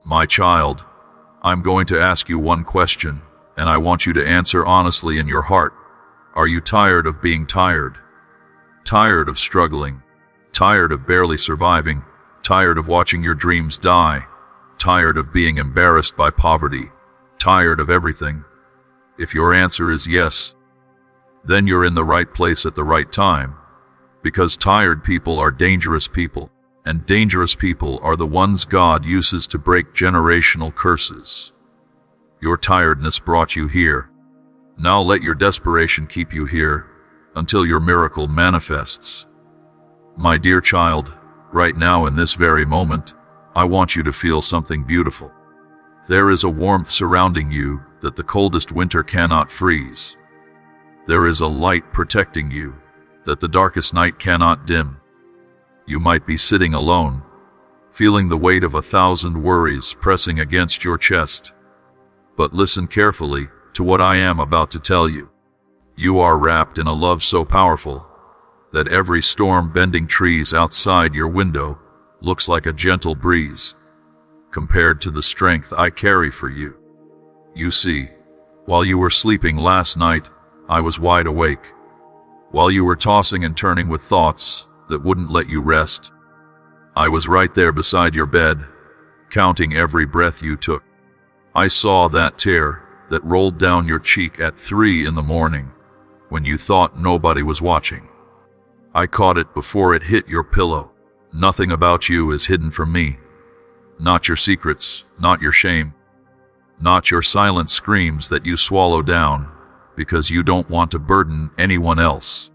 My child, I'm going to ask you one question, and I want you to answer honestly in your heart. Are you tired of being tired? Tired of struggling? Tired of barely surviving? Tired of watching your dreams die? Tired of being embarrassed by poverty? Tired of everything? If your answer is yes, then you're in the right place at the right time, because tired people are dangerous people, and dangerous people are the ones God uses to break generational curses. Your tiredness brought you here. Now let your desperation keep you here until your miracle manifests. My dear child, right now in this very moment, I want you to feel something beautiful. There is a warmth surrounding you that the coldest winter cannot freeze. There is a light protecting you that the darkest night cannot dim. You might be sitting alone, feeling the weight of 1,000 worries pressing against your chest. But listen carefully to what I am about to tell you. You are wrapped in a love so powerful that every storm bending trees outside your window looks like a gentle breeze compared to the strength I carry for you. You see, while you were sleeping last night, I was wide awake. While you were tossing and turning with thoughts that wouldn't let you rest, I was right there beside your bed, counting every breath you took. I saw that tear that rolled down your cheek at 3 in the morning when you thought nobody was watching. I caught it before it hit your pillow. Nothing about you is hidden from me. Not your secrets, not your shame, not your silent screams that you swallow down because you don't want to burden anyone else.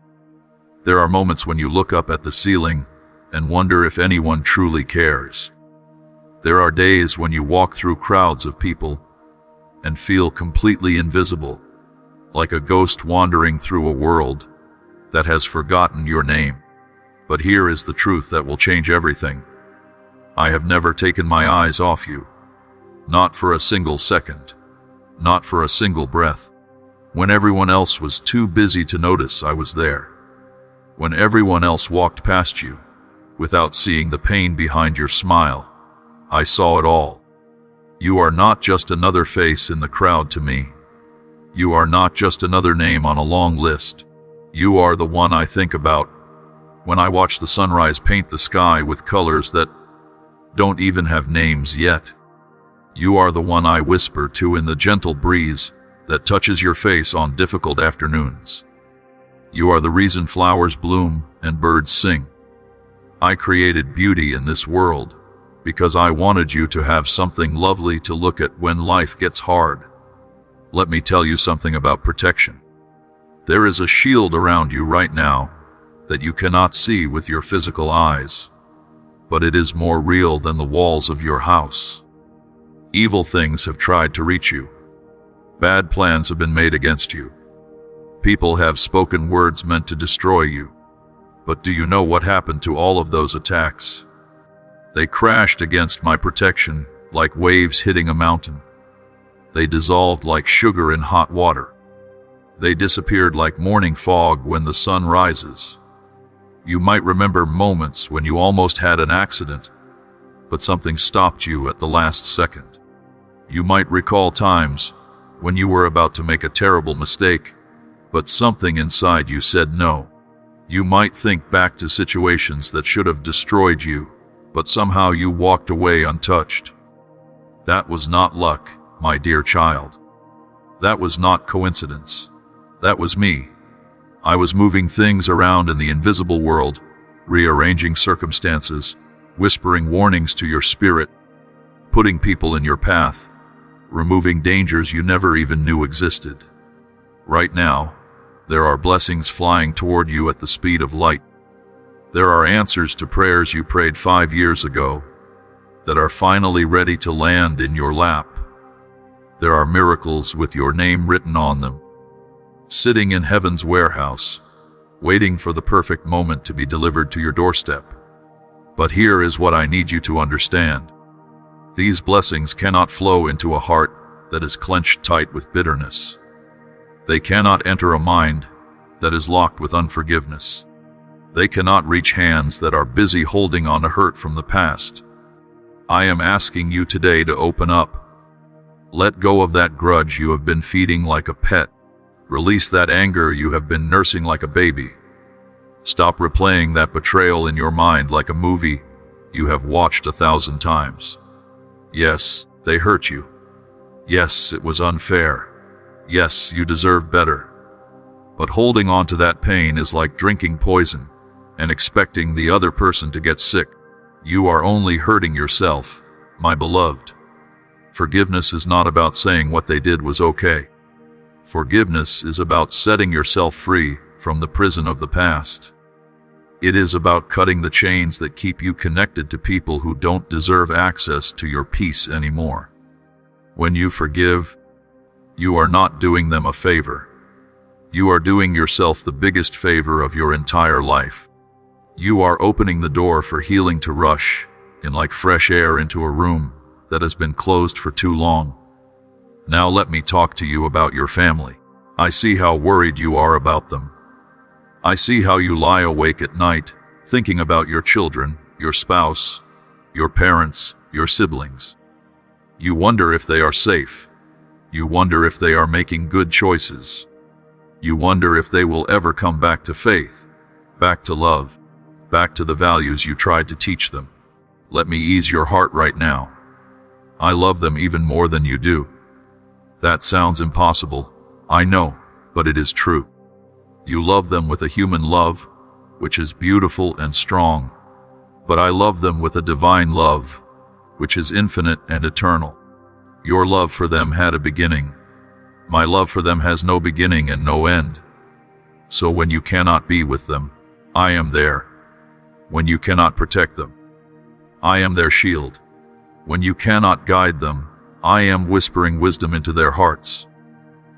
There are moments when you look up at the ceiling and wonder if anyone truly cares. There are days when you walk through crowds of people and feel completely invisible, like a ghost wandering through a world that has forgotten your name. But here is the truth that will change everything. I have never taken my eyes off you. Not for a single second. Not for a single breath. When everyone else was too busy to notice, I was there. When everyone else walked past you, without seeing the pain behind your smile, I saw it all. You are not just another face in the crowd to me. You are not just another name on a long list. You are the one I think about when I watch the sunrise paint the sky with colors that don't even have names yet. You are the one I whisper to in the gentle breeze that touches your face on difficult afternoons. You are the reason flowers bloom and birds sing. I created beauty in this world because I wanted you to have something lovely to look at when life gets hard. Let me tell you something about protection. There is a shield around you right now that you cannot see with your physical eyes, but it is more real than the walls of your house. Evil things have tried to reach you. Bad plans have been made against you. People have spoken words meant to destroy you. But do you know what happened to all of those attacks? They crashed against my protection like waves hitting a mountain. They dissolved like sugar in hot water. They disappeared like morning fog when the sun rises. You might remember moments when you almost had an accident, but something stopped you at the last second. You might recall times when you were about to make a terrible mistake, but something inside you said no. You might think back to situations that should have destroyed you, but somehow you walked away untouched. That was not luck, my dear child. That was not coincidence. That was me. I was moving things around in the invisible world, rearranging circumstances, whispering warnings to your spirit, putting people in your path, removing dangers you never even knew existed. Right now, there are blessings flying toward you at the speed of light. There are answers to prayers you prayed 5 years ago that are finally ready to land in your lap. There are miracles with your name written on them, sitting in heaven's warehouse, waiting for the perfect moment to be delivered to your doorstep. But here is what I need you to understand. These blessings cannot flow into a heart that is clenched tight with bitterness. They cannot enter a mind that is locked with unforgiveness. They cannot reach hands that are busy holding on to hurt from the past. I am asking you today to open up. Let go of that grudge you have been feeding like a pet. Release that anger you have been nursing like a baby. Stop replaying that betrayal in your mind like a movie you have watched 1,000 times. Yes, they hurt you. Yes, it was unfair. Yes, you deserve better. But holding on to that pain is like drinking poison and expecting the other person to get sick. You are only hurting yourself, my beloved. Forgiveness is not about saying what they did was okay. Forgiveness is about setting yourself free from the prison of the past. It is about cutting the chains that keep you connected to people who don't deserve access to your peace anymore. When you forgive, you are not doing them a favor. You are doing yourself the biggest favor of your entire life. You are opening the door for healing to rush in like fresh air into a room that has been closed for too long. Now let me talk to you about your family. I see how worried you are about them. I see how you lie awake at night, thinking about your children, your spouse, your parents, your siblings. You wonder if they are safe. You wonder if they are making good choices. You wonder if they will ever come back to faith, back to love, back to the values you tried to teach them. Let me ease your heart right now. I love them even more than you do. That sounds impossible, I know, but it is true. You love them with a human love, which is beautiful and strong, but I love them with a divine love, which is infinite and eternal. Your love for them had a beginning. My love for them has no beginning and no end. So when you cannot be with them, I am there. When you cannot protect them, I am their shield. When you cannot guide them, I am whispering wisdom into their hearts.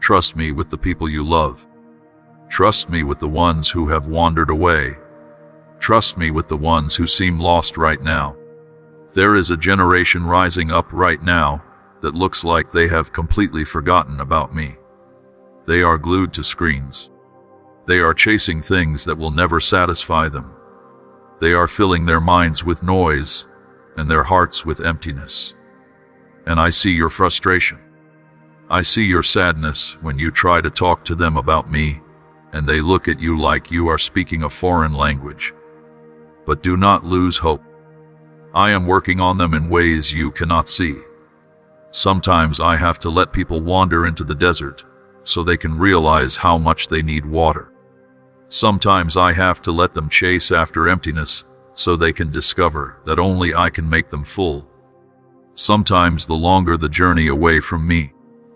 Trust me with the people you love. Trust me with the ones who have wandered away. Trust me with the ones who seem lost right now. There is a generation rising up right now that looks like they have completely forgotten about me. They are glued to screens. They are chasing things that will never satisfy them. They are filling their minds with noise and their hearts with emptiness. And I see your frustration. I see your sadness when you try to talk to them about me, and they look at you like you are speaking a foreign language. But do not lose hope. I am working on them in ways you cannot see. Sometimes I have to let people wander into the desert so they can realize how much they need water. Sometimes I have to let them chase after emptiness so they can discover that only I can make them full. Sometimes the longer the journey away from me,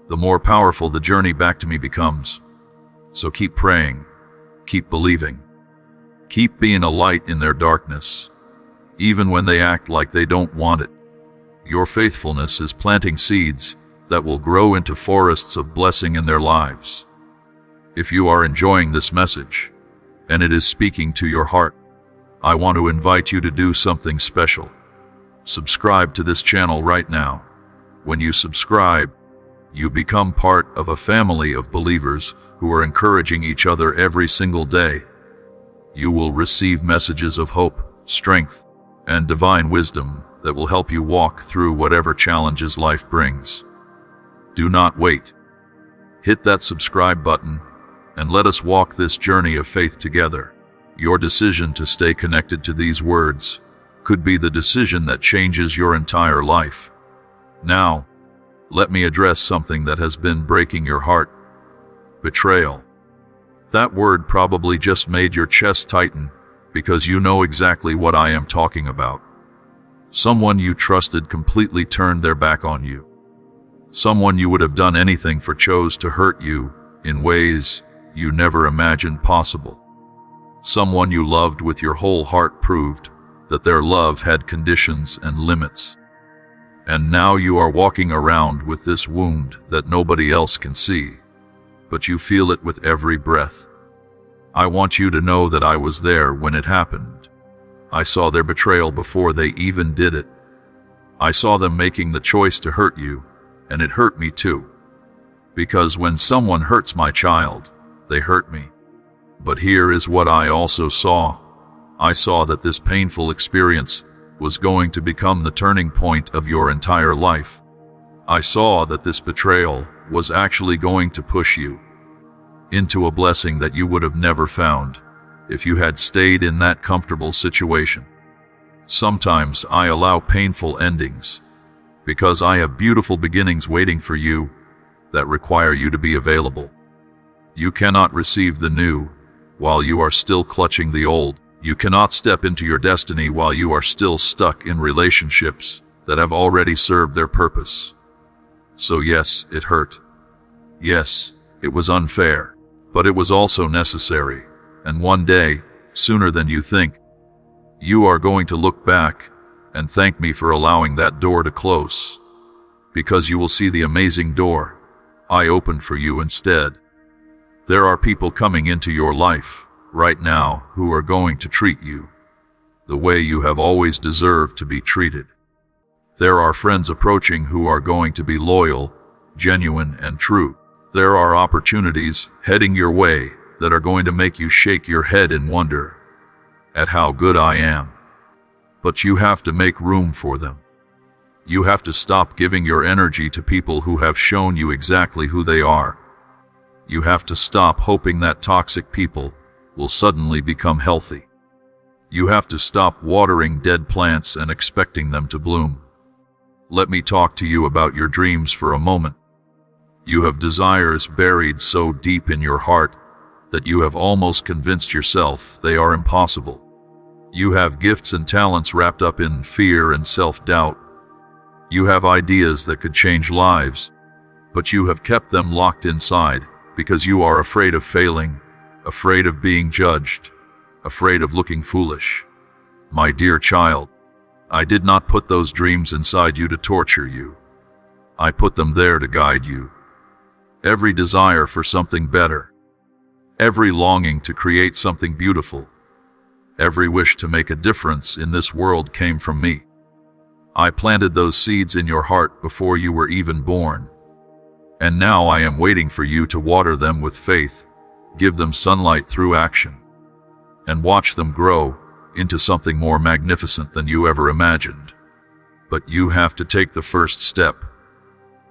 the more powerful the journey back to me becomes. So keep praying, keep believing, keep being a light in their darkness, even when they act like they don't want it. Your faithfulness is planting seeds that will grow into forests of blessing in their lives. If you are enjoying this message, and it is speaking to your heart, I want to invite you to do something special. Subscribe to this channel right now. When you subscribe, you become part of a family of believers who are encouraging each other every single day. You will receive messages of hope, strength, and divine wisdom that will help you walk through whatever challenges life brings. Do not wait. Hit that subscribe button and let us walk this journey of faith together. Your decision to stay connected to these words could be the decision that changes your entire life. Now, let me address something that has been breaking your heart. Betrayal. That word probably just made your chest tighten because you know exactly what I am talking about. Someone you trusted completely turned their back on you. Someone you would have done anything for chose to hurt you in ways you never imagined possible. Someone you loved with your whole heart proved that their love had conditions and limits. And now you are walking around with this wound that nobody else can see, but you feel it with every breath. I want you to know that I was there when it happened. I saw their betrayal before they even did it. I saw them making the choice to hurt you, and it hurt me too. Because when someone hurts my child, they hurt me. But here is what I also saw. I saw that this painful experience was going to become the turning point of your entire life. I saw that this betrayal was actually going to push you into a blessing that you would have never found if you had stayed in that comfortable situation. Sometimes I allow painful endings because I have beautiful beginnings waiting for you that require you to be available. You cannot receive the new while you are still clutching the old. You cannot step into your destiny while you are still stuck in relationships that have already served their purpose. So yes, it hurt. Yes, it was unfair, but it was also necessary. And one day, sooner than you think, you are going to look back and thank me for allowing that door to close, because you will see the amazing door I opened for you instead. There are people coming into your life right now who are going to treat you the way you have always deserved to be treated. There are friends approaching who are going to be loyal, genuine, and true. There are opportunities heading your way that are going to make you shake your head in wonder at how good I am. But you have to make room for them. You have to stop giving your energy to people who have shown you exactly who they are. You have to stop hoping that toxic people will suddenly become healthy. You have to stop watering dead plants and expecting them to bloom. Let me talk to you about your dreams for a moment. You have desires buried so deep in your heart that you have almost convinced yourself they are impossible. You have gifts and talents wrapped up in fear and self-doubt. You have ideas that could change lives, but you have kept them locked inside because you are afraid of failing, afraid of being judged, afraid of looking foolish. My dear child, I did not put those dreams inside you to torture you. I put them there to guide you. Every desire for something better, every longing to create something beautiful, every wish to make a difference in this world came from me. I planted those seeds in your heart before you were even born. And now I am waiting for you to water them with faith, give them sunlight through action, and watch them grow into something more magnificent than you ever imagined. But you have to take the first step.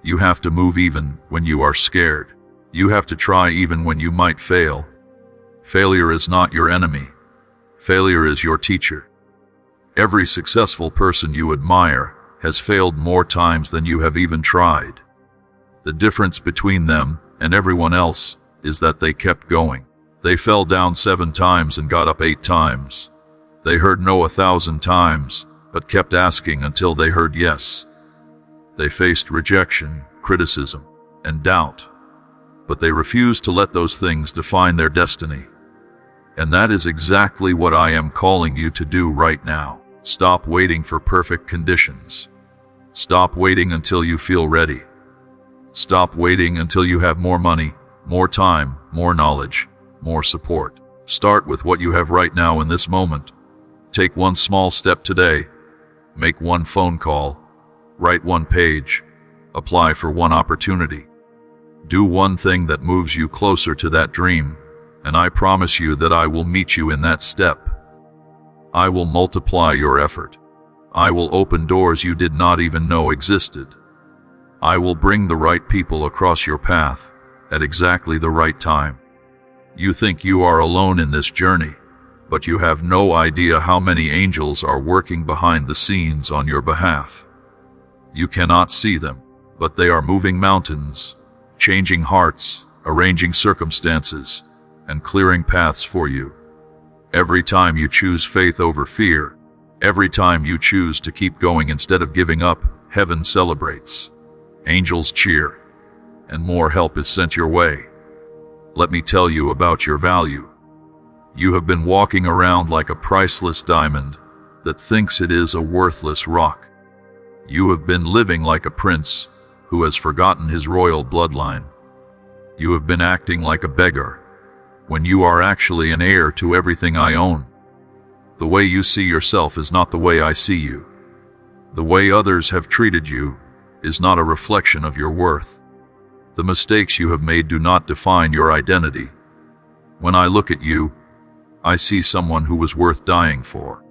You have to move even when you are scared. You have to try even when you might fail. Failure is not your enemy. Failure is your teacher. Every successful person you admire has failed more times than you have even tried. The difference between them and everyone else is that they kept going. They fell down 7 times and got up 8 times. They heard no 1,000 times, but kept asking until they heard yes. They faced rejection, criticism, and doubt, but they refused to let those things define their destiny. And that is exactly what I am calling you to do right now. Stop waiting for perfect conditions. Stop waiting until you feel ready. Stop waiting until you have more money, more time, more knowledge, more support. Start with what you have right now in this moment. Take one small step today. Make one phone call. Write one page. Apply for one opportunity. Do one thing that moves you closer to that dream, and I promise you that I will meet you in that step. I will multiply your effort. I will open doors you did not even know existed. I will bring the right people across your path at exactly the right time. You think you are alone in this journey, but you have no idea how many angels are working behind the scenes on your behalf. You cannot see them, but they are moving mountains, changing hearts, arranging circumstances, and clearing paths for you. Every time you choose faith over fear, every time you choose to keep going instead of giving up, heaven celebrates. Angels cheer, and more help is sent your way. Let me tell you about your value. You have been walking around like a priceless diamond that thinks it is a worthless rock. You have been living like a prince who has forgotten his royal bloodline. You have been acting like a beggar when you are actually an heir to everything I own. The way you see yourself is not the way I see you. The way others have treated you is not a reflection of your worth. The mistakes you have made do not define your identity. When I look at you, I see someone who was worth dying for.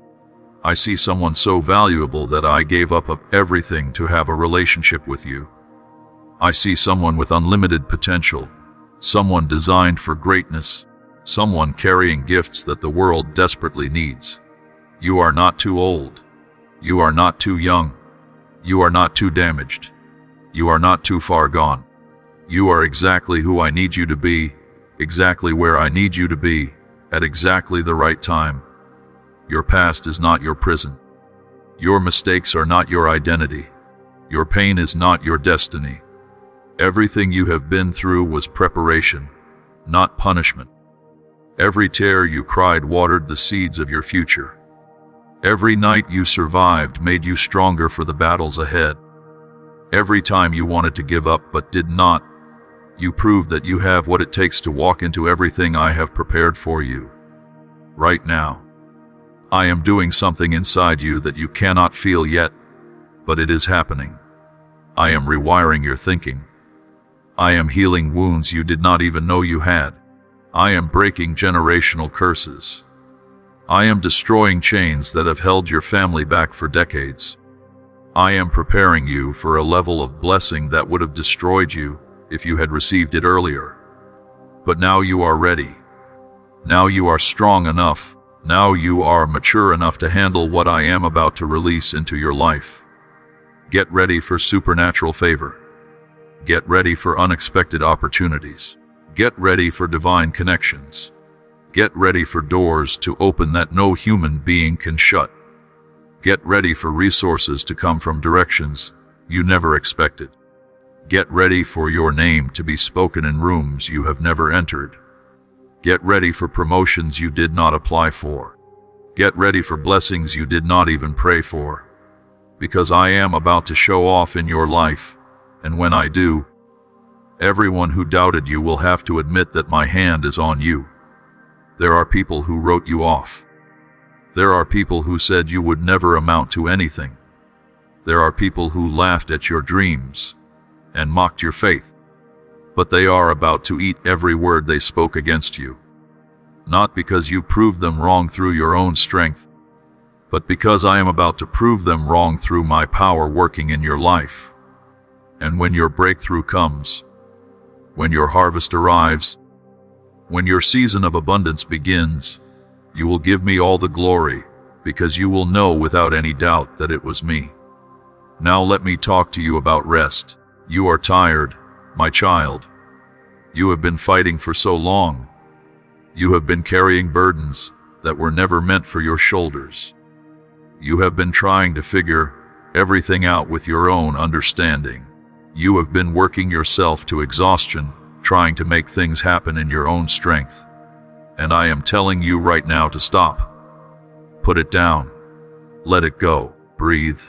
I see someone so valuable that I gave up of everything to have a relationship with you. I see someone with unlimited potential, someone designed for greatness, someone carrying gifts that the world desperately needs. You are not too old. You are not too young. You are not too damaged. You are not too far gone. You are exactly who I need you to be, exactly where I need you to be, at exactly the right time. Your past is not your prison. Your mistakes are not your identity. Your pain is not your destiny. Everything you have been through was preparation, not punishment. Every tear you cried watered the seeds of your future. Every night you survived made you stronger for the battles ahead. Every time you wanted to give up but did not, you proved that you have what it takes to walk into everything I have prepared for you. Right now, I am doing something inside you that you cannot feel yet, but it is happening. I am rewiring your thinking. I am healing wounds you did not even know you had. I am breaking generational curses. I am destroying chains that have held your family back for decades. I am preparing you for a level of blessing that would have destroyed you if you had received it earlier. But now you are ready. Now you are strong enough. Now you are mature enough to handle what I am about to release into your life. Get ready for supernatural favor. Get ready for unexpected opportunities. Get ready for divine connections. Get ready for doors to open that no human being can shut. Get ready for resources to come from directions you never expected. Get ready for your name to be spoken in rooms you have never entered. Get ready for promotions you did not apply for. Get ready for blessings you did not even pray for. Because I am about to show off in your life, and when I do, everyone who doubted you will have to admit that my hand is on you. There are people who wrote you off. There are people who said you would never amount to anything. There are people who laughed at your dreams and mocked your faith. But they are about to eat every word they spoke against you. Not because you proved them wrong through your own strength, but because I am about to prove them wrong through my power working in your life. And when your breakthrough comes, when your harvest arrives, when your season of abundance begins, you will give me all the glory, because you will know without any doubt that it was me. Now let me talk to you about rest. You are tired, my child. You have been fighting for so long. You have been carrying burdens that were never meant for your shoulders. You have been trying to figure everything out with your own understanding. You have been working yourself to exhaustion, trying to make things happen in your own strength. And I am telling you right now to stop. Put it down. Let it go. Breathe.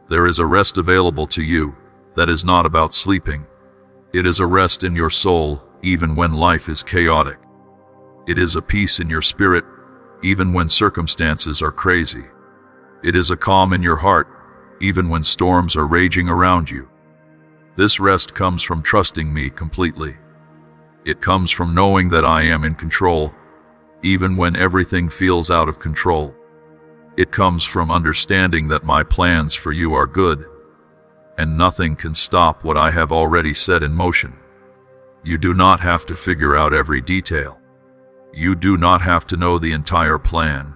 There is a rest available to you that is not about sleeping. It is a rest in your soul, even when life is chaotic. It is a peace in your spirit, even when circumstances are crazy. It is a calm in your heart, even when storms are raging around you. This rest comes from trusting me completely. It comes from knowing that I am in control, even when everything feels out of control. It comes from understanding that my plans for you are good, and nothing can stop what I have already set in motion. You do not have to figure out every detail. You do not have to know the entire plan.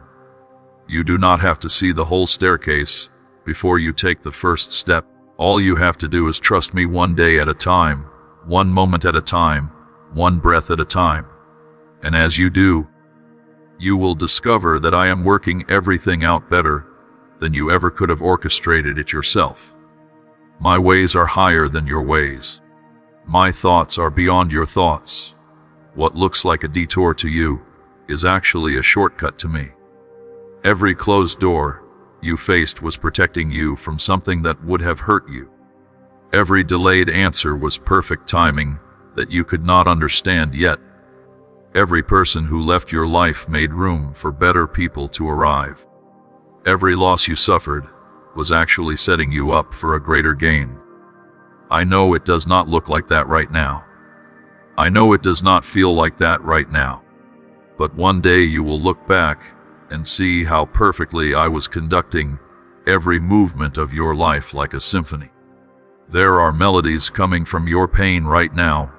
You do not have to see the whole staircase before you take the first step. All you have to do is trust me one day at a time, one moment at a time, one breath at a time. And as you do, you will discover that I am working everything out better than you ever could have orchestrated it yourself. My ways are higher than your ways. My thoughts are beyond your thoughts. What looks like a detour to you is actually a shortcut to me. Every closed door you faced was protecting you from something that would have hurt you. Every delayed answer was perfect timing that you could not understand yet. Every person who left your life made room for better people to arrive. Every loss you suffered was actually setting you up for a greater gain. I know it does not look like that right now. I know it does not feel like that right now. But one day you will look back and see how perfectly I was conducting every movement of your life like a symphony. There are melodies coming from your pain right now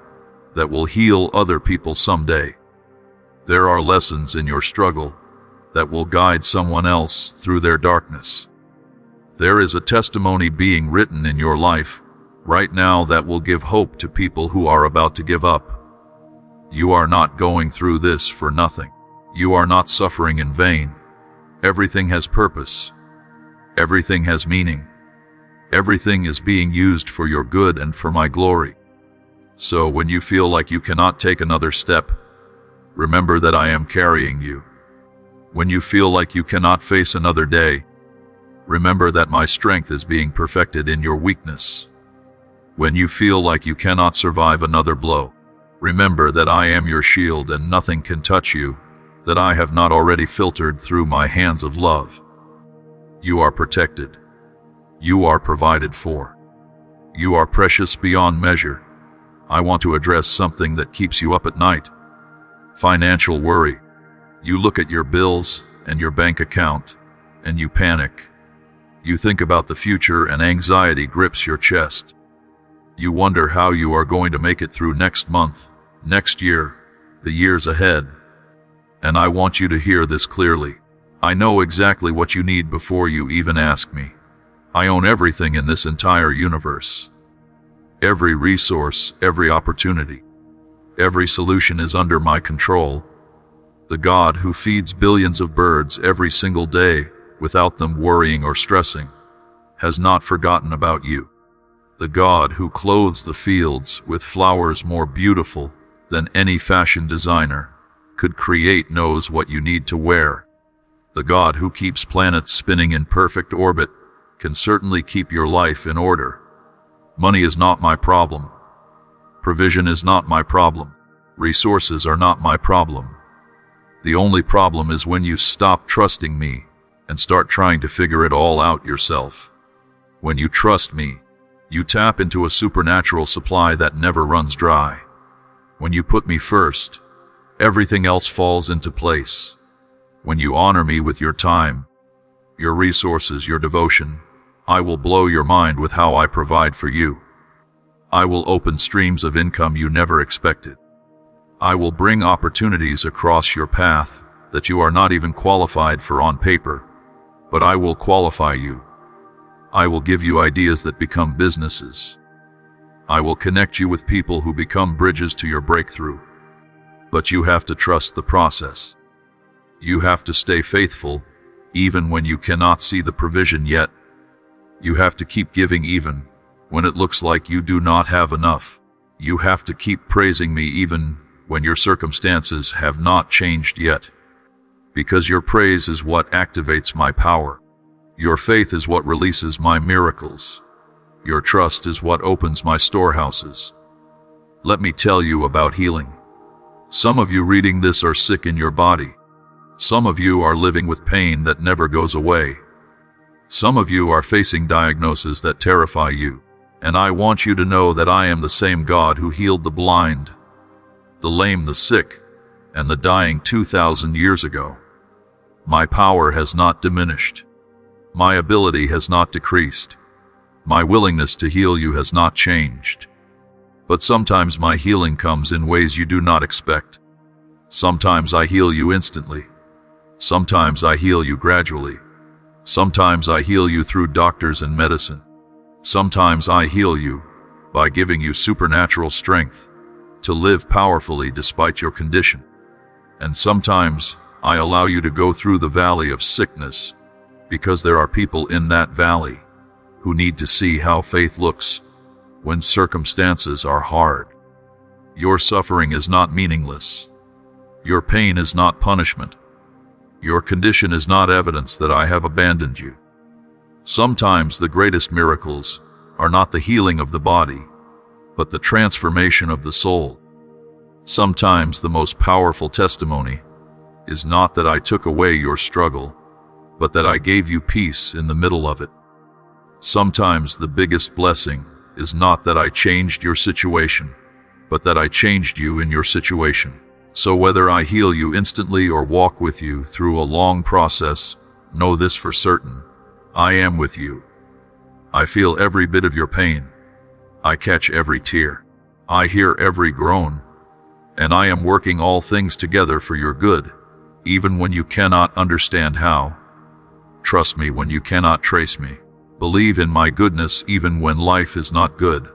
that will heal other people someday. There are lessons in your struggle that will guide someone else through their darkness. There is a testimony being written in your life right now that will give hope to people who are about to give up. You are not going through this for nothing. You are not suffering in vain. Everything has purpose. Everything has meaning. Everything is being used for your good and for my glory. So when you feel like you cannot take another step, remember that I am carrying you. When you feel like you cannot face another day, remember that my strength is being perfected in your weakness. When you feel like you cannot survive another blow, remember that I am your shield and nothing can touch you, that I have not already filtered through my hands of love. You are protected. You are provided for. You are precious beyond measure. I want to address something that keeps you up at night. Financial worry. You look at your bills and your bank account, and you panic. You think about the future and anxiety grips your chest. You wonder how you are going to make it through next month, next year, the years ahead. And I want you to hear this clearly. I know exactly what you need before you even ask me. I own everything in this entire universe. Every resource, every opportunity, every solution is under my control. The God who feeds billions of birds every single day without them worrying or stressing has not forgotten about you. The God who clothes the fields with flowers more beautiful than any fashion designer could create knows what you need to wear. The God who keeps planets spinning in perfect orbit can certainly keep your life in order. Money is not my problem. Provision is not my problem. Resources are not my problem. The only problem is when you stop trusting me and start trying to figure it all out yourself. When you trust me, you tap into a supernatural supply that never runs dry. When you put me first, everything else falls into place. When you honor me with your time, your resources, your devotion, I will blow your mind with how I provide for you. I will open streams of income you never expected. I will bring opportunities across your path that you are not even qualified for on paper, but I will qualify you. I will give you ideas that become businesses. I will connect you with people who become bridges to your breakthrough. But you have to trust the process. You have to stay faithful, even when you cannot see the provision yet. You have to keep giving even when it looks like you do not have enough. You have to keep praising me even when your circumstances have not changed yet. Because your praise is what activates my power. Your faith is what releases my miracles. Your trust is what opens my storehouses. Let me tell you about healing. Some of you reading this are sick in your body. Some of you are living with pain that never goes away. Some of you are facing diagnoses that terrify you. And I want you to know that I am the same God who healed the blind, the lame, the sick, and the dying 2,000 years ago. My power has not diminished. My ability has not decreased. My willingness to heal you has not changed. But sometimes my healing comes in ways you do not expect. Sometimes I heal you instantly. Sometimes I heal you gradually. Sometimes I heal you through doctors and medicine. Sometimes I heal you by giving you supernatural strength to live powerfully despite your condition. And sometimes I allow you to go through the valley of sickness because there are people in that valley who need to see how faith looks when circumstances are hard. Your suffering is not meaningless. Your pain is not punishment. Your condition is not evidence that I have abandoned you. Sometimes the greatest miracles are not the healing of the body, but the transformation of the soul. Sometimes the most powerful testimony is not that I took away your struggle, but that I gave you peace in the middle of it. Sometimes the biggest blessing is not that I changed your situation, but that I changed you in your situation. So whether I heal you instantly or walk with you through a long process, know this for certain: I am with you. I feel every bit of your pain. I catch every tear. I hear every groan. And I am working all things together for your good, even when you cannot understand how. Trust me when you cannot trace me. Believe in my goodness even when life is not good.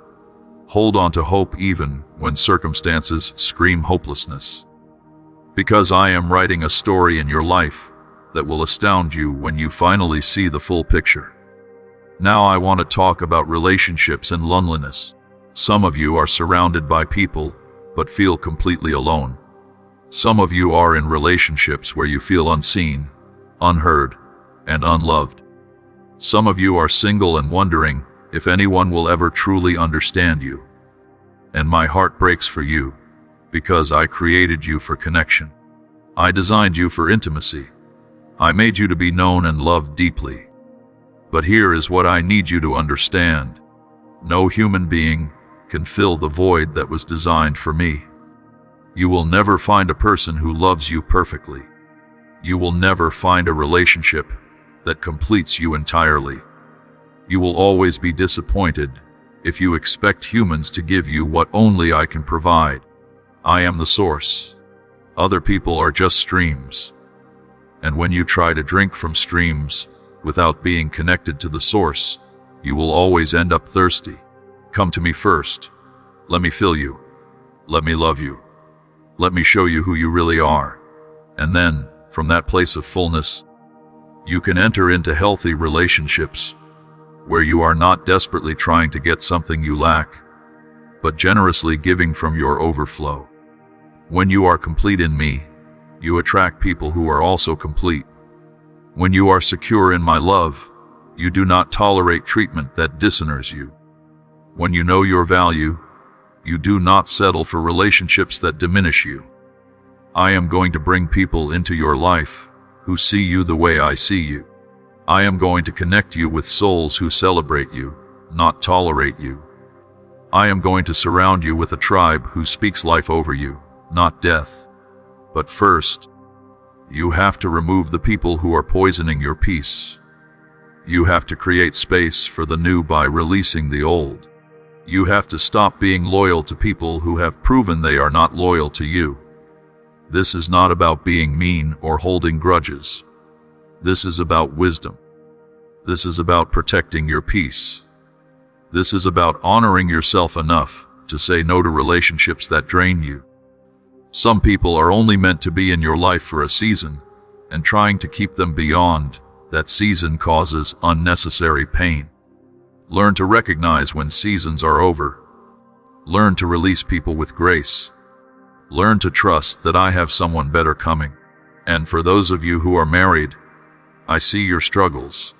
Hold on to hope even when circumstances scream hopelessness. Because I am writing a story in your life that will astound you when you finally see the full picture. Now I want to talk about relationships and loneliness. Some of you are surrounded by people, but feel completely alone. Some of you are in relationships where you feel unseen, unheard, and unloved. Some of you are single and wondering if anyone will ever truly understand you. And my heart breaks for you, because I created you for connection. I designed you for intimacy. I made you to be known and loved deeply. But here is what I need you to understand. No human being can fill the void that was designed for me. You will never find a person who loves you perfectly. You will never find a relationship that completes you entirely. You will always be disappointed if you expect humans to give you what only I can provide. I am the source. Other people are just streams. And when you try to drink from streams without being connected to the source, you will always end up thirsty. Come to me first. Let me fill you. Let me love you. Let me show you who you really are. And then, from that place of fullness, you can enter into healthy relationships where you are not desperately trying to get something you lack, but generously giving from your overflow. When you are complete in me, you attract people who are also complete. When you are secure in my love, you do not tolerate treatment that dishonors you. When you know your value, you do not settle for relationships that diminish you. I am going to bring people into your life who see you the way I see you. I am going to connect you with souls who celebrate you, not tolerate you. I am going to surround you with a tribe who speaks life over you, not death. But first, you have to remove the people who are poisoning your peace. You have to create space for the new by releasing the old. You have to stop being loyal to people who have proven they are not loyal to you. This is not about being mean or holding grudges. This is about wisdom. This is about protecting your peace. This is about honoring yourself enough to say no to relationships that drain you. Some people are only meant to be in your life for a season, and trying to keep them beyond that season causes unnecessary pain. Learn to recognize when seasons are over. Learn to release people with grace. Learn to trust that I have someone better coming. And for those of you who are married, I see your struggles.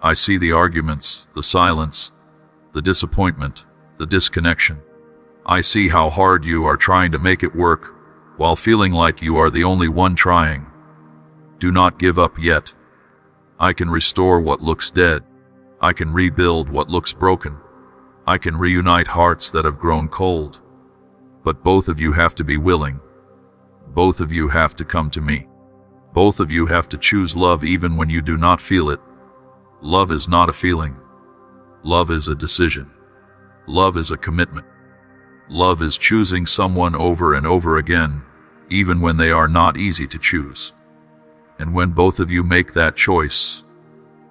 I see the arguments, the silence, the disappointment, the disconnection. I see how hard you are trying to make it work while feeling like you are the only one trying. Do not give up yet. I can restore what looks dead. I can rebuild what looks broken. I can reunite hearts that have grown cold. But both of you have to be willing. Both of you have to come to me. Both of you have to choose love even when you do not feel it. Love is not a feeling. Love is a decision. Love is a commitment. Love is choosing someone over and over again, even when they are not easy to choose. And when both of you make that choice,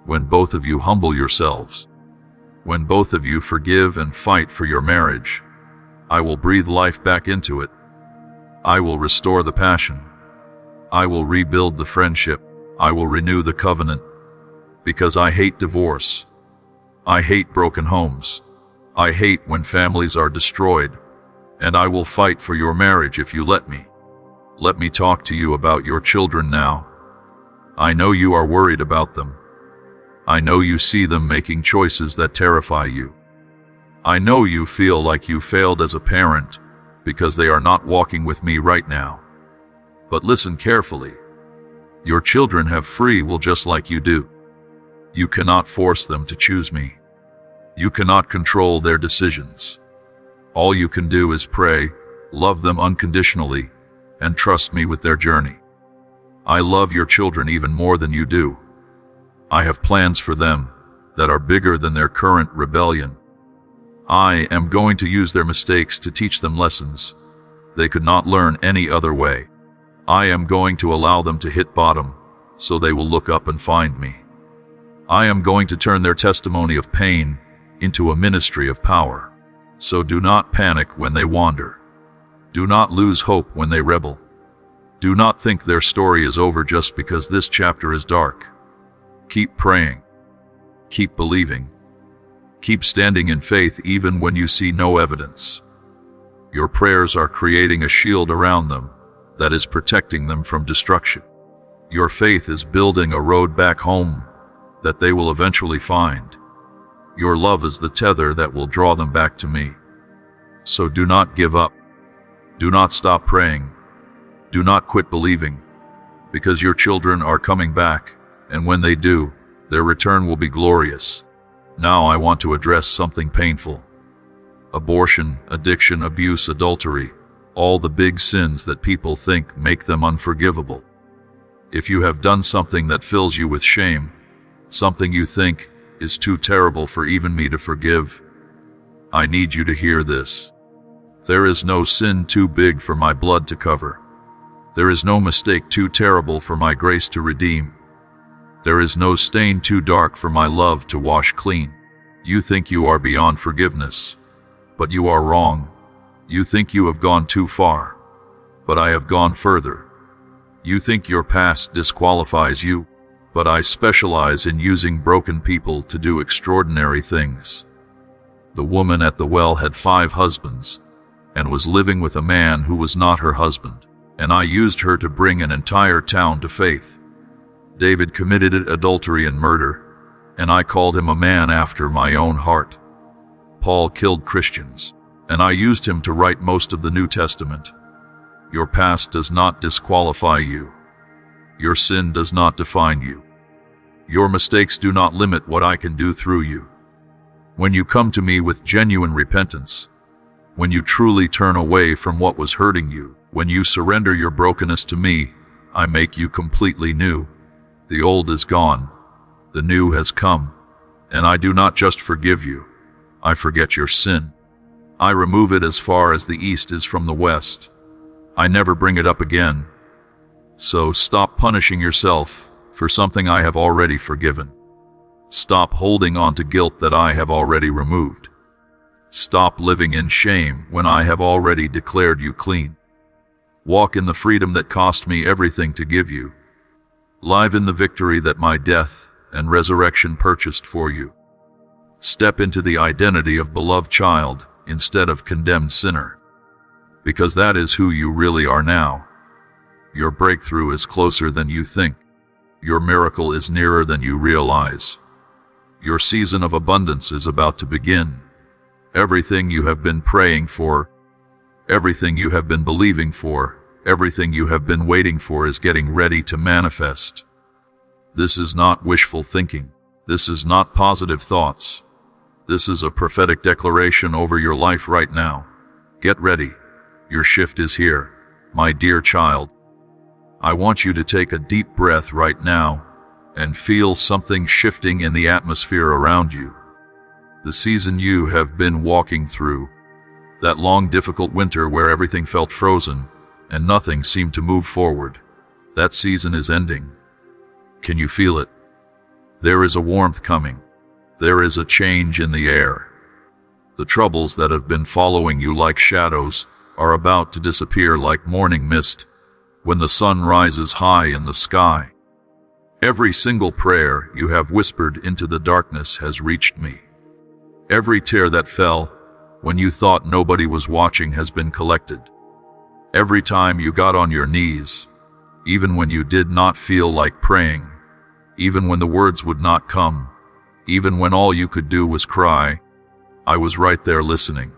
when both of you humble yourselves, when both of you forgive and fight for your marriage, I will breathe life back into it. I will restore the passion. I will rebuild the friendship. I will renew the covenant. Because I hate divorce. I hate broken homes. I hate when families are destroyed. And I will fight for your marriage if you let me. Let me talk to you about your children now. I know you are worried about them. I know you see them making choices that terrify you. I know you feel like you failed as a parent because they are not walking with me right now. But listen carefully. Your children have free will just like you do. You cannot force them to choose me. You cannot control their decisions. All you can do is pray, love them unconditionally, and trust me with their journey. I love your children even more than you do. I have plans for them that are bigger than their current rebellion. I am going to use their mistakes to teach them lessons they could not learn any other way. I am going to allow them to hit bottom so they will look up and find me. I am going to turn their testimony of pain into a ministry of power. So do not panic when they wander. Do not lose hope when they rebel. Do not think their story is over just because this chapter is dark. Keep praying. Keep believing. Keep standing in faith even when you see no evidence. Your prayers are creating a shield around them that is protecting them from destruction. Your faith is building a road back home that they will eventually find. Your love is the tether that will draw them back to me. So do not give up. Do not stop praying. Do not quit believing, because your children are coming back, and when they do, their return will be glorious. Now I want to address something painful. Abortion, addiction, abuse, adultery, all the big sins that people think make them unforgivable. If you have done something that fills you with shame, something you think is too terrible for even me to forgive, I need you to hear this. There is no sin too big for my blood to cover. There is no mistake too terrible for my grace to redeem. There is no stain too dark for my love to wash clean. You think you are beyond forgiveness, but you are wrong. You think you have gone too far, but I have gone further. You think your past disqualifies you, but I specialize in using broken people to do extraordinary things. The woman at the well had 5 husbands and was living with a man who was not her husband, and I used her to bring an entire town to faith. David committed adultery and murder, and I called him a man after my own heart. Paul killed Christians, and I used him to write most of the New Testament. Your past does not disqualify you. Your sin does not define you. Your mistakes do not limit what I can do through you. When you come to me with genuine repentance, when you truly turn away from what was hurting you, when you surrender your brokenness to me, I make you completely new. The old is gone, the new has come, and I do not just forgive you, I forget your sin. I remove it as far as the east is from the west. I never bring it up again. So stop punishing yourself for something I have already forgiven. Stop holding on to guilt that I have already removed. Stop living in shame when I have already declared you clean. Walk in the freedom that cost me everything to give you. Live in the victory that my death and resurrection purchased for you. Step into the identity of beloved child instead of condemned sinner. Because that is who you really are now. Your breakthrough is closer than you think. Your miracle is nearer than you realize. Your season of abundance is about to begin. Everything you have been praying for, everything you have been believing for, everything you have been waiting for is getting ready to manifest. This is not wishful thinking. This is not positive thoughts. This is a prophetic declaration over your life right now. Get ready. Your shift is here, my dear child. I want you to take a deep breath right now and feel something shifting in the atmosphere around you. The season you have been walking through, that long difficult winter where everything felt frozen and nothing seemed to move forward, that season is ending. Can you feel it? There is a warmth coming. There is a change in the air. The troubles that have been following you like shadows are about to disappear like morning mist when the sun rises high in the sky. Every single prayer you have whispered into the darkness has reached me. Every tear that fell when you thought nobody was watching has been collected. Every time you got on your knees, even when you did not feel like praying, even when the words would not come, even when all you could do was cry, I was right there listening.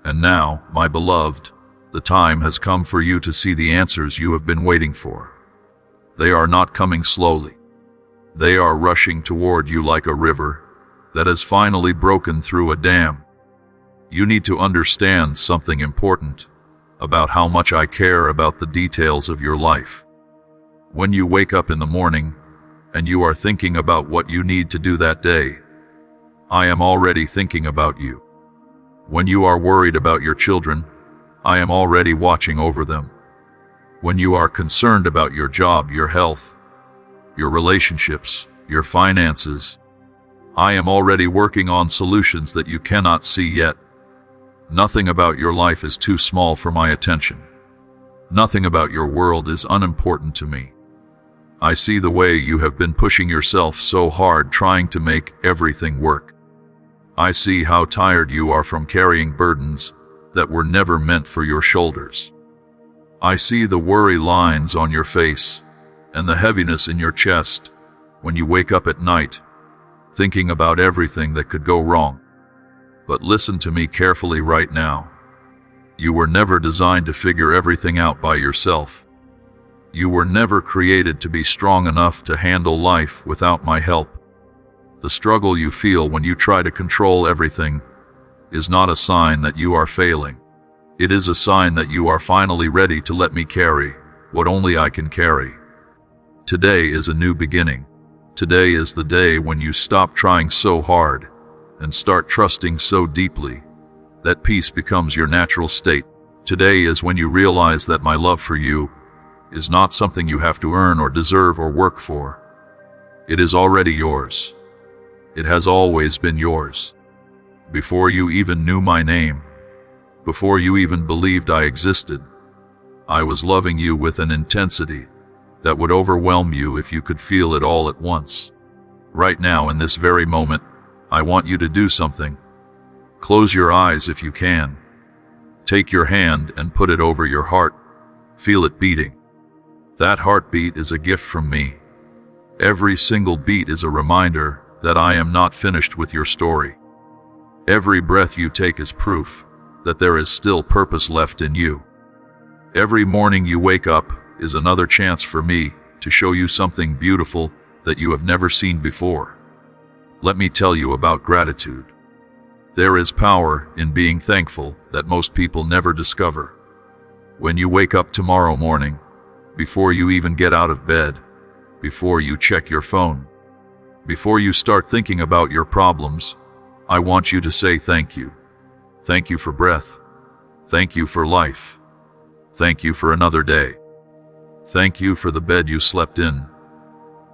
And now, my beloved, the time has come for you to see the answers you have been waiting for. They are not coming slowly. They are rushing toward you like a river that has finally broken through a dam. You need to understand something important. about how much I care about the details of your life. When you wake up in the morning and you are thinking about what you need to do that day, I am already thinking about you. When you are worried about your children, I am already watching over them. When you are concerned about your job, your health, your relationships, your finances, I am already working on solutions that you cannot see yet. Nothing about your life is too small for my attention. Nothing about your world is unimportant to me. I see the way you have been pushing yourself so hard trying to make everything work. I see how tired you are from carrying burdens that were never meant for your shoulders. I see the worry lines on your face and the heaviness in your chest when you wake up at night, thinking about everything that could go wrong. But listen to me carefully right now. You were never designed to figure everything out by yourself. You were never created to be strong enough to handle life without my help. The struggle you feel when you try to control everything is not a sign that you are failing. It is a sign that you are finally ready to let me carry what only I can carry. Today is a new beginning. Today is the day when you stop trying so hard and start trusting so deeply that peace becomes your natural state. Today is when you realize that my love for you is not something you have to earn or deserve or work for. It is already yours. It has always been yours. Before you even knew my name, before you even believed I existed, I was loving you with an intensity that would overwhelm you if you could feel it all at once. Right now, in this very moment, I want you to do something. Close your eyes if you can. Take your hand and put it over your heart. Feel it beating. That heartbeat is a gift from me. Every single beat is a reminder that I am not finished with your story. Every breath you take is proof that there is still purpose left in you. Every morning you wake up is another chance for me to show you something beautiful that you have never seen before. Let me tell you about gratitude. There is power in being thankful that most people never discover. When you wake up tomorrow morning, before you even get out of bed, before you check your phone, before you start thinking about your problems, I want you to say thank you. Thank you for breath. Thank you for life. Thank you for another day. Thank you for the bed you slept in.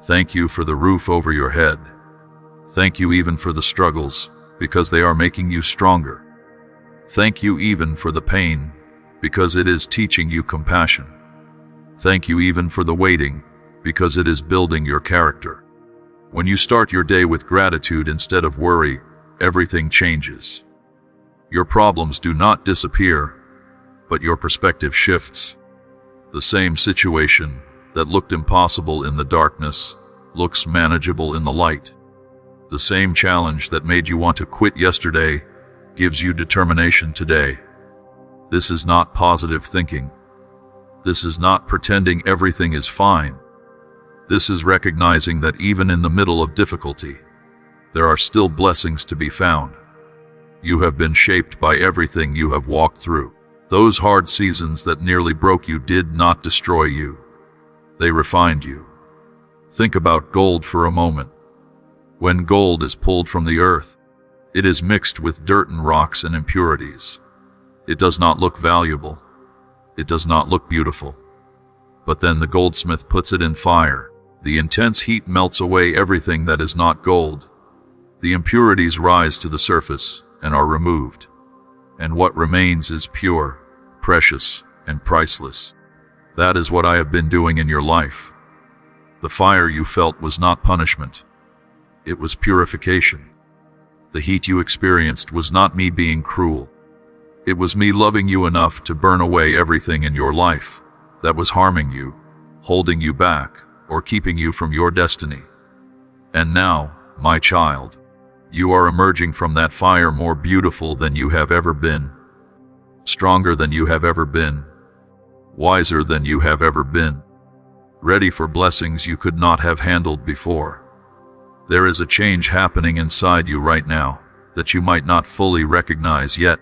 Thank you for the roof over your head. Thank you even for the struggles, because they are making you stronger. Thank you even for the pain, because it is teaching you compassion. Thank you even for the waiting, because it is building your character. When you start your day with gratitude instead of worry, everything changes. Your problems do not disappear, but your perspective shifts. The same situation that looked impossible in the darkness looks manageable in the light. The same challenge that made you want to quit yesterday gives you determination today. This is not positive thinking. This is not pretending everything is fine. This is recognizing that even in the middle of difficulty, there are still blessings to be found. You have been shaped by everything you have walked through. Those hard seasons that nearly broke you did not destroy you. They refined you. Think about gold for a moment. When gold is pulled from the earth, it is mixed with dirt and rocks and impurities. It does not look valuable. It does not look beautiful. But then the goldsmith puts it in fire. The intense heat melts away everything that is not gold. The impurities rise to the surface and are removed. And what remains is pure, precious, and priceless. That is what I have been doing in your life. The fire you felt was not punishment. It was purification. The heat you experienced was not me being cruel. It was me loving you enough to burn away everything in your life that was harming you, holding you back, or keeping you from your destiny. And now, my child, you are emerging from that fire more beautiful than you have ever been, stronger than you have ever been, wiser than you have ever been, ready for blessings you could not have handled before. There is a change happening inside you right now that you might not fully recognize yet.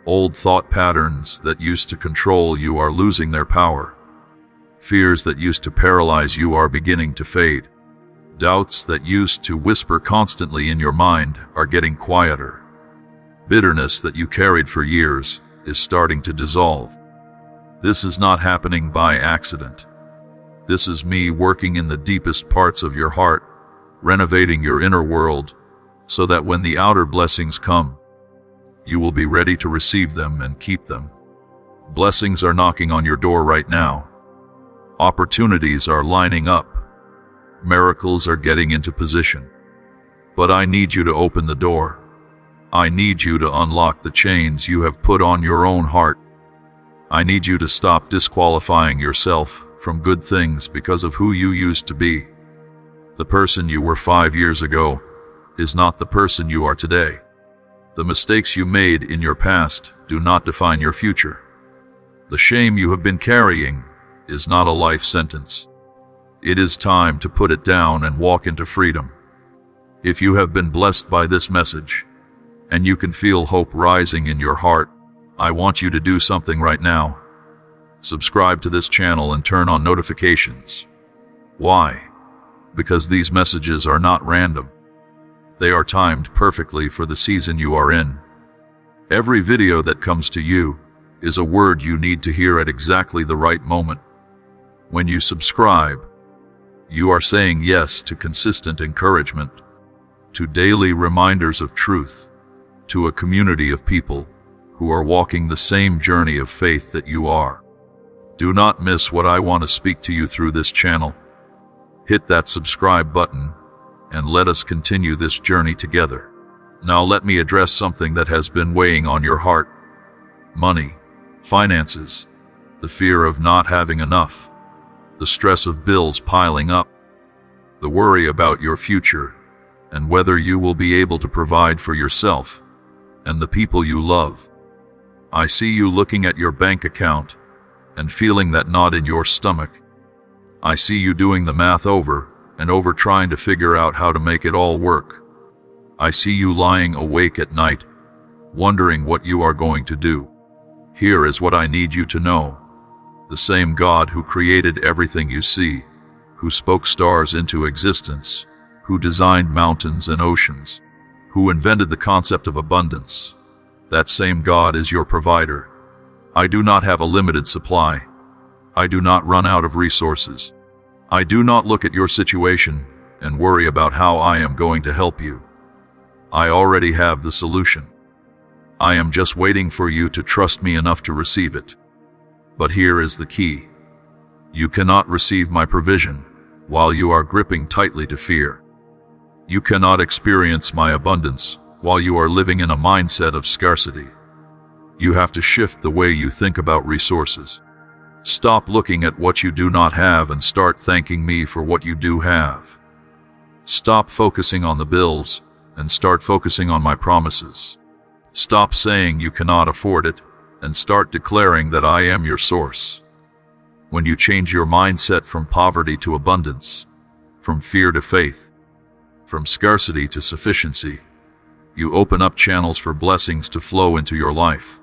Old thought patterns that used to control you are losing their power. Fears that used to paralyze you are beginning to fade. Doubts that used to whisper constantly in your mind are getting quieter. Bitterness that you carried for years is starting to dissolve. This is not happening by accident. This is me working in the deepest parts of your heart, renovating your inner world, so that when the outer blessings come, you will be ready to receive them and keep them. Blessings are knocking on your door right now. Opportunities are lining up. Miracles are getting into position. But I need you to open the door. I need you to unlock the chains you have put on your own heart. I need you to stop disqualifying yourself from good things because of who you used to be. The person you were 5 years ago is not the person you are today. The mistakes you made in your past do not define your future. The shame you have been carrying is not a life sentence. It is time to put it down and walk into freedom. If you have been blessed by this message, and you can feel hope rising in your heart, I want you to do something right now. Subscribe to this channel and turn on notifications. Why? Because these messages are not random. They are timed perfectly for the season you are in. Every video that comes to you is a word you need to hear at exactly the right moment. When you subscribe, you are saying yes to consistent encouragement, to daily reminders of truth, to a community of people who are walking the same journey of faith that you are. Do not miss what I want to speak to you through this channel. Hit that subscribe button and let us continue this journey together. Now let me address something that has been weighing on your heart. Money, finances, the fear of not having enough, the stress of bills piling up, the worry about your future and whether you will be able to provide for yourself and the people you love. I see you looking at your bank account and feeling that knot in your stomach. I see you doing the math over and over trying to figure out how to make it all work. I see you lying awake at night, wondering what you are going to do. Here is what I need you to know. The same God who created everything you see, who spoke stars into existence, who designed mountains and oceans, who invented the concept of abundance, that same God is your provider. I do not have a limited supply. I do not run out of resources. I do not look at your situation and worry about how I am going to help you. I already have the solution. I am just waiting for you to trust me enough to receive it. But here is the key. You cannot receive my provision while you are gripping tightly to fear. You cannot experience my abundance while you are living in a mindset of scarcity. You have to shift the way you think about resources. Stop looking at what you do not have and start thanking me for what you do have. Stop focusing on the bills and start focusing on my promises. Stop saying you cannot afford it and start declaring that I am your source. When you change your mindset from poverty to abundance, from fear to faith, from scarcity to sufficiency, you open up channels for blessings to flow into your life.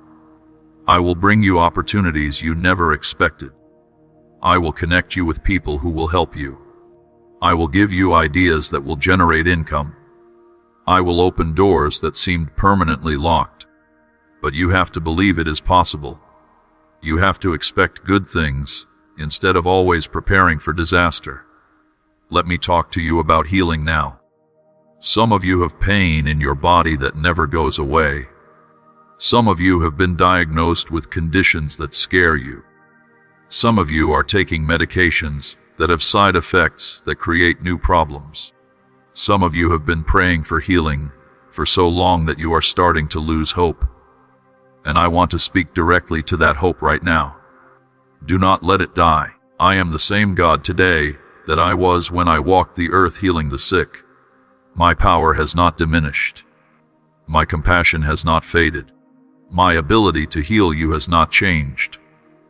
I will bring you opportunities you never expected. I will connect you with people who will help you. I will give you ideas that will generate income. I will open doors that seemed permanently locked. But you have to believe it is possible. You have to expect good things instead of always preparing for disaster. Let me talk to you about healing now. Some of you have pain in your body that never goes away. Some of you have been diagnosed with conditions that scare you. Some of you are taking medications that have side effects that create new problems. Some of you have been praying for healing for so long that you are starting to lose hope. And I want to speak directly to that hope right now. Do not let it die. I am the same God today that I was when I walked the earth healing the sick. My power has not diminished. My compassion has not faded. My ability to heal you has not changed.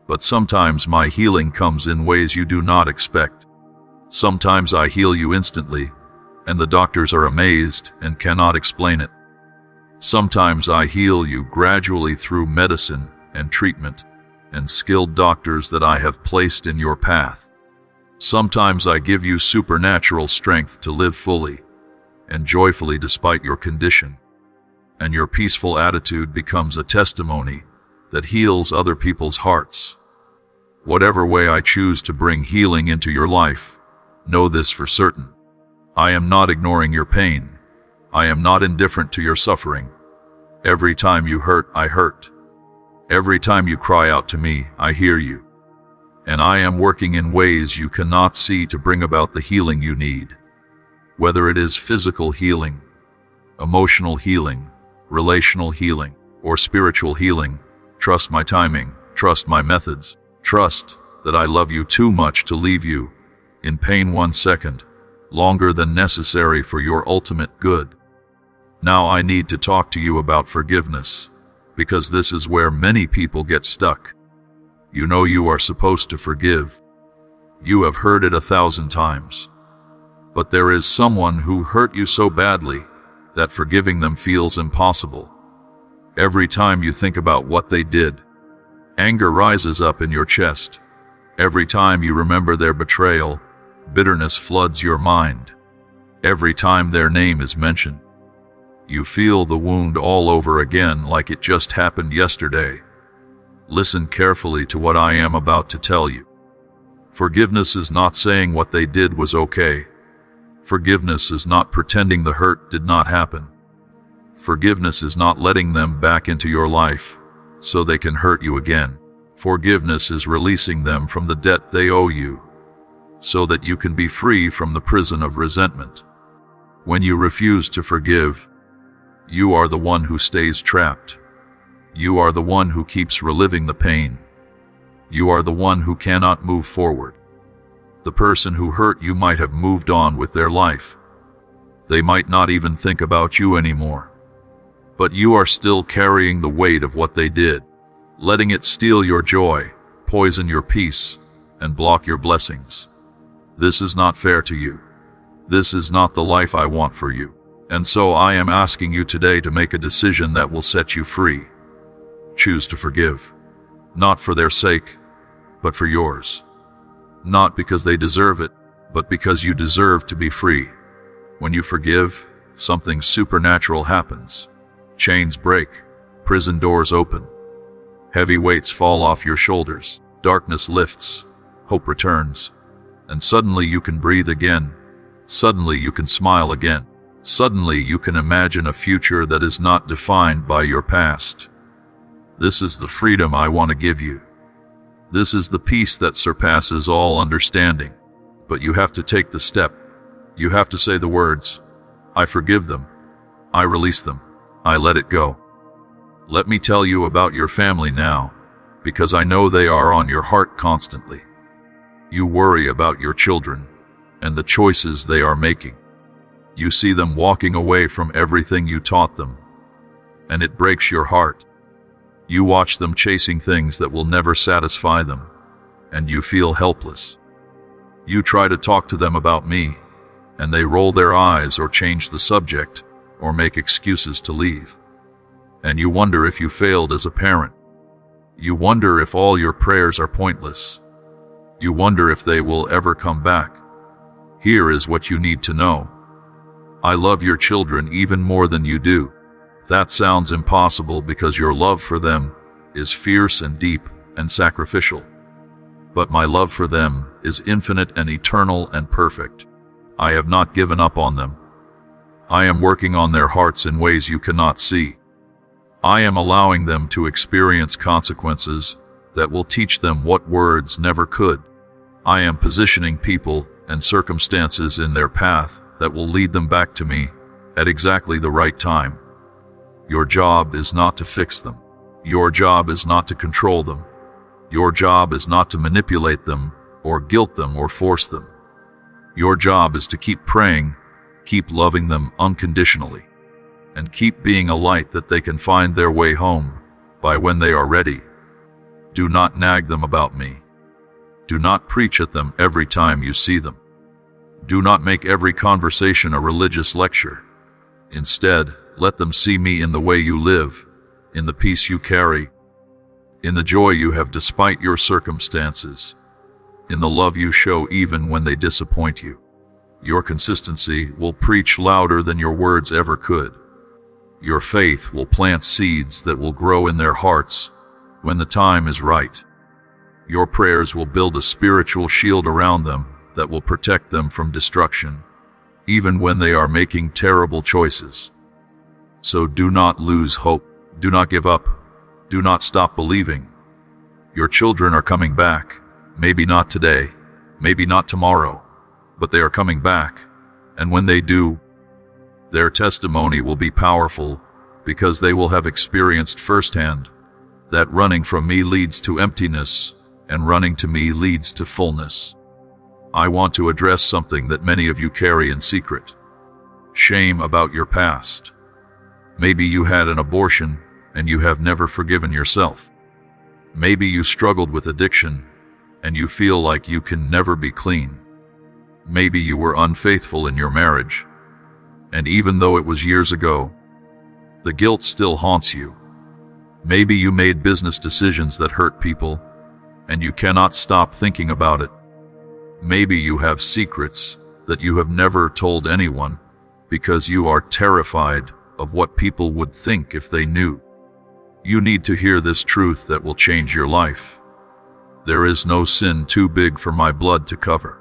But sometimes my healing comes in ways you do not expect. Sometimes I heal you instantly, and the doctors are amazed and cannot explain it. Sometimes I heal you gradually through medicine and treatment and skilled doctors that I have placed in your path. Sometimes I give you supernatural strength to live fully and joyfully despite your condition, and your peaceful attitude becomes a testimony that heals other people's hearts. Whatever way I choose to bring healing into your life, know this for certain. I am not ignoring your pain. I am not indifferent to your suffering. Every time you hurt, I hurt. Every time you cry out to me, I hear you. And I am working in ways you cannot see to bring about the healing you need. Whether it is physical healing, emotional healing, relational healing, or spiritual healing, trust my timing, trust my methods, trust that I love you too much to leave you in pain 1 second, longer than necessary for your ultimate good. Now I need to talk to you about forgiveness, because this is where many people get stuck. You know you are supposed to forgive. You have heard it 1,000 times. But there is someone who hurt you so badly that forgiving them feels impossible. Every time you think about what they did, anger rises up in your chest. Every time you remember their betrayal, bitterness floods your mind. Every time their name is mentioned, you feel the wound all over again like it just happened yesterday. Listen carefully to what I am about to tell you. Forgiveness is not saying what they did was okay. Forgiveness is not pretending the hurt did not happen. Forgiveness is not letting them back into your life so they can hurt you again. Forgiveness is releasing them from the debt they owe you so that you can be free from the prison of resentment. When you refuse to forgive, you are the one who stays trapped. You are the one who keeps reliving the pain. You are the one who cannot move forward. The person who hurt you might have moved on with their life. They might not even think about you anymore. But you are still carrying the weight of what they did, letting it steal your joy, poison your peace, and block your blessings. This is not fair to you. This is not the life I want for you. And so I am asking you today to make a decision that will set you free. Choose to forgive, not for their sake, but for yours. Not because they deserve it, but because you deserve to be free. When you forgive, something supernatural happens. Chains break, prison doors open, heavy weights fall off your shoulders, darkness lifts, hope returns, and suddenly you can breathe again. Suddenly you can smile again. Suddenly you can imagine a future that is not defined by your past. This is the freedom I want to give you. This is the peace that surpasses all understanding. But you have to take the step. You have to say the words, I forgive them. I release them. I let it go. Let me tell you about your family now, because I know they are on your heart constantly. You worry about your children and the choices they are making. You see them walking away from everything you taught them, and it breaks your heart. You watch them chasing things that will never satisfy them, and you feel helpless. You try to talk to them about me, and they roll their eyes or change the subject or make excuses to leave. And you wonder if you failed as a parent. You wonder if all your prayers are pointless. You wonder if they will ever come back. Here is what you need to know. I love your children even more than you do. That sounds impossible because your love for them is fierce and deep and sacrificial. But my love for them is infinite and eternal and perfect. I have not given up on them. I am working on their hearts in ways you cannot see. I am allowing them to experience consequences that will teach them what words never could. I am positioning people and circumstances in their path that will lead them back to me at exactly the right time. Your job is not to fix them. Your job is not to control them. Your job is not to manipulate them or guilt them or force them. Your job is to keep praying, keep loving them unconditionally, and keep being a light that they can find their way home by when they are ready. Do not nag them about me. Do not preach at them every time you see them. Do not make every conversation a religious lecture. Instead, Let them see me in the way you live, in the peace you carry, in the joy you have despite your circumstances, in the love you show even when they disappoint you. Your consistency will preach louder than your words ever could. Your faith will plant seeds that will grow in their hearts when the time is right. Your prayers will build a spiritual shield around them that will protect them from destruction, even when they are making terrible choices. So do not lose hope. Do not give up. Do not stop believing. Your children are coming back. Maybe not today, maybe not tomorrow, but they are coming back. And when they do, their testimony will be powerful because they will have experienced firsthand that running from me leads to emptiness and running to me leads to fullness. I want to address something that many of you carry in secret: shame about your past. Maybe you had an abortion and you have never forgiven yourself. Maybe you struggled with addiction and you feel like you can never be clean. Maybe you were unfaithful in your marriage, and even though it was years ago, the guilt still haunts you. Maybe you made business decisions that hurt people, and you cannot stop thinking about it. Maybe you have secrets that you have never told anyone because you are terrified of what people would think if they knew. You need to hear this truth that will change your life. There is no sin too big for my blood to cover.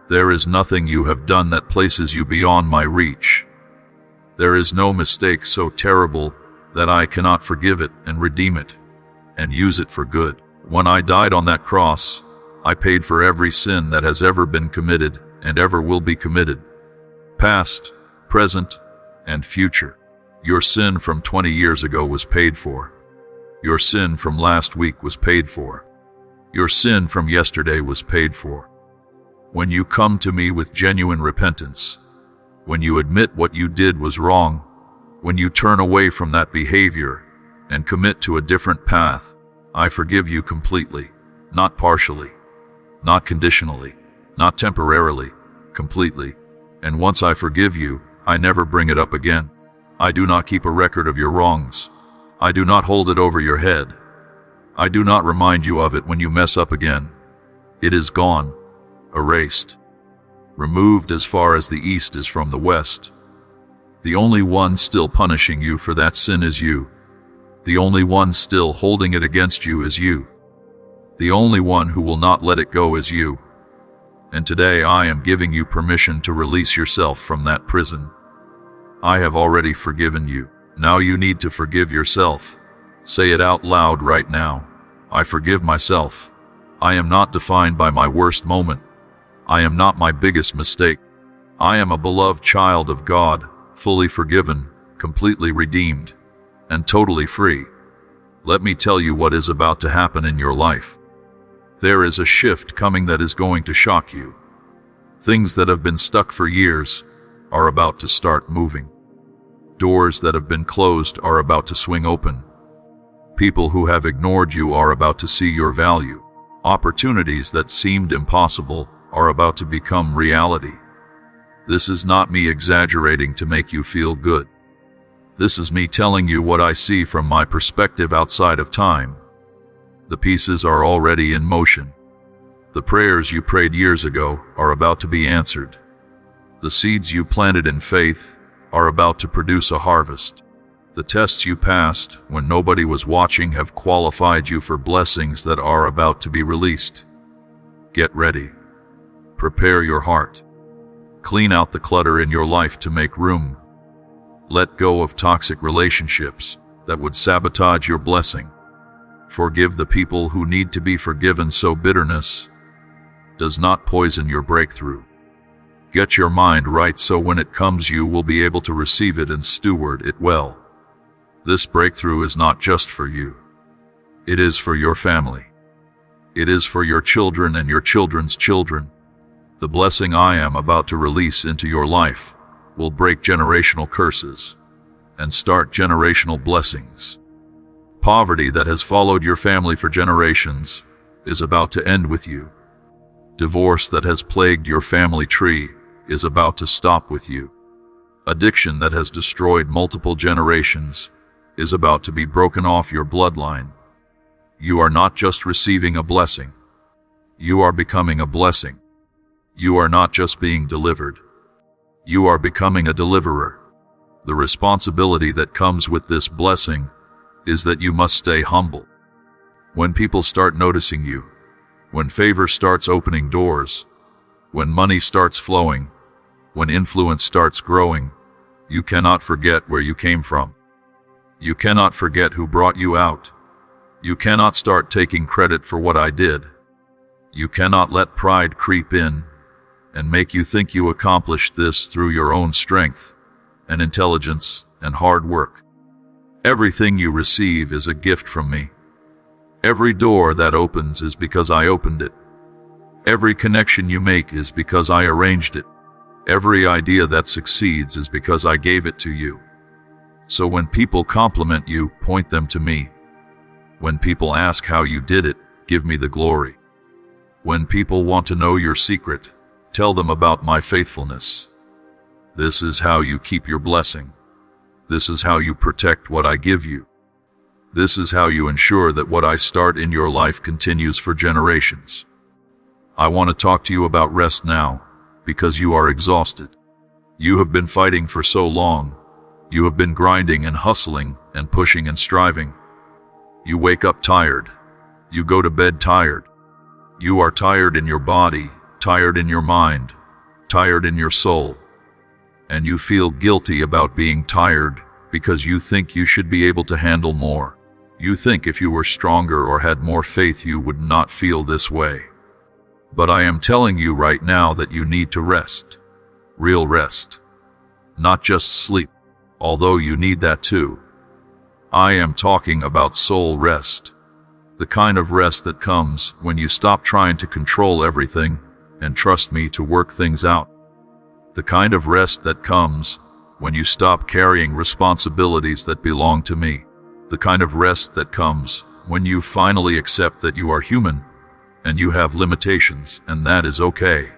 There is nothing you have done that places you beyond my reach. There is no mistake so terrible that I cannot forgive it and redeem it and use it for good. When I died on that cross, I paid for every sin that has ever been committed and ever will be committed, past, present, and future. Your sin from 20 years ago was paid for. Your sin from last week was paid for. Your sin from yesterday was paid for. When you come to me with genuine repentance, when you admit what you did was wrong, when you turn away from that behavior and commit to a different path, I forgive you completely, not partially, not conditionally, not temporarily, completely. And once I forgive you, I never bring it up again. I do not keep a record of your wrongs. I do not hold it over your head. I do not remind you of it when you mess up again. It is gone, erased, removed as far as the east is from the west. The only one still punishing you for that sin is you. The only one still holding it against you is you. The only one who will not let it go is you. And today I am giving you permission to release yourself from that prison. I have already forgiven you. Now you need to forgive yourself. Say it out loud right now. I forgive myself. I am not defined by my worst moment. I am not my biggest mistake. I am a beloved child of God, fully forgiven, completely redeemed, and totally free. Let me tell you what is about to happen in your life. There is a shift coming that is going to shock you. Things that have been stuck for years are about to start moving. Doors that have been closed are about to swing open. People who have ignored you are about to see your value. Opportunities that seemed impossible are about to become reality. This is not me exaggerating to make you feel good. This is me telling you what I see from my perspective outside of time. The pieces are already in motion. The prayers you prayed years ago are about to be answered. The seeds you planted in faith are about to produce a harvest. The tests you passed when nobody was watching have qualified you for blessings that are about to be released. Get ready. Prepare your heart. Clean out the clutter in your life to make room. Let go of toxic relationships that would sabotage your blessing. Forgive the people who need to be forgiven so bitterness does not poison your breakthrough. Get your mind right so when it comes you will be able to receive it and steward it well. This breakthrough is not just for you. It is for your family. It is for your children and your children's children. The blessing I am about to release into your life will break generational curses and start generational blessings. Poverty that has followed your family for generations is about to end with you. Divorce that has plagued your family tree is about to stop with you. Addiction that has destroyed multiple generations is about to be broken off your bloodline. You are not just receiving a blessing. You are becoming a blessing. You are not just being delivered. You are becoming a deliverer. The responsibility that comes with this blessing is that you must stay humble. When people start noticing you, when favor starts opening doors, when money starts flowing, when influence starts growing, you cannot forget where you came from. You cannot forget who brought you out. You cannot start taking credit for what I did. You cannot let pride creep in and make you think you accomplished this through your own strength and intelligence and hard work. Everything you receive is a gift from me. Every door that opens is because I opened it. Every connection you make is because I arranged it. Every idea that succeeds is because I gave it to you. So when people compliment you, point them to me. When people ask how you did it, give me the glory. When people want to know your secret, tell them about my faithfulness. This is how you keep your blessing. This is how you protect what I give you. This is how you ensure that what I start in your life continues for generations. I want to talk to you about rest now, because you are exhausted. You have been fighting for so long. You have been grinding and hustling and pushing and striving. You wake up tired. You go to bed tired. You are tired in your body, tired in your mind, tired in your soul. And you feel guilty about being tired because you think you should be able to handle more. You think if you were stronger or had more faith you would not feel this way. But I am telling you right now that you need to rest. Real rest. Not just sleep, although you need that too. I am talking about soul rest. The kind of rest that comes when you stop trying to control everything and trust me to work things out. The kind of rest that comes when you stop carrying responsibilities that belong to me. The kind of rest that comes when you finally accept that you are human and you have limitations, and that is okay.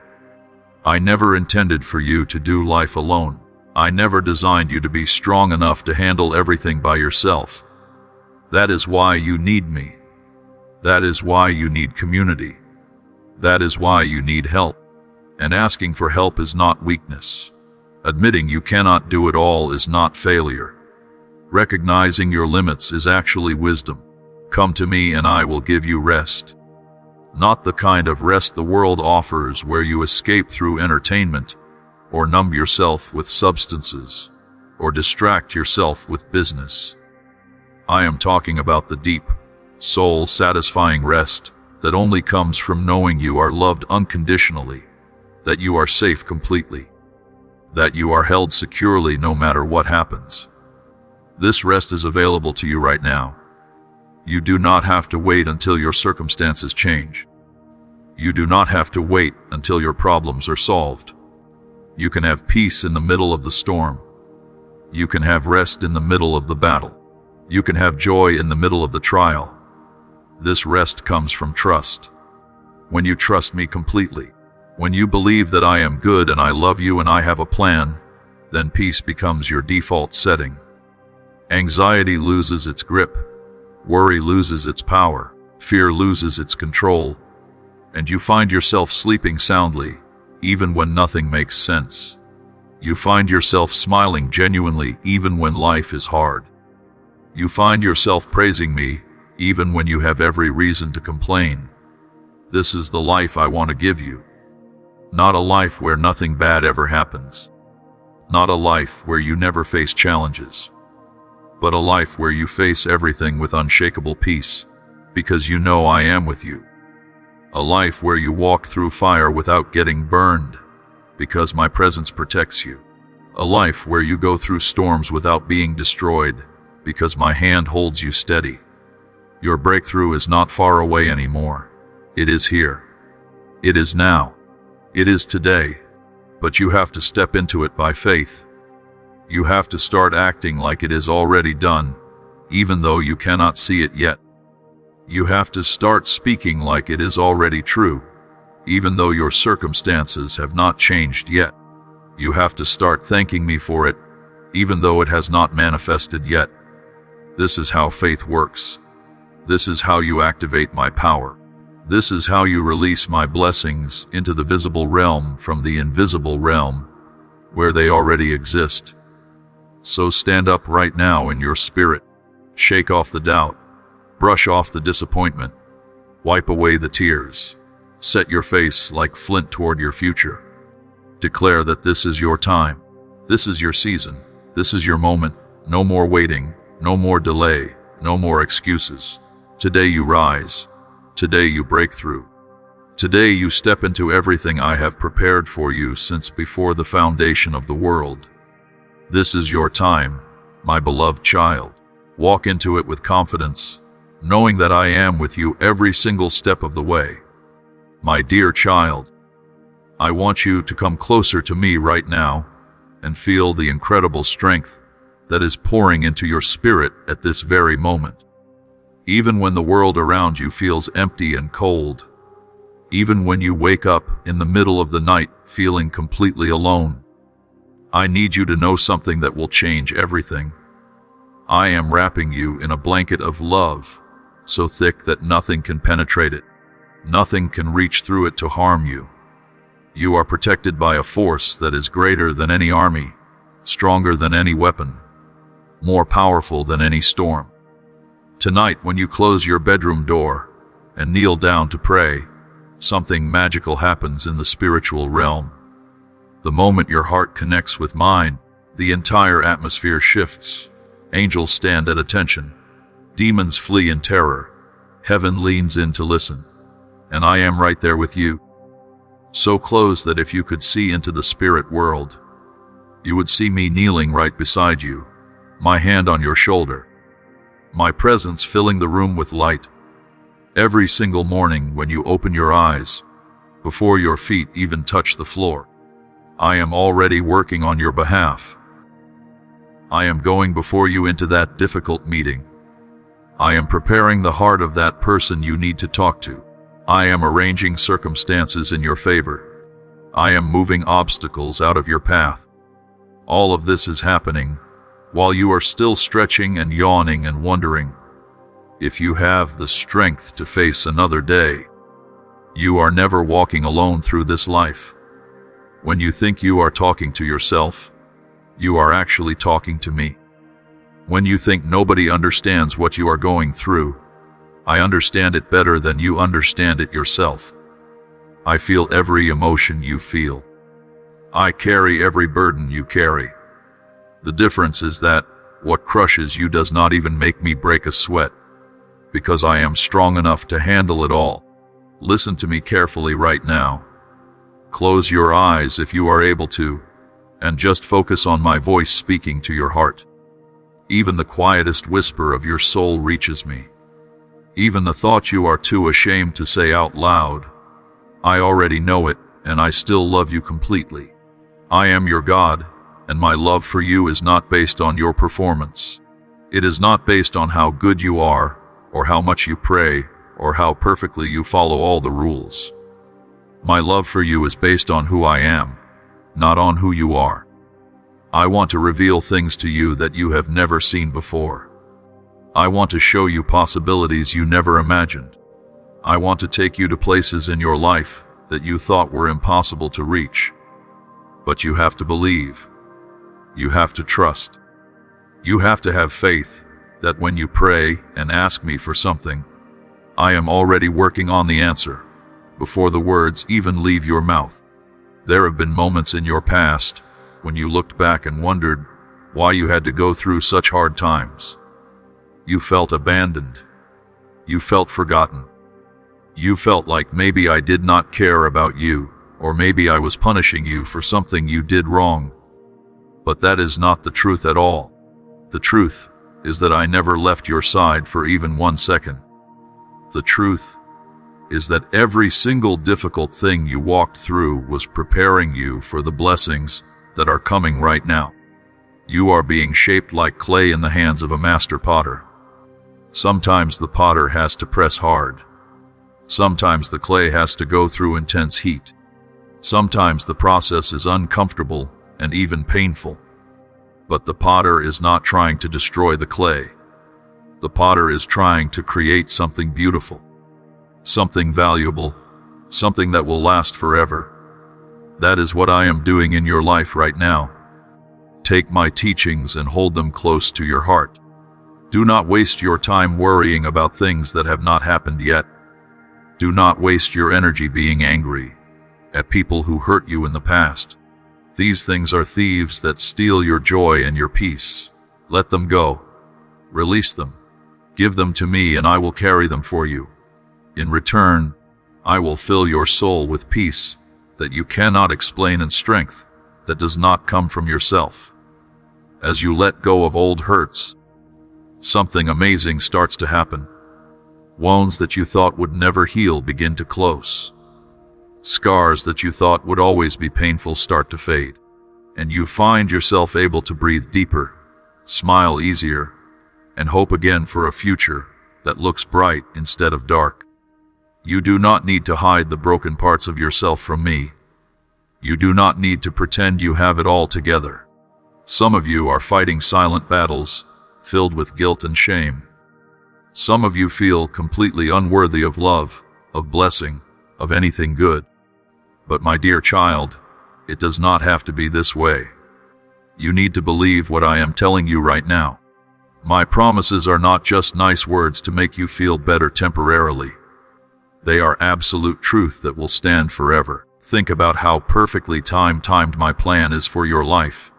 I never intended for you to do life alone. I never designed you to be strong enough to handle everything by yourself. That is why you need me. That is why you need community. That is why you need help. And asking for help is not weakness. Admitting you cannot do it all is not failure. Recognizing your limits is actually wisdom. Come to me and I will give you rest. Not the kind of rest the world offers where you escape through entertainment, or numb yourself with substances, or distract yourself with business. I am talking about the deep, soul-satisfying rest that only comes from knowing you are loved unconditionally, that you are safe completely, that you are held securely no matter what happens. This rest is available to you right now. You do not have to wait until your circumstances change. You do not have to wait until your problems are solved. You can have peace in the middle of the storm. You can have rest in the middle of the battle. You can have joy in the middle of the trial. This rest comes from trust. When you trust me completely, when you believe that I am good and I love you and I have a plan, then peace becomes your default setting. Anxiety loses its grip. Worry loses its power. Fear loses its control. And you find yourself sleeping soundly, even when nothing makes sense. You find yourself smiling genuinely even when life is hard. You find yourself praising me even when you have every reason to complain. This is the life I want to give you. Not a life where nothing bad ever happens. Not a life where you never face challenges. But a life where you face everything with unshakable peace, because you know I am with you. A life where you walk through fire without getting burned, because my presence protects you. A life where you go through storms without being destroyed, because my hand holds you steady. Your breakthrough is not far away anymore. It is here. It is now. It is today. But you have to step into it by faith. You have to start acting like it is already done, even though you cannot see it yet. You have to start speaking like it is already true, even though your circumstances have not changed yet. You have to start thanking me for it, even though it has not manifested yet. This is how faith works. This is how you activate my power. This is how you release my blessings into the visible realm from the invisible realm, where they already exist. So stand up right now in your spirit. Shake off the doubt. Brush off the disappointment. Wipe away the tears. Set your face like flint toward your future. Declare that this is your time. This is your season. This is your moment. No more waiting. No more delay. No more excuses. Today you rise. Today you break through. Today you step into everything I have prepared for you since before the foundation of the world. This is your time, my beloved child. Walk into it with confidence, knowing that I am with you every single step of the way. My dear child, I want you to come closer to me right now and feel the incredible strength that is pouring into your spirit at this very moment. Even when the world around you feels empty and cold, even when you wake up in the middle of the night feeling completely alone, I need you to know something that will change everything. I am wrapping you in a blanket of love, so thick that nothing can penetrate it. Nothing can reach through it to harm you. You are protected by a force that is greater than any army, stronger than any weapon, more powerful than any storm. Tonight, when you close your bedroom door and kneel down to pray, something magical happens in the spiritual realm. The moment your heart connects with mine, the entire atmosphere shifts. Angels stand at attention. Demons flee in terror. Heaven leans in to listen. And I am right there with you. So close that if you could see into the spirit world, you would see me kneeling right beside you, my hand on your shoulder, my presence filling the room with light. Every single morning when you open your eyes, before your feet even touch the floor, I am already working on your behalf. I am going before you into that difficult meeting. I am preparing the heart of that person you need to talk to. I am arranging circumstances in your favor. I am moving obstacles out of your path. All of this is happening while you are still stretching and yawning and wondering if you have the strength to face another day. You are never walking alone through this life. When you think you are talking to yourself, you are actually talking to me. When you think nobody understands what you are going through, I understand it better than you understand it yourself. I feel every emotion you feel. I carry every burden you carry. The difference is that what crushes you does not even make me break a sweat, because I am strong enough to handle it all. Listen to me carefully right now. Close your eyes if you are able to, and just focus on my voice speaking to your heart. Even the quietest whisper of your soul reaches me. Even the thought you are too ashamed to say out loud, I already know it, and I still love you completely. I am your God, and my love for you is not based on your performance. It is not based on how good you are, or how much you pray, or how perfectly you follow all the rules. My love for you is based on who I am, not on who you are. I want to reveal things to you that you have never seen before. I want to show you possibilities you never imagined. I want to take you to places in your life that you thought were impossible to reach. But you have to believe. You have to trust. You have to have faith that when you pray and ask me for something, I am already working on the answer before the words even leave your mouth. There have been moments in your past when you looked back and wondered why you had to go through such hard times. You felt abandoned. You felt forgotten. You felt like maybe I did not care about you, or maybe I was punishing you for something you did wrong. But that is not the truth at all. The truth is that I never left your side for even 1 second. The truth is that every single difficult thing you walked through was preparing you for the blessings that are coming right now. You are being shaped like clay in the hands of a master potter. Sometimes the potter has to press hard. Sometimes the clay has to go through intense heat. Sometimes the process is uncomfortable and even painful. But the potter is not trying to destroy the clay. The potter is trying to create something beautiful, something valuable, something that will last forever. That is what I am doing in your life right now. Take my teachings and hold them close to your heart. Do not waste your time worrying about things that have not happened yet. Do not waste your energy being angry at people who hurt you in the past. These things are thieves that steal your joy and your peace. Let them go. Release them. Give them to me, and I will carry them for you. In return, I will fill your soul with peace that you cannot explain and strength that does not come from yourself. As you let go of old hurts, something amazing starts to happen. Wounds that you thought would never heal begin to close. Scars that you thought would always be painful start to fade, and you find yourself able to breathe deeper, smile easier, and hope again for a future that looks bright instead of dark. You do not need to hide the broken parts of yourself from me. You do not need to pretend you have it all together. Some of you are fighting silent battles, filled with guilt and shame. Some of you feel completely unworthy of love, of blessing, of anything good. But my dear child, it does not have to be this way. You need to believe what I am telling you right now. My promises are not just nice words to make you feel better temporarily. They are absolute truth that will stand forever. Think about how perfectly timed my plan is for your life.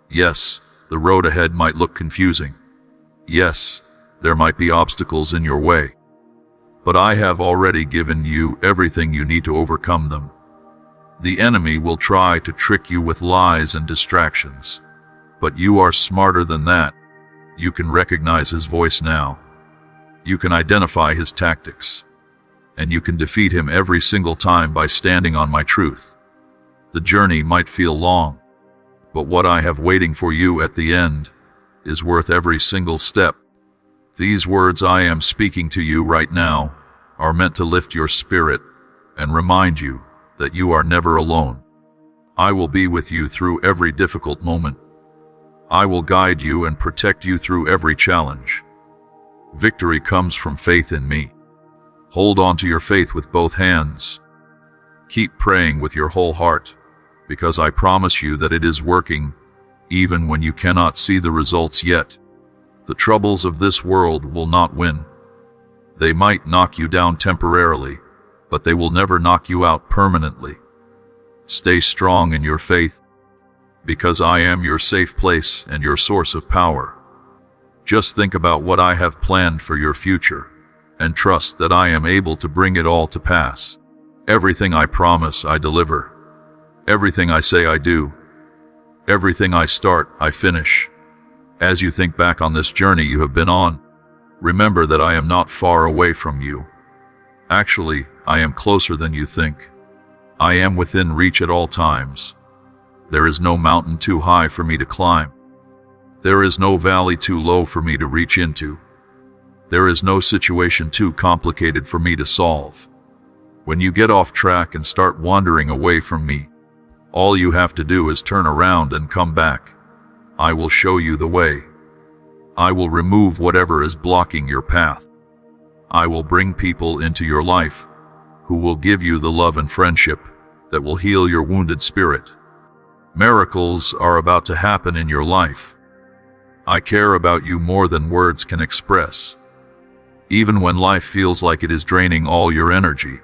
Yes, the road ahead might look confusing. Yes, there might be obstacles in your way. But I have already given you everything you need to overcome them. The enemy will try to trick you with lies and distractions. But you are smarter than that. You can recognize his voice now. You can identify his tactics. And you can defeat him every single time by standing on my truth. The journey might feel long, but what I have waiting for you at the end is worth every single step. These words I am speaking to you right now are meant to lift your spirit and remind you that you are never alone. I will be with you through every difficult moment. I will guide you and protect you through every challenge. Victory comes from faith in me. Hold on to your faith with both hands. Keep praying with your whole heart, because I promise you that it is working, even when you cannot see the results yet. The troubles of this world will not win. They might knock you down temporarily, but they will never knock you out permanently. Stay strong in your faith, because I am your safe place and your source of power. Just think about what I have planned for your future, and trust that I am able to bring it all to pass. Everything I promise, I deliver. Everything I say, I do. Everything I start, I finish. As you think back on this journey you have been on, remember that I am not far away from you. Actually, I am closer than you think. I am within reach at all times. There is no mountain too high for me to climb. There is no valley too low for me to reach into. There is no situation too complicated for me to solve. When you get off track and start wandering away from me, all you have to do is turn around and come back. I will show you the way. I will remove whatever is blocking your path. I will bring people into your life who will give you the love and friendship that will heal your wounded spirit. Miracles are about to happen in your life. I care about you more than words can express. Even when life feels like it is draining all your energy,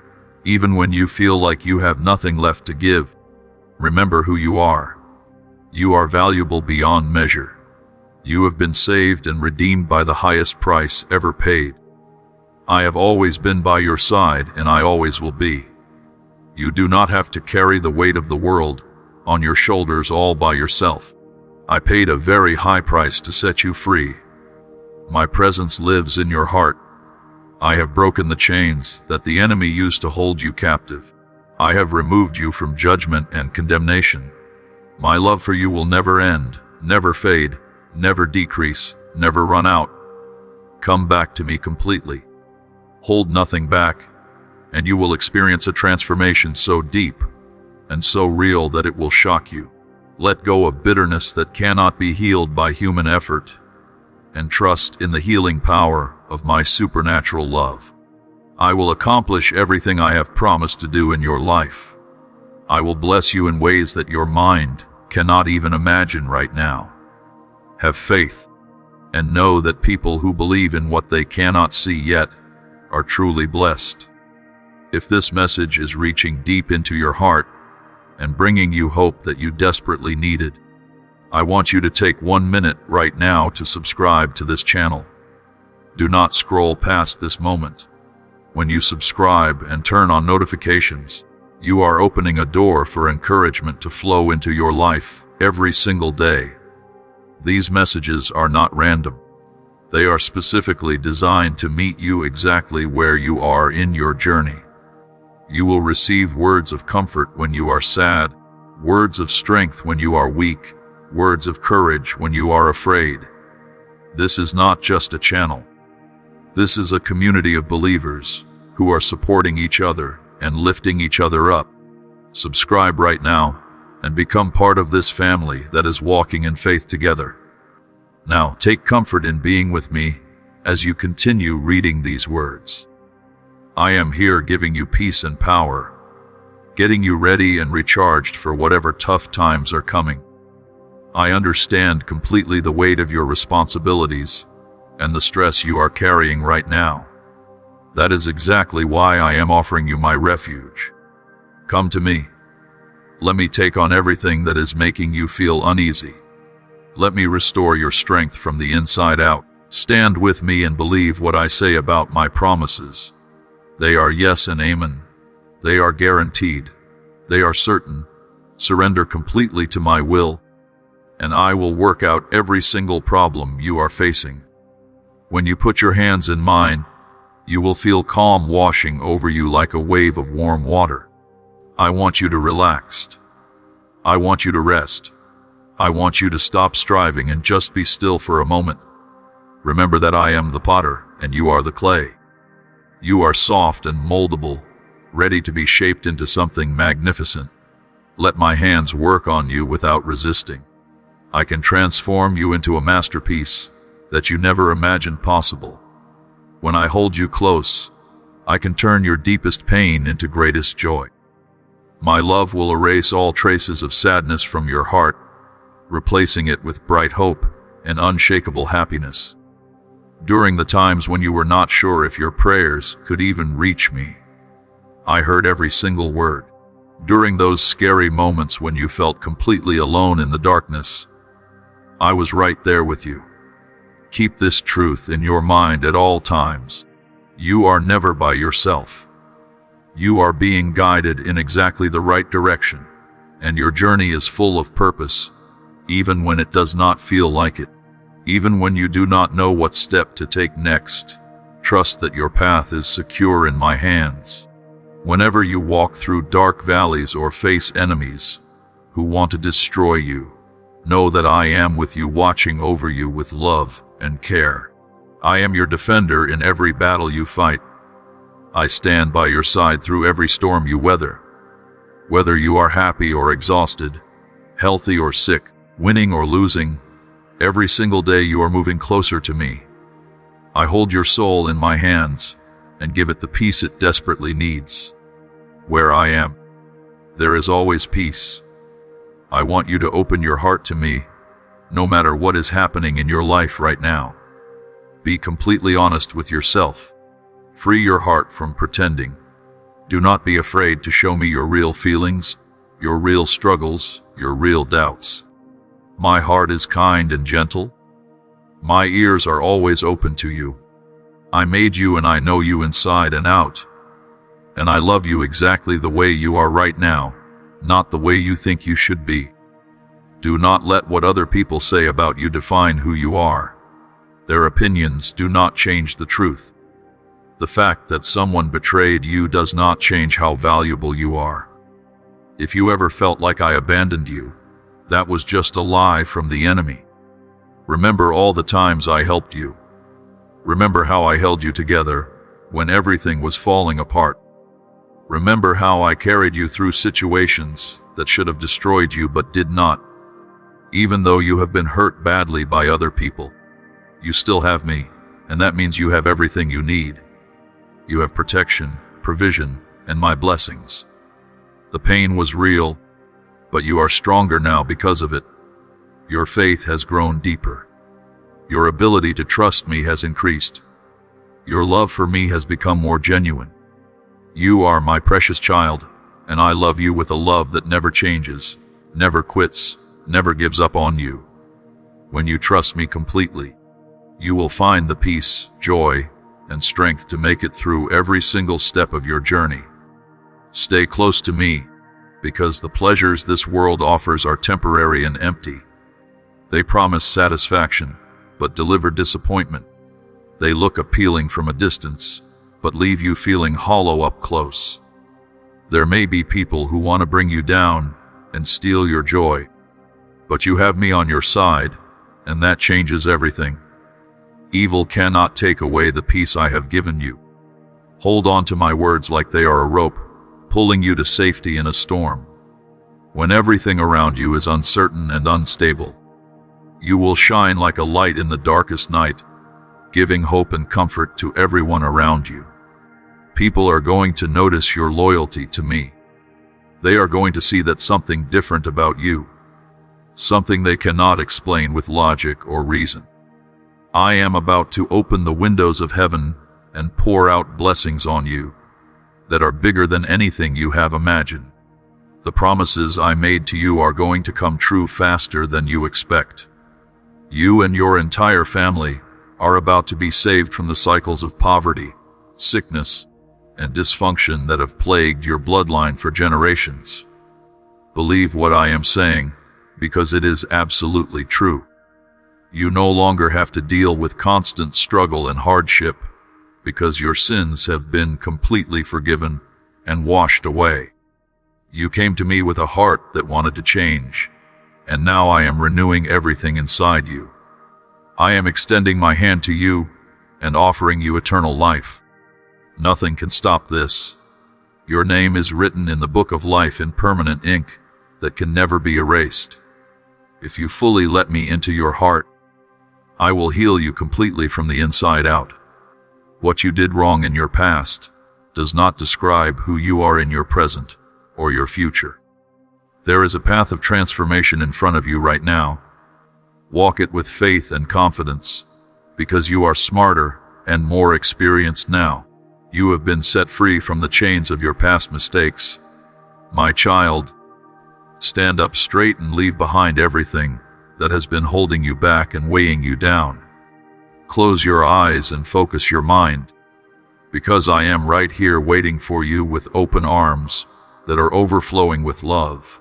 even when you feel like you have nothing left to give, remember who you are. You are valuable beyond measure. You have been saved and redeemed by the highest price ever paid. I have always been by your side, and I always will be. You do not have to carry the weight of the world on your shoulders all by yourself. I paid a very high price to set you free. My presence lives in your heart. I have broken the chains that the enemy used to hold you captive. I have removed you from judgment and condemnation. My love for you will never end, never fade, never decrease, never run out. Come back to me completely. Hold nothing back, and you will experience a transformation so deep and so real that it will shock you. Let go of bitterness that cannot be healed by human effort, and trust in the healing power of my supernatural love. I will accomplish everything I have promised to do in your life. I will bless you in ways that your mind cannot even imagine right now. Have faith, and know that people who believe in what they cannot see yet are truly blessed. If this message is reaching deep into your heart and bringing you hope that you desperately needed, I want you to take 1 minute right now to subscribe to this channel. Do not scroll past this moment. When you subscribe and turn on notifications, you are opening a door for encouragement to flow into your life every single day. These messages are not random. They are specifically designed to meet you exactly where you are in your journey. You will receive words of comfort when you are sad, words of strength when you are weak, words of courage when you are afraid. This is not just a channel. This is a community of believers who are supporting each other and lifting each other up. Subscribe right now and become part of this family that is walking in faith together. Now, take comfort in being with me as you continue reading these words. I am here giving you peace and power, getting you ready and recharged for whatever tough times are coming. I understand completely the weight of your responsibilities and the stress you are carrying right now. That is exactly why I am offering you my refuge. Come to me. Let me take on everything that is making you feel uneasy. Let me restore your strength from the inside out. Stand with me and believe what I say about my promises. They are yes and amen. They are guaranteed. They are certain. Surrender completely to my will, and I will work out every single problem you are facing. When you put your hands in mine, you will feel calm washing over you like a wave of warm water. I want you to relax. I want you to rest. I want you to stop striving and just be still for a moment. Remember that I am the potter and you are the clay. You are soft and moldable, ready to be shaped into something magnificent. Let my hands work on you without resisting. I can transform you into a masterpiece that you never imagined possible. When I hold you close, I can turn your deepest pain into greatest joy. My love will erase all traces of sadness from your heart, replacing it with bright hope and unshakable happiness. During the times when you were not sure if your prayers could even reach me, I heard every single word. During those scary moments when you felt completely alone in the darkness, I was right there with you. Keep this truth in your mind at all times. You are never by yourself. You are being guided in exactly the right direction, and your journey is full of purpose, even when it does not feel like it. Even when you do not know what step to take next, trust that your path is secure in my hands. Whenever you walk through dark valleys or face enemies who want to destroy you, know that I am with you, watching over you with love and care. I am your defender in every battle you fight. I stand by your side through every storm you weather. Whether you are happy or exhausted, healthy or sick, winning or losing, every single day you are moving closer to me. I hold your soul in my hands and give it the peace it desperately needs. Where I am, there is always peace. I want you to open your heart to me, no matter what is happening in your life right now. Be completely honest with yourself. Free your heart from pretending. Do not be afraid to show me your real feelings, your real struggles, your real doubts. My heart is kind and gentle. My ears are always open to you. I made you and I know you inside and out. And I love you exactly the way you are right now, not the way you think you should be. Do not let what other people say about you define who you are. Their opinions do not change the truth. The fact that someone betrayed you does not change how valuable you are. If you ever felt like I abandoned you, that was just a lie from the enemy. Remember all the times I helped you. Remember how I held you together when everything was falling apart. Remember how I carried you through situations that should have destroyed you but did not. Even though you have been hurt badly by other people, you still have me, and that means you have everything you need. You have protection, provision, and my blessings. The pain was real, but you are stronger now because of it. Your faith has grown deeper. Your ability to trust me has increased. Your love for me has become more genuine. You are my precious child, and I love you with a love that never changes, never quits, never gives up on you. When you trust me completely, you will find the peace, joy, and strength to make it through every single step of your journey. Stay close to me, because the pleasures this world offers are temporary and empty. They promise satisfaction, but deliver disappointment. They look appealing from a distance, but leave you feeling hollow up close. There may be people who want to bring you down and steal your joy, but you have me on your side, and that changes everything. Evil cannot take away the peace I have given you. Hold on to my words like they are a rope, pulling you to safety in a storm. When everything around you is uncertain and unstable, you will shine like a light in the darkest night, giving hope and comfort to everyone around you. People are going to notice your loyalty to me. They are going to see that something different about you, something they cannot explain with logic or reason. I am about to open the windows of heaven and pour out blessings on you that are bigger than anything you have imagined. The promises I made to you are going to come true faster than you expect. You and your entire family are about to be saved from the cycles of poverty, sickness, and dysfunction that have plagued your bloodline for generations. Believe what I am saying, because it is absolutely true. You no longer have to deal with constant struggle and hardship, because your sins have been completely forgiven and washed away. You came to me with a heart that wanted to change, and now I am renewing everything inside you. I am extending my hand to you and offering you eternal life. Nothing can stop this. Your name is written in the book of life in permanent ink that can never be erased. If you fully let me into your heart, I will heal you completely from the inside out. What you did wrong in your past does not describe who you are in your present or your future. There is a path of transformation in front of you right now. Walk it with faith and confidence, because you are smarter and more experienced now. You have been set free from the chains of your past mistakes. My child, stand up straight and leave behind everything that has been holding you back and weighing you down. Close your eyes and focus your mind, because I am right here waiting for you with open arms that are overflowing with love.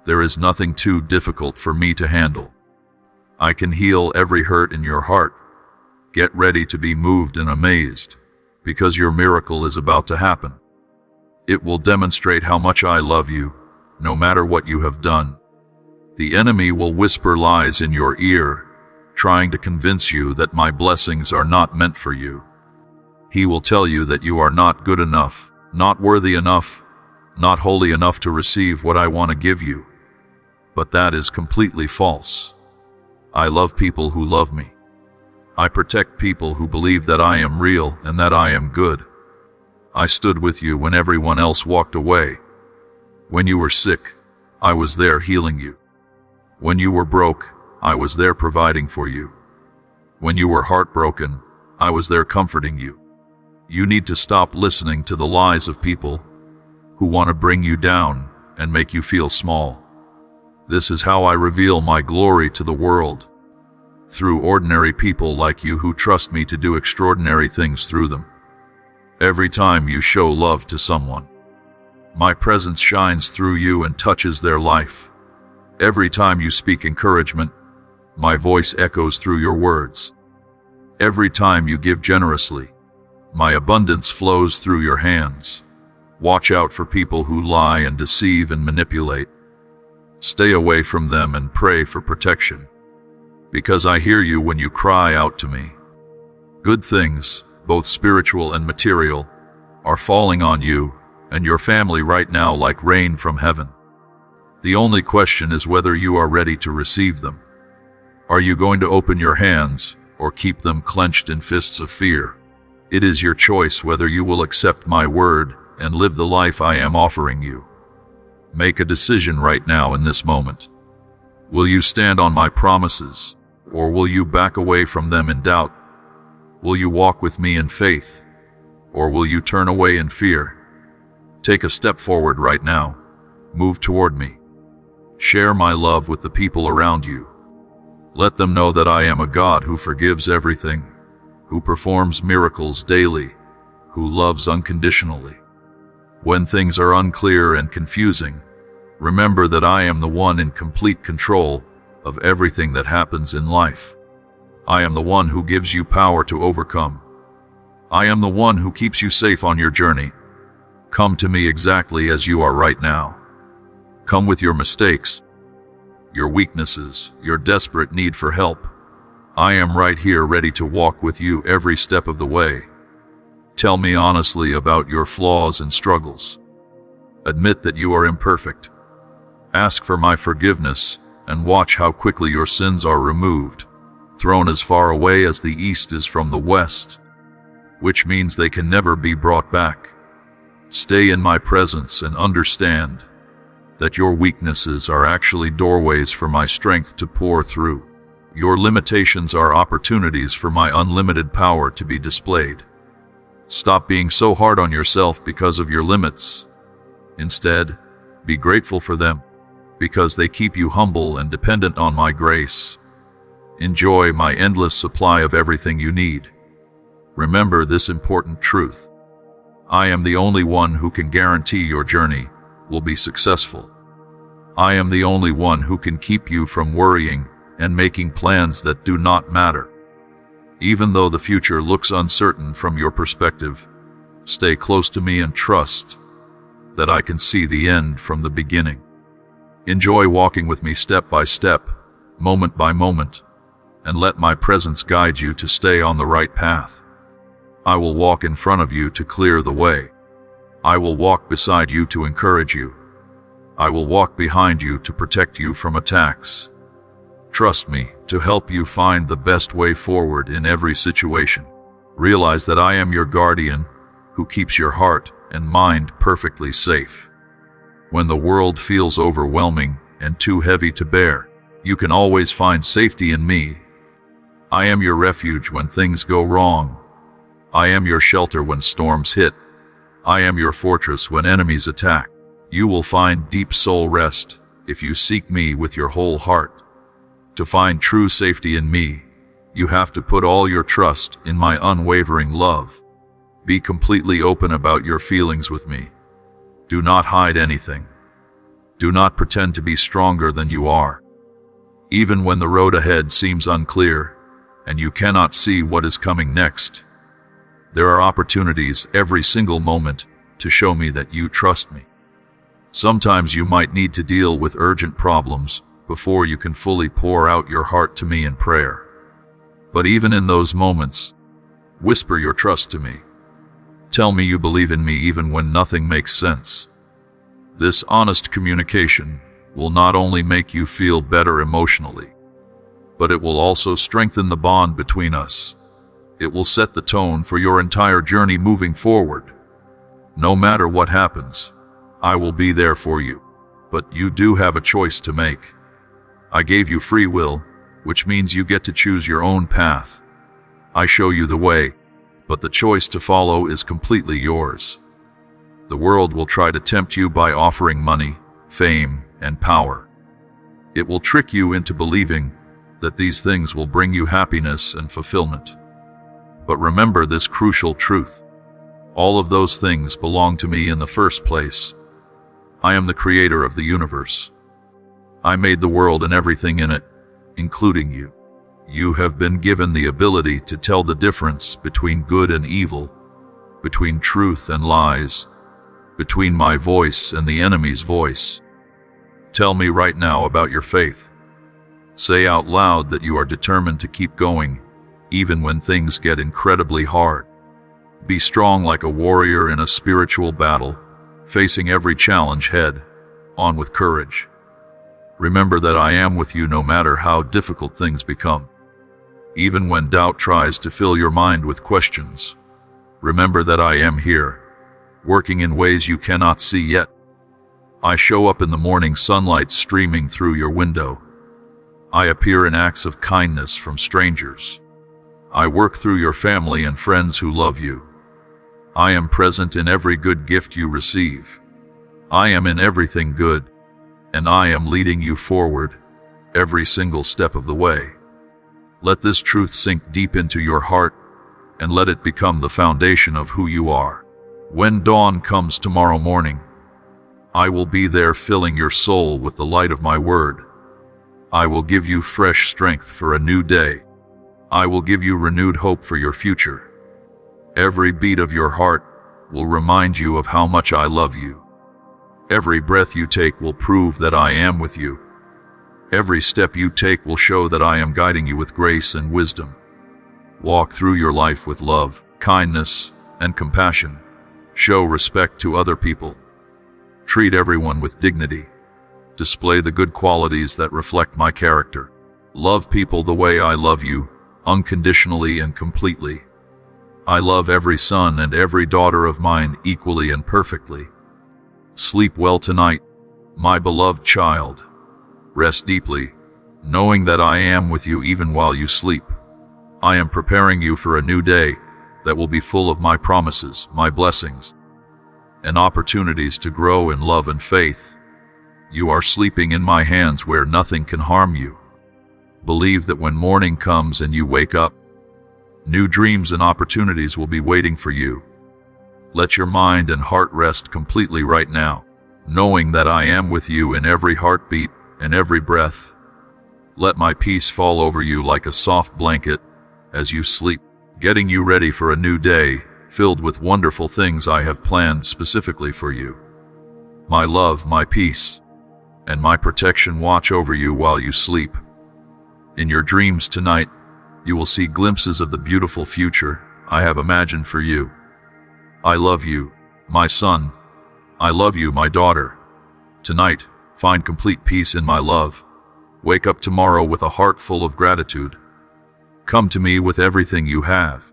There is nothing too difficult for me to handle. I can heal every hurt in your heart. Get ready to be moved and amazed, because your miracle is about to happen. It will demonstrate how much I love you, no matter what you have done. The enemy will whisper lies in your ear, trying to convince you that my blessings are not meant for you. He will tell you that you are not good enough, not worthy enough, not holy enough to receive what I want to give you. But that is completely false. I love people who love me. I protect people who believe that I am real and that I am good. I stood with you when everyone else walked away. When you were sick, I was there healing you. When you were broke, I was there providing for you. When you were heartbroken, I was there comforting you. You need to stop listening to the lies of people who want to bring you down and make you feel small. This is how I reveal my glory to the world, through ordinary people like you who trust me to do extraordinary things through them. Every time you show love to someone, my presence shines through you and touches their life. Every time you speak encouragement, my voice echoes through your words. Every time you give generously, my abundance flows through your hands. Watch out for people who lie and deceive and manipulate. Stay away from them and pray for protection, because I hear you when you cry out to me. Good things, both spiritual and material, are falling on you and your family right now like rain from heaven. The only question is whether you are ready to receive them. Are you going to open your hands or keep them clenched in fists of fear? It is your choice whether you will accept my word and live the life I am offering you. Make a decision right now in this moment. Will you stand on my promises, or will you back away from them in doubt? Will you walk with me in faith, or will you turn away in fear? Take a step forward right now. Move toward me. Share my love with the people around you. Let them know that I am a God who forgives everything, who performs miracles daily, who loves unconditionally. When things are unclear and confusing, remember that I am the one in complete control of everything that happens in life. I am the one who gives you power to overcome. I am the one who keeps you safe on your journey. Come to me exactly as you are right now. Come with your mistakes, your weaknesses, your desperate need for help. I am right here ready to walk with you every step of the way. Tell me honestly about your flaws and struggles. Admit that you are imperfect. Ask for my forgiveness and watch how quickly your sins are removed, thrown as far away as the east is from the west, which means they can never be brought back. Stay in my presence and understand that your weaknesses are actually doorways for my strength to pour through. Your limitations are opportunities for my unlimited power to be displayed. Stop being so hard on yourself because of your limits. Instead, be grateful for them, because they keep you humble and dependent on my grace. Enjoy my endless supply of everything you need. Remember this important truth. I am the only one who can guarantee your journey will be successful. I am the only one who can keep you from worrying and making plans that do not matter. Even though the future looks uncertain from your perspective, stay close to me and trust that I can see the end from the beginning. Enjoy walking with me step by step, moment by moment, and let my presence guide you to stay on the right path. I will walk in front of you to clear the way. I will walk beside you to encourage you. I will walk behind you to protect you from attacks. Trust me to help you find the best way forward in every situation. Realize that I am your guardian who keeps your heart and mind perfectly safe. When the world feels overwhelming and too heavy to bear, you can always find safety in me. I am your refuge when things go wrong. I am your shelter when storms hit. I am your fortress when enemies attack. You will find deep soul rest if you seek me with your whole heart. To find true safety in me, you have to put all your trust in my unwavering love. Be completely open about your feelings with me. Do not hide anything. Do not pretend to be stronger than you are. Even when the road ahead seems unclear and you cannot see what is coming next, there are opportunities every single moment to show me that you trust me. Sometimes you might need to deal with urgent problems before you can fully pour out your heart to me in prayer. But even in those moments, whisper your trust to me. Tell me you believe in me even when nothing makes sense. This honest communication will not only make you feel better emotionally, but it will also strengthen the bond between us. It will set the tone for your entire journey moving forward. No matter what happens, I will be there for you. But you do have a choice to make. I gave you free will, which means you get to choose your own path. I show you the way, but the choice to follow is completely yours. The world will try to tempt you by offering money, fame, and power. It will trick you into believing that these things will bring you happiness and fulfillment. But remember this crucial truth. All of those things belong to me in the first place. I am the creator of the universe. I made the world and everything in it, including you. You have been given the ability to tell the difference between good and evil, between truth and lies, between my voice and the enemy's voice. Tell me right now about your faith. Say out loud that you are determined to keep going, even when things get incredibly hard. Be strong like a warrior in a spiritual battle, facing every challenge head on with courage. Remember that I am with you no matter how difficult things become. Even when doubt tries to fill your mind with questions, remember that I am here, working in ways you cannot see yet. I show up in the morning sunlight streaming through your window. I appear in acts of kindness from strangers. I work through your family and friends who love you. I am present in every good gift you receive. I am in everything good, and I am leading you forward every single step of the way. Let this truth sink deep into your heart, and let it become the foundation of who you are. When dawn comes tomorrow morning, I will be there filling your soul with the light of my word. I will give you fresh strength for a new day. I will give you renewed hope for your future. Every beat of your heart will remind you of how much I love you. Every breath you take will prove that I am with you. Every step you take will show that I am guiding you with grace and wisdom. Walk through your life with love, kindness, and compassion. Show respect to other people. Treat everyone with dignity. Display the good qualities that reflect my character. Love people the way I love you, unconditionally and completely. I love every son and every daughter of mine equally and perfectly. Sleep well tonight, my beloved child. Rest deeply, knowing that I am with you even while you sleep. I am preparing you for a new day that will be full of my promises, my blessings, and opportunities to grow in love and faith. You are sleeping in my hands where nothing can harm you. Believe that when morning comes and you wake up, new dreams and opportunities will be waiting for you. Let your mind and heart rest completely right now, knowing that I am with you in every heartbeat and every breath. Let my peace fall over you like a soft blanket as you sleep, getting you ready for a new day filled with wonderful things I have planned specifically for you. My love, my peace, and my protection watch over you while you sleep. In your dreams tonight, you will see glimpses of the beautiful future I have imagined for you. I love you, my son. I love you, my daughter. Tonight, find complete peace in my love. Wake up tomorrow with a heart full of gratitude. Come to me with everything you have.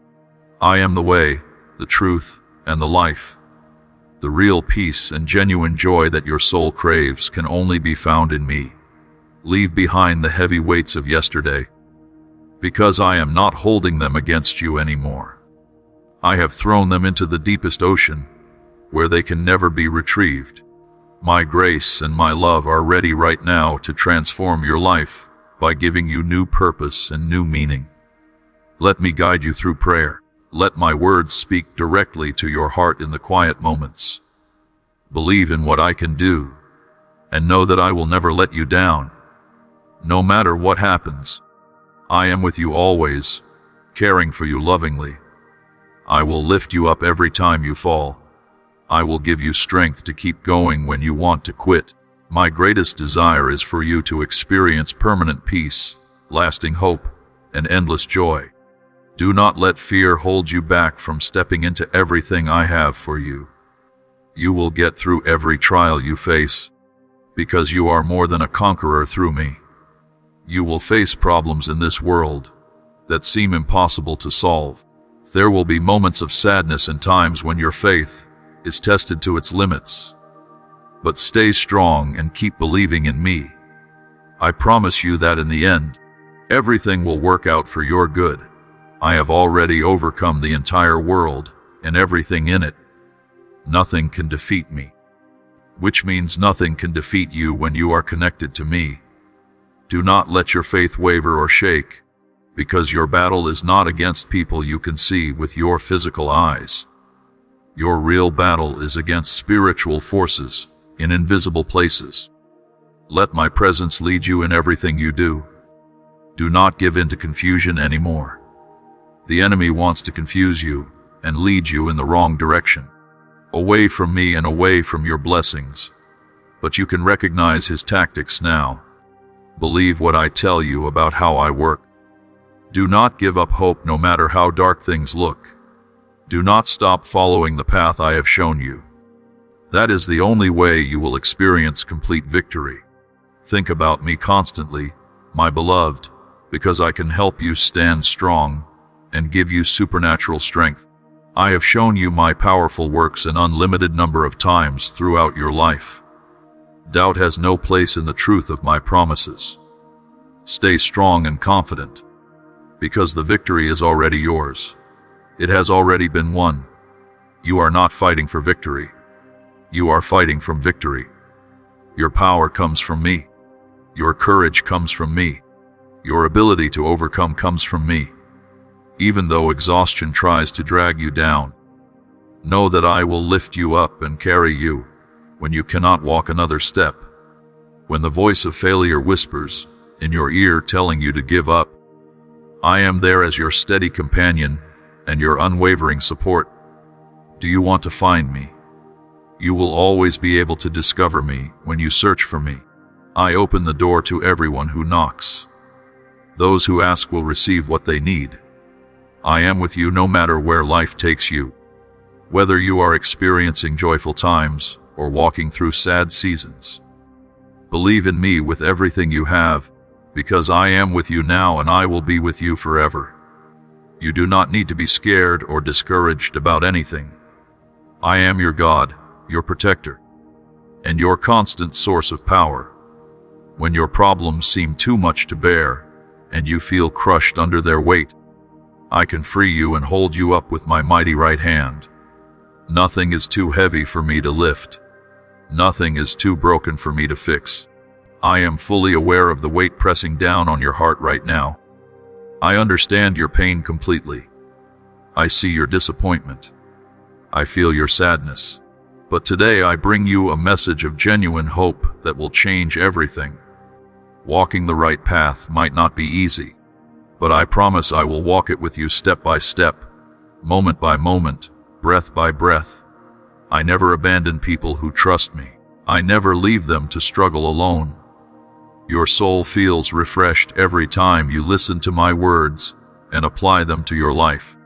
I am the way, the truth, and the life. The real peace and genuine joy that your soul craves can only be found in me. Leave behind the heavy weights of yesterday, because I am not holding them against you anymore. I have thrown them into the deepest ocean, where they can never be retrieved. My grace and my love are ready right now to transform your life by giving you new purpose and new meaning. Let me guide you through prayer. Let my words speak directly to your heart in the quiet moments. Believe in what I can do, and know that I will never let you down. No matter what happens, I am with you always, caring for you lovingly. I will lift you up every time you fall. I will give you strength to keep going when you want to quit. My greatest desire is for you to experience permanent peace, lasting hope, and endless joy. Do not let fear hold you back from stepping into everything I have for you. You will get through every trial you face, because you are more than a conqueror through me. You will face problems in this world that seem impossible to solve. There will be moments of sadness and times when your faith is tested to its limits. But stay strong and keep believing in me. I promise you that in the end, everything will work out for your good. I have already overcome the entire world and everything in it. Nothing can defeat me, which means nothing can defeat you when you are connected to me. Do not let your faith waver or shake, because your battle is not against people you can see with your physical eyes. Your real battle is against spiritual forces in invisible places. Let my presence lead you in everything you do. Do not give in to confusion anymore. The enemy wants to confuse you and lead you in the wrong direction, away from me and away from your blessings. But you can recognize his tactics now. Believe what I tell you about how I work. Do not give up hope no matter how dark things look. Do not stop following the path I have shown you. That is the only way you will experience complete victory. Think about me constantly, my beloved, because I can help you stand strong and give you supernatural strength. I have shown you my powerful works an unlimited number of times throughout your life. Doubt has no place in the truth of my promises. Stay strong and confident, because the victory is already yours. It has already been won. You are not fighting for victory. You are fighting from victory. Your power comes from me. Your courage comes from me. Your ability to overcome comes from me. Even though exhaustion tries to drag you down, know that I will lift you up and carry you when you cannot walk another step. When the voice of failure whispers in your ear telling you to give up, I am there as your steady companion and your unwavering support. Do you want to find me? You will always be able to discover me when you search for me. I open the door to everyone who knocks. Those who ask will receive what they need. I am with you no matter where life takes you. Whether you are experiencing joyful times or walking through sad seasons, believe in me with everything you have, because I am with you now and I will be with you forever. You do not need to be scared or discouraged about anything. I am your God, your protector, and your constant source of power. When your problems seem too much to bear and you feel crushed under their weight, I can free you and hold you up with my mighty right hand. Nothing is too heavy for me to lift. Nothing is too broken for me to fix. I am fully aware of the weight pressing down on your heart right now. I understand your pain completely. I see your disappointment. I feel your sadness. But today I bring you a message of genuine hope that will change everything. Walking the right path might not be easy, but I promise I will walk it with you step by step, moment by moment, breath by breath. I never abandon people who trust me. I never leave them to struggle alone. Your soul feels refreshed every time you listen to my words and apply them to your life.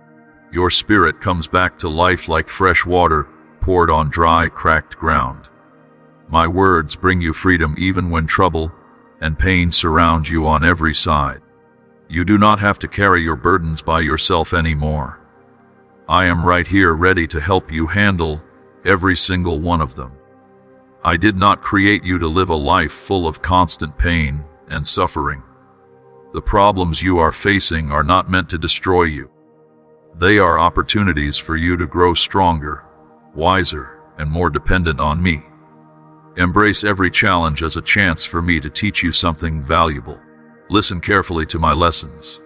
Your spirit comes back to life like fresh water poured on dry, cracked ground. My words bring you freedom even when trouble and pain surround you on every side. You do not have to carry your burdens by yourself anymore. I am right here ready to help you handle every single one of them. I did not create you to live a life full of constant pain and suffering. The problems you are facing are not meant to destroy you. They are opportunities for you to grow stronger, wiser, and more dependent on me. Embrace every challenge as a chance for me to teach you something valuable. Listen carefully to my lessons.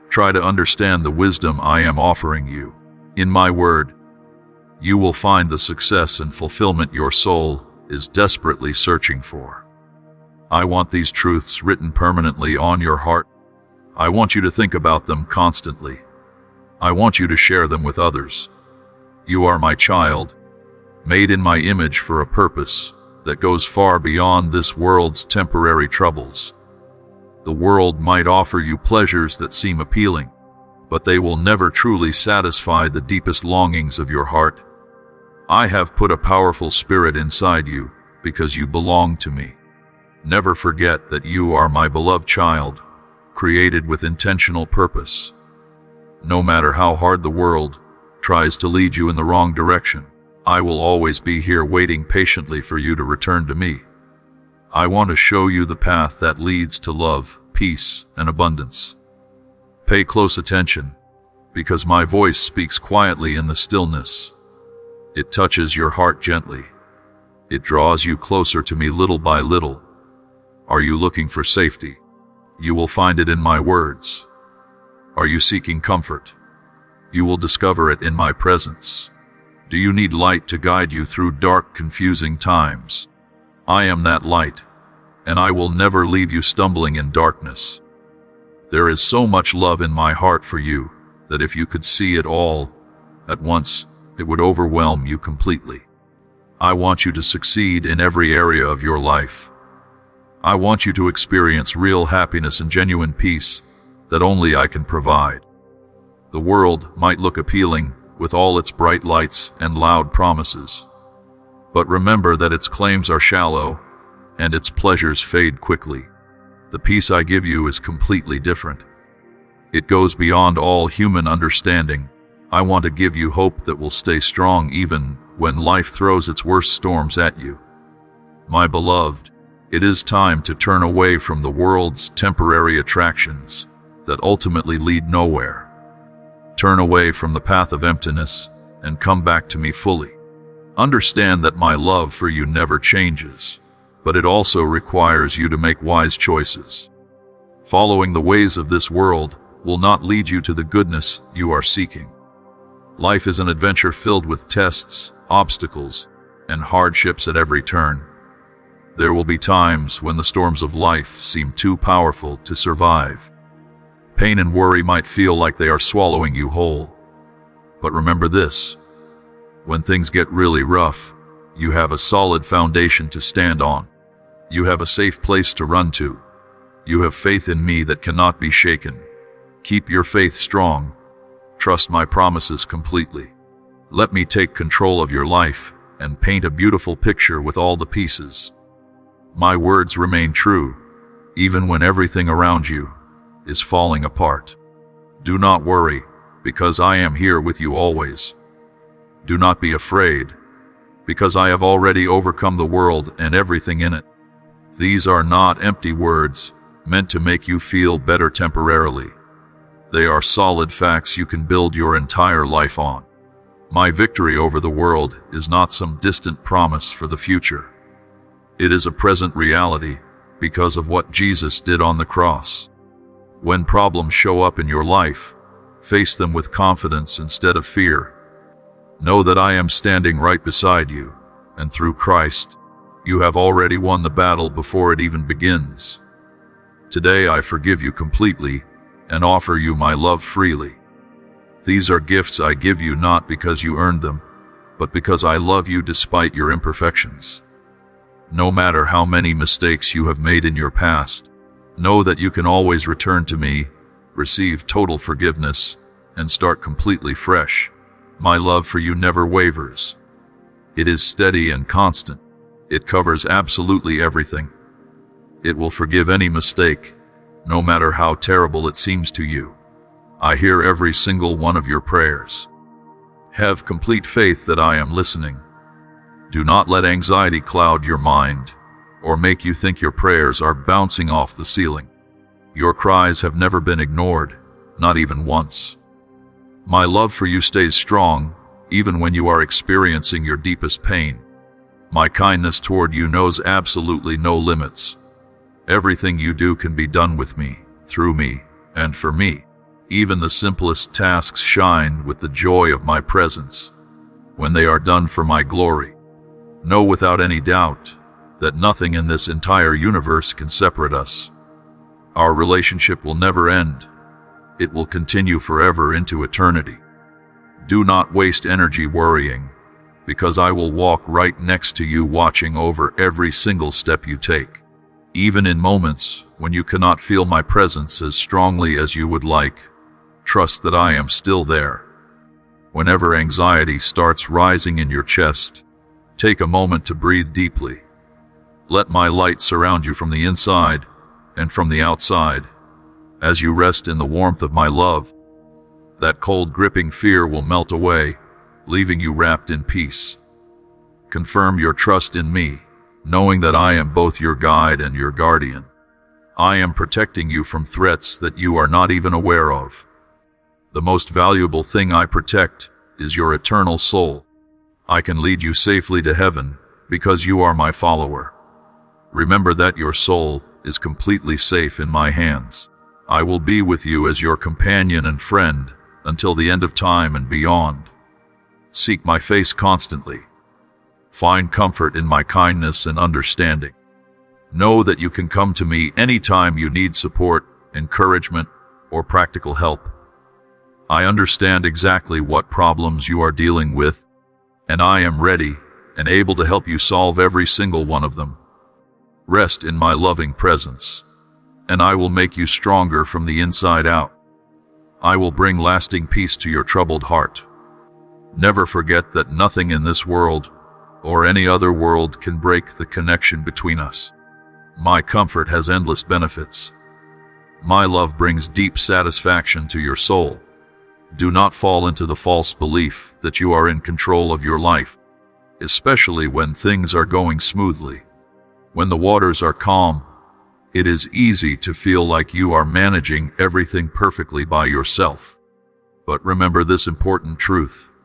Try to understand the wisdom I am offering you. In my word, you will find the success and fulfillment your soul is desperately searching for. I want these truths written permanently on your heart. I want you to think about them constantly. I want you to share them with others. You are my child, made in my image for a purpose that goes far beyond this world's temporary troubles. The world might offer you pleasures that seem appealing, but they will never truly satisfy the deepest longings of your heart. I have put a powerful spirit inside you because you belong to me. Never forget that you are my beloved child, created with intentional purpose. No matter how hard the world tries to lead you in the wrong direction, I will always be here waiting patiently for you to return to me. I want to show you the path that leads to love, peace, and abundance. Pay close attention, because my voice speaks quietly in the stillness. It touches your heart gently. It draws you closer to me little by little. Are you looking for safety? You will find it in my words. Are you seeking comfort? You will discover it in my presence. Do you need light to guide you through dark, confusing times? I am that light, and I will never leave you stumbling in darkness. There is so much love in my heart for you that if you could see it all at once, it would overwhelm you completely. I want you to succeed in every area of your life. I want you to experience real happiness and genuine peace that only I can provide. The world might look appealing with all its bright lights and loud promises, but remember that its claims are shallow and its pleasures fade quickly. The peace I give you is completely different. It goes beyond all human understanding. I want to give you hope that will stay strong even when life throws its worst storms at you. My beloved, it is time to turn away from the world's temporary attractions that ultimately lead nowhere. Turn away from the path of emptiness and come back to me fully. Understand that my love for you never changes, but it also requires you to make wise choices. Following the ways of this world will not lead you to the goodness you are seeking. Life is an adventure filled with tests, obstacles, and hardships at every turn. There will be times when the storms of life seem too powerful to survive. Pain and worry might feel like they are swallowing you whole. But remember this: when things get really rough, you have a solid foundation to stand on. You have a safe place to run to. You have faith in me that cannot be shaken. Keep your faith strong. Trust my promises completely. Let me take control of your life and paint a beautiful picture with all the pieces. My words remain true, even when everything around you is falling apart. Do not worry, because I am here with you always. Do not be afraid, because I have already overcome the world and everything in it. These are not empty words meant to make you feel better temporarily. They are solid facts you can build your entire life on. My victory over the world is not some distant promise for the future. It is a present reality because of what Jesus did on the cross. When problems show up in your life, face them with confidence instead of fear. Know that I am standing right beside you, and through Christ, you have already won the battle before it even begins. Today I forgive you completely and offer you my love freely. These are gifts I give you not because you earned them, but because I love you despite your imperfections. No matter how many mistakes you have made in your past, know that you can always return to me, receive total forgiveness, and start completely fresh. My love for you never wavers. It is steady and constant. It covers absolutely everything. It will forgive any mistake, no matter how terrible it seems to you. I hear every single one of your prayers. Have complete faith that I am listening. Do not let anxiety cloud your mind or make you think your prayers are bouncing off the ceiling. Your cries have never been ignored, not even once. My love for you stays strong, even when you are experiencing your deepest pain. My kindness toward you knows absolutely no limits. Everything you do can be done with me, through me, and for me. Even the simplest tasks shine with the joy of my presence when they are done for my glory. Know without any doubt that nothing in this entire universe can separate us. Our relationship will never end. It will continue forever into eternity. Do not waste energy worrying, because I will walk right next to you, watching over every single step you take. Even in moments when you cannot feel my presence as strongly as you would like, trust that I am still there. Whenever anxiety starts rising in your chest, take a moment to breathe deeply. Let my light surround you from the inside and from the outside. As you rest in the warmth of my love, that cold, gripping fear will melt away, leaving you wrapped in peace. Confirm your trust in me, knowing that I am both your guide and your guardian. I am protecting you from threats that you are not even aware of. The most valuable thing I protect is your eternal soul. I can lead you safely to heaven because you are my follower. Remember that your soul is completely safe in my hands. I will be with you as your companion and friend until the end of time and beyond. Seek my face constantly. Find comfort in my kindness and understanding. Know that you can come to me anytime you need support, encouragement, or practical help. I understand exactly what problems you are dealing with, and I am ready and able to help you solve every single one of them. Rest in my loving presence, and I will make you stronger from the inside out. I will bring lasting peace to your troubled heart. Never forget that nothing in this world or any other world can break the connection between us. My comfort has endless benefits. My love brings deep satisfaction to your soul. Do not fall into the false belief that you are in control of your life, especially when things are going smoothly. When the waters are calm, it is easy to feel like you are managing everything perfectly by yourself. But remember this important truth.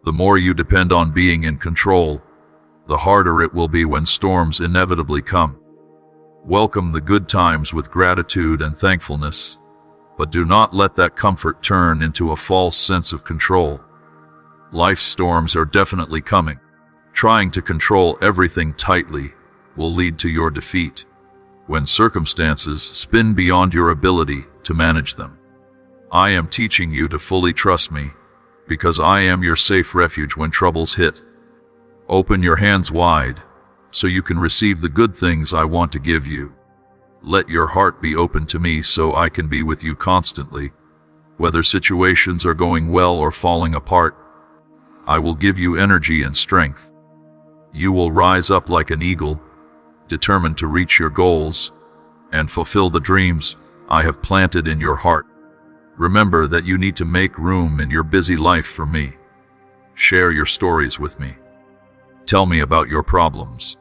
The more you depend on being in control, the harder it will be when storms inevitably come. Welcome the good times with gratitude and thankfulness, but do not let that comfort turn into a false sense of control. Life's storms are definitely coming. Trying to control everything tightly will lead to your defeat when circumstances spin beyond your ability to manage them. I am teaching you to fully trust me because I am your safe refuge when troubles hit. Open your hands wide so you can receive the good things I want to give you. Let your heart be open to me so I can be with you constantly. Whether situations are going well or falling apart, I will give you energy and strength. You will rise up like an eagle, determined to reach your goals and fulfill the dreams I have planted in your heart. Remember that you need to make room in your busy life for me. Share your stories with me. Tell me about your problems.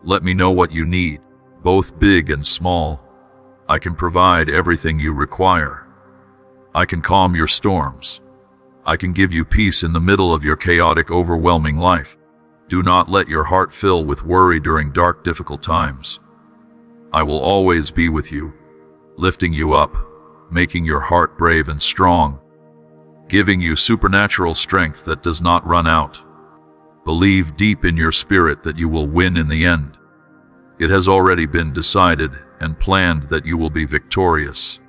Let me know what you need, both big and small. I can provide everything you require. I can calm your storms. I can give you peace in the middle of your chaotic, overwhelming life. Do not let your heart fill with worry during dark, difficult times. I will always be with you, lifting you up, making your heart brave and strong, giving you supernatural strength that does not run out. Believe deep in your spirit that you will win in the end. It has already been decided and planned that you will be victorious.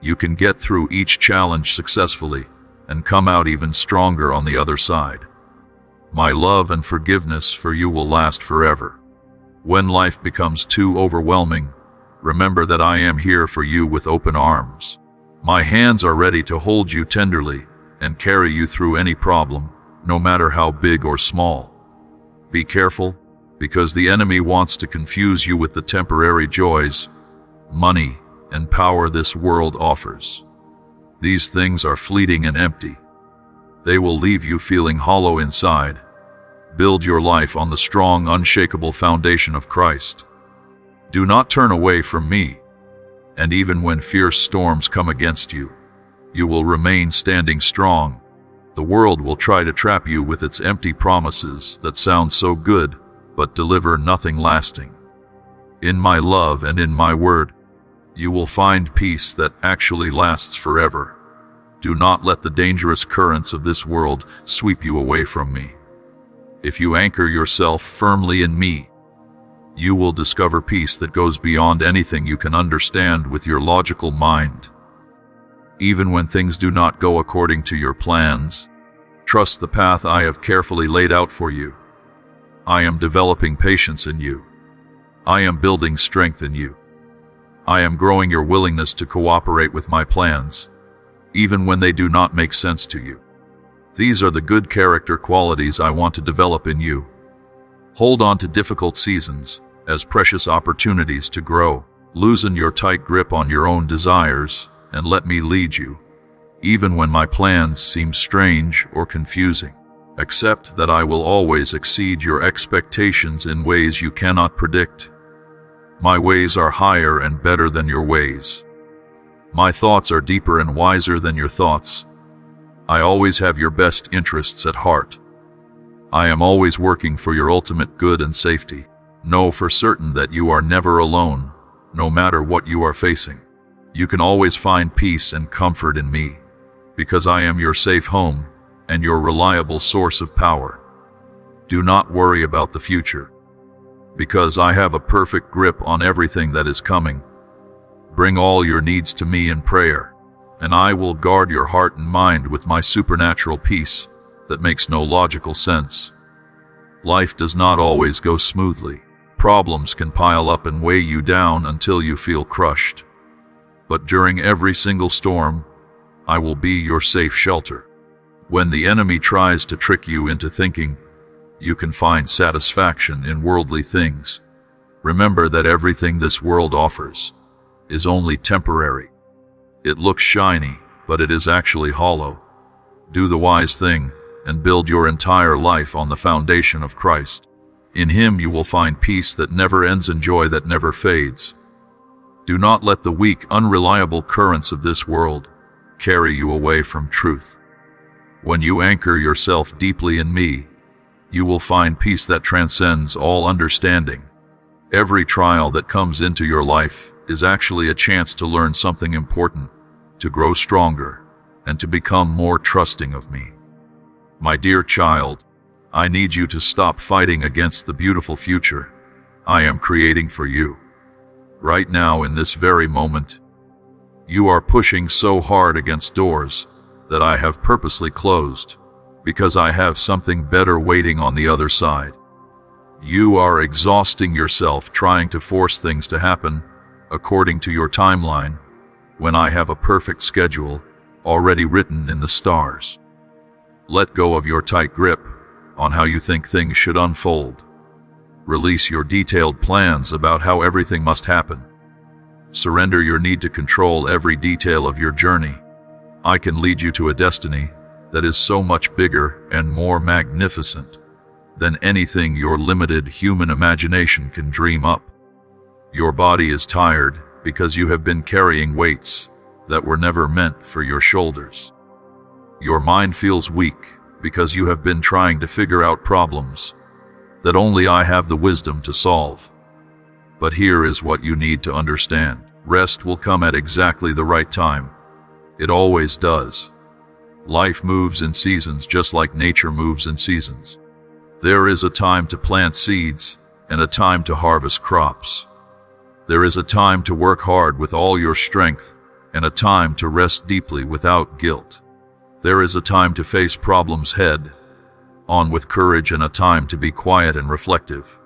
You can get through each challenge successfully and come out even stronger on the other side. My love and forgiveness for you will last forever. When life becomes too overwhelming, remember that I am here for you with open arms. My hands are ready to hold you tenderly and carry you through any problem, no matter how big or small. Be careful, because the enemy wants to confuse you with the temporary joys, money, and power this world offers. These things are fleeting and empty. They will leave you feeling hollow inside. Build your life on the strong, unshakable foundation of Christ. Do not turn away from me, and even when fierce storms come against you, you will remain standing strong. The world will try to trap you with its empty promises that sound so good, but deliver nothing lasting. In my love and in my word, you will find peace that actually lasts forever. Do not let the dangerous currents of this world sweep you away from me. If you anchor yourself firmly in me, you will discover peace that goes beyond anything you can understand with your logical mind. Even when things do not go according to your plans, trust the path I have carefully laid out for you. I am developing patience in you. I am building strength in you. I am growing your willingness to cooperate with my plans, even when they do not make sense to you. These are the good character qualities I want to develop in you. Hold on to difficult seasons as precious opportunities to grow. Loosen your tight grip on your own desires and let me lead you, even when my plans seem strange or confusing. Accept that I will always exceed your expectations in ways you cannot predict. My ways are higher and better than your ways. My thoughts are deeper and wiser than your thoughts. I always have your best interests at heart. I am always working for your ultimate good and safety. Know for certain that you are never alone, no matter what you are facing. You can always find peace and comfort in me, because I am your safe home and your reliable source of power. Do not worry about the future, because I have a perfect grip on everything that is coming. Bring all your needs to me in prayer, and I will guard your heart and mind with my supernatural peace that makes no logical sense. Life does not always go smoothly. Problems can pile up and weigh you down until you feel crushed. But during every single storm, I will be your safe shelter. When the enemy tries to trick you into thinking you can find satisfaction in worldly things, Remember that everything this world offers is only temporary. It looks shiny, but it is actually hollow. Do the wise thing and build your entire life on the foundation of Christ. In Him you will find peace that never ends and joy that never fades. Do not let the weak, unreliable currents of this world carry you away from truth. When you anchor yourself deeply in me, you will find peace that transcends all understanding. Every trial that comes into your life is actually a chance to learn something important, to grow stronger, and to become more trusting of me. My dear child, I need you to stop fighting against the beautiful future I am creating for you. Right now, in this very moment, you are pushing so hard against doors that I have purposely closed, because I have something better waiting on the other side. You are exhausting yourself trying to force things to happen according to your timeline, when I have a perfect schedule already written in the stars. Let go of your tight grip on how you think things should unfold. Release your detailed plans about how everything must happen. Surrender your need to control every detail of your journey. I can lead you to a destiny that is so much bigger and more magnificent than anything your limited human imagination can dream up. Your body is tired because you have been carrying weights that were never meant for your shoulders. Your mind feels weak because you have been trying to figure out problems that only I have the wisdom to solve. But here is what you need to understand. Rest will come at exactly the right time. It always does. Life moves in seasons just like nature moves in seasons. There is a time to plant seeds and a time to harvest crops. There is a time to work hard with all your strength and a time to rest deeply without guilt. There is a time to face problems head on with courage and a time to be quiet and reflective.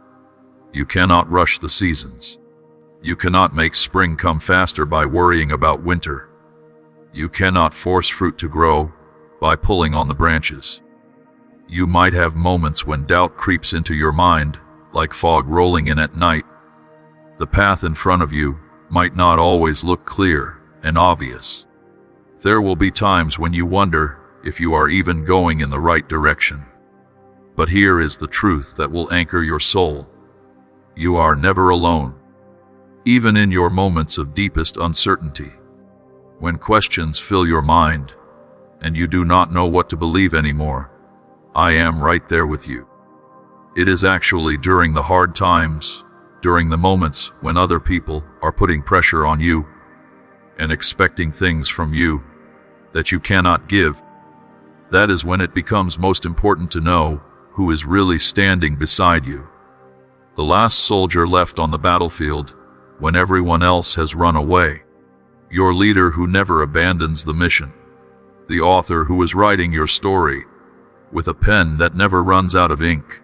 You cannot rush the seasons. You cannot make spring come faster by worrying about winter. You cannot force fruit to grow by pulling on the branches. You might have moments when doubt creeps into your mind, like fog rolling in at night. The path in front of you might not always look clear and obvious. There will be times when you wonder if you are even going in the right direction. But here is the truth that will anchor your soul. You are never alone. Even in your moments of deepest uncertainty, when questions fill your mind and you do not know what to believe anymore, I am right there with you. It is actually during the hard times, during the moments when other people are putting pressure on you and expecting things from you that you cannot give, that is when it becomes most important to know who is really standing beside you. The last soldier left on the battlefield when everyone else has run away. Your leader who never abandons the mission. The author who is writing your story with a pen that never runs out of ink.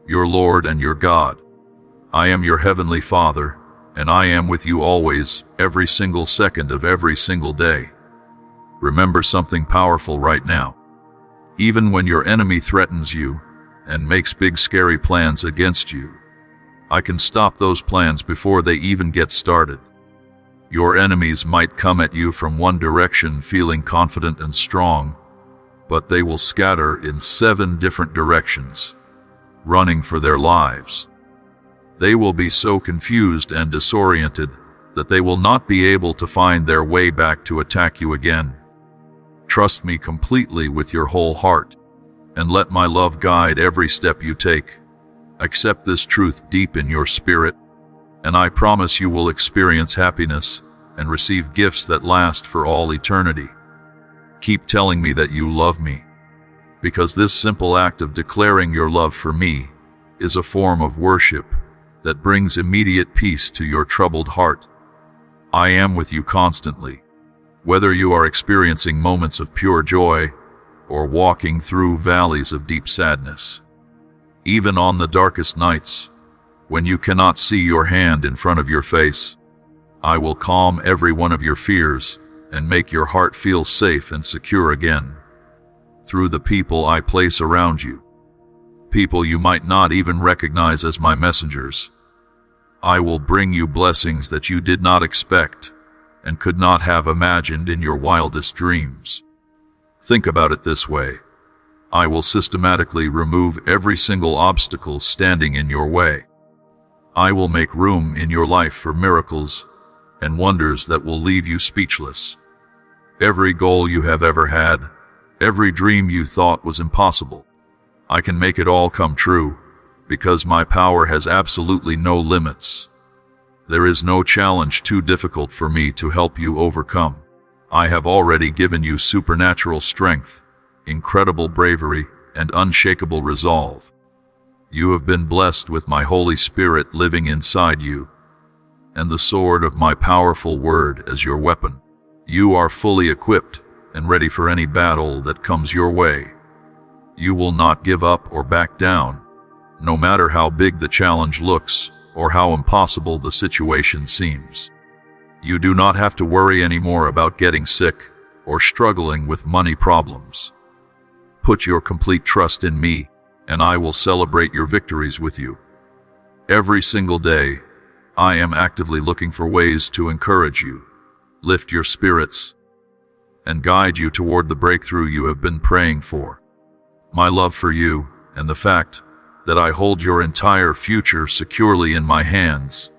Your Lord and your God. I am your Heavenly Father, and I am with you always, every single second of every single day. Remember something powerful right now. Even when your enemy threatens you and makes big scary plans against you, I can stop those plans before they even get started. Your enemies might come at you from one direction feeling confident and strong, but they will scatter in 7 different directions, running for their lives. They will be so confused and disoriented that they will not be able to find their way back to attack you again. Trust me completely with your whole heart, and let my love guide every step you take. Accept this truth deep in your spirit, and I promise you will experience happiness and receive gifts that last for all eternity. Keep telling me that you love me, because this simple act of declaring your love for me is a form of worship that brings immediate peace to your troubled heart. I am with you constantly, whether you are experiencing moments of pure joy or walking through valleys of deep sadness. Even on the darkest nights, when you cannot see your hand in front of your face, I will calm every one of your fears and make your heart feel safe and secure again, through the people I place around you. People you might not even recognize as my messengers. I will bring you blessings that you did not expect and could not have imagined in your wildest dreams. Think about it this way. I will systematically remove every single obstacle standing in your way. I will make room in your life for miracles and wonders that will leave you speechless. Every goal you have ever had, every dream you thought was impossible, I can make it all come true, because my power has absolutely no limits. There is no challenge too difficult for me to help you overcome. I have already given you supernatural strength, incredible bravery, and unshakable resolve. You have been blessed with my Holy Spirit living inside you, and the sword of my powerful word as your weapon. You are fully equipped and ready for any battle that comes your way. You will not give up or back down, no matter how big the challenge looks or how impossible the situation seems. You do not have to worry anymore about getting sick or struggling with money problems. Put your complete trust in me, and I will celebrate your victories with you. Every single day, I am actively looking for ways to encourage you, lift your spirits, and guide you toward the breakthrough you have been praying for. My love for you and the fact that I hold your entire future securely in my hands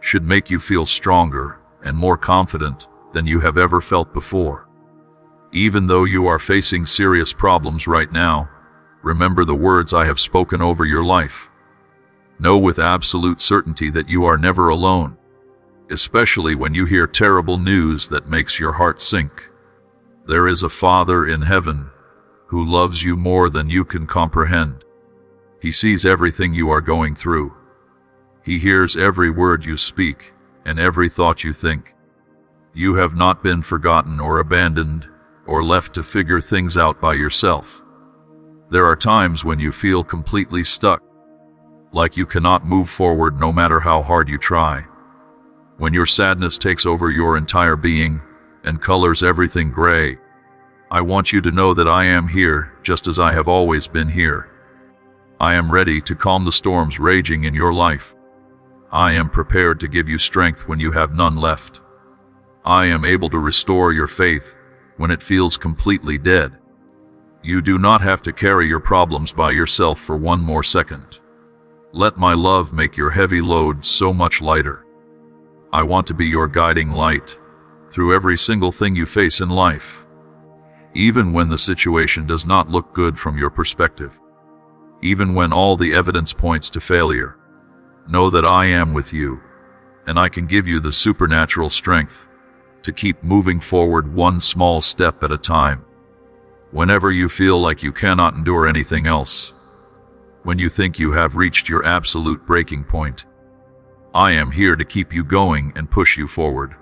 should make you feel stronger and more confident than you have ever felt before. Even though you are facing serious problems right now, remember the words I have spoken over your life. Know with absolute certainty that you are never alone, especially when you hear terrible news that makes your heart sink. There is a Father in heaven who loves you more than you can comprehend. He sees everything you are going through. He hears every word you speak and every thought you think. You have not been forgotten or abandoned or left to figure things out by yourself. There are times when you feel completely stuck, like you cannot move forward no matter how hard you try. When your sadness takes over your entire being and colors everything gray, I want you to know that I am here just as I have always been here. I am ready to calm the storms raging in your life. I am prepared to give you strength when you have none left. I am able to restore your faith when it feels completely dead. You do not have to carry your problems by yourself for one more second. Let my love make your heavy load so much lighter. I want to be your guiding light through every single thing you face in life, even when the situation does not look good from your perspective. Even when all the evidence points to failure, know that I am with you, and I can give you the supernatural strength to keep moving forward one small step at a time. Whenever you feel like you cannot endure anything else, when you think you have reached your absolute breaking point, I am here to keep you going and push you forward.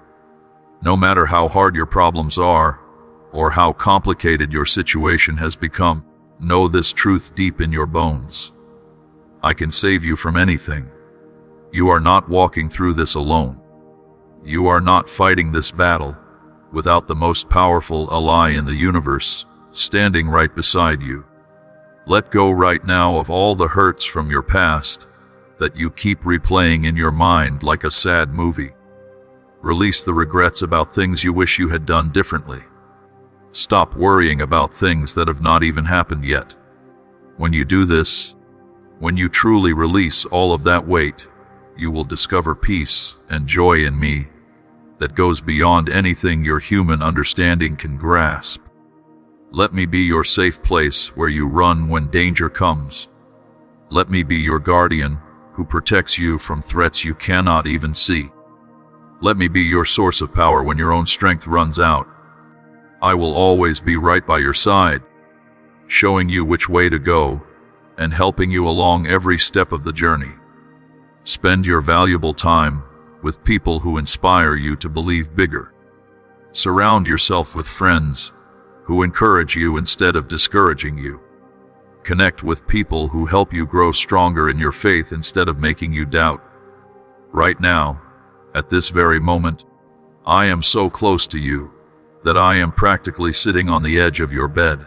No matter how hard your problems are, or how complicated your situation has become, know this truth deep in your bones. I can save you from anything. You are not walking through this alone. You are not fighting this battle without the most powerful ally in the universe standing right beside you. Let go right now of all the hurts from your past that you keep replaying in your mind like a sad movie. Release the regrets about things you wish you had done differently. Stop worrying about things that have not even happened yet. When you do this, when you truly release all of that weight, you will discover peace and joy in me that goes beyond anything your human understanding can grasp. Let me be your safe place where you run when danger comes. Let me be your guardian who protects you from threats you cannot even see. Let me be your source of power when your own strength runs out. I will always be right by your side, showing you which way to go and helping you along every step of the journey. Spend your valuable time with people who inspire you to believe bigger. Surround yourself with friends who encourage you instead of discouraging you. Connect with people who help you grow stronger in your faith instead of making you doubt. Right now, at this very moment, I am so close to you that I am practically sitting on the edge of your bed.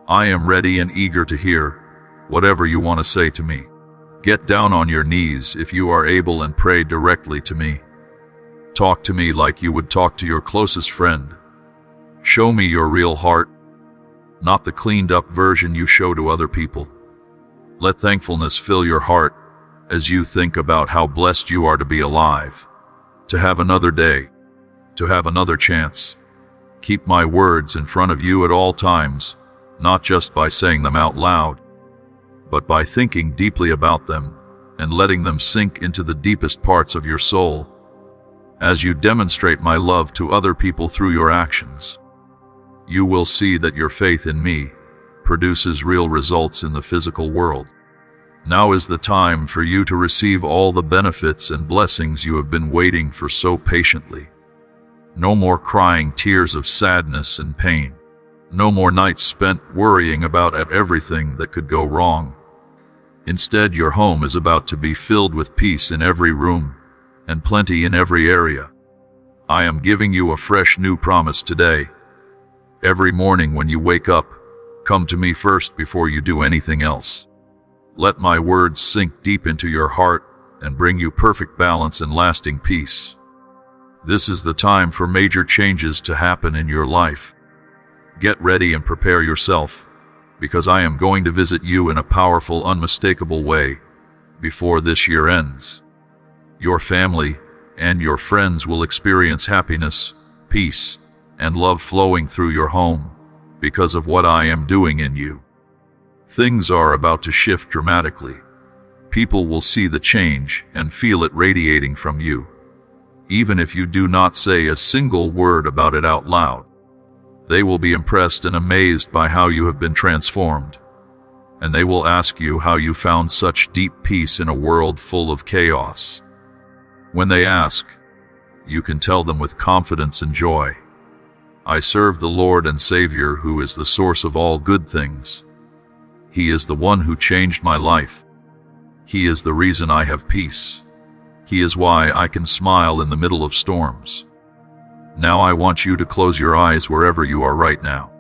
I am ready and eager to hear whatever you want to say to me. Get down on your knees if you are able and pray directly to me. Talk to me like you would talk to your closest friend. Show me your real heart, not the cleaned-up version you show to other people. Let thankfulness fill your heart as you think about how blessed you are to be alive, to have another day, to have another chance. Keep my words in front of you at all times, not just by saying them out loud, but by thinking deeply about them and letting them sink into the deepest parts of your soul. As you demonstrate my love to other people through your actions, you will see that your faith in me produces real results in the physical world. Now is the time for you to receive all the benefits and blessings you have been waiting for so patiently. No more crying tears of sadness and pain. No more nights spent worrying about everything that could go wrong. Instead, your home is about to be filled with peace in every room and plenty in every area. I am giving you a fresh new promise today. Every morning when you wake up, come to me first before you do anything else. Let my words sink deep into your heart and bring you perfect balance and lasting peace. This is the time for major changes to happen in your life. Get ready and prepare yourself, because I am going to visit you in a powerful, unmistakable way before this year ends. Your family and your friends will experience happiness, peace, and love flowing through your home because of what I am doing in you. Things are about to shift dramatically. People will see the change and feel it radiating from you, even if you do not say a single word about it out loud. They will be impressed and amazed by how you have been transformed, and they will ask you how you found such deep peace in a world full of chaos. When they ask, you can tell them with confidence and joy, I serve the Lord and Savior who is the source of all good things. He is the one who changed my life. He is the reason I have peace. He is why I can smile in the middle of storms. Now I want you to close your eyes wherever you are right now.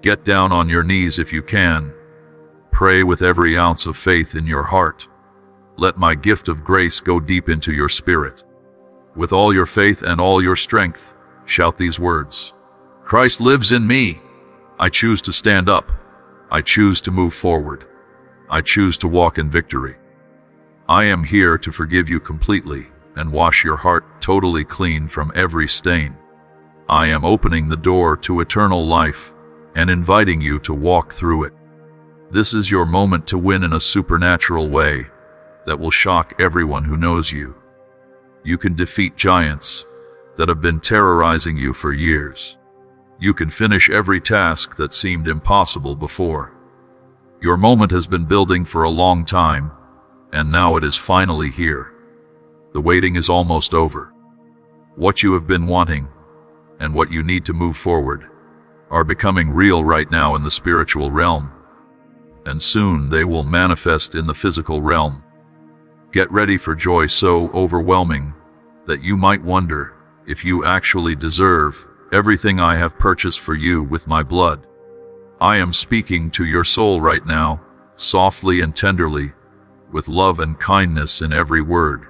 Get down on your knees if you can. Pray with every ounce of faith in your heart. Let my gift of grace go deep into your spirit. With all your faith and all your strength, shout these words. Christ lives in me. I choose to stand up. I choose to move forward. I choose to walk in victory. I am here to forgive you completely and wash your heart totally clean from every stain. I am opening the door to eternal life and inviting you to walk through it. This is your moment to win in a supernatural way that will shock everyone who knows you. You can defeat giants that have been terrorizing you for years. You can finish every task that seemed impossible before. Your moment has been building for a long time, and now it is finally here. The waiting is almost over. What you have been wanting, and what you need to move forward, are becoming real right now in the spiritual realm, and soon they will manifest in the physical realm. Get ready for joy so overwhelming that you might wonder if you actually deserve everything I have purchased for you with my blood. I am speaking to your soul right now, softly and tenderly, with love and kindness in every word,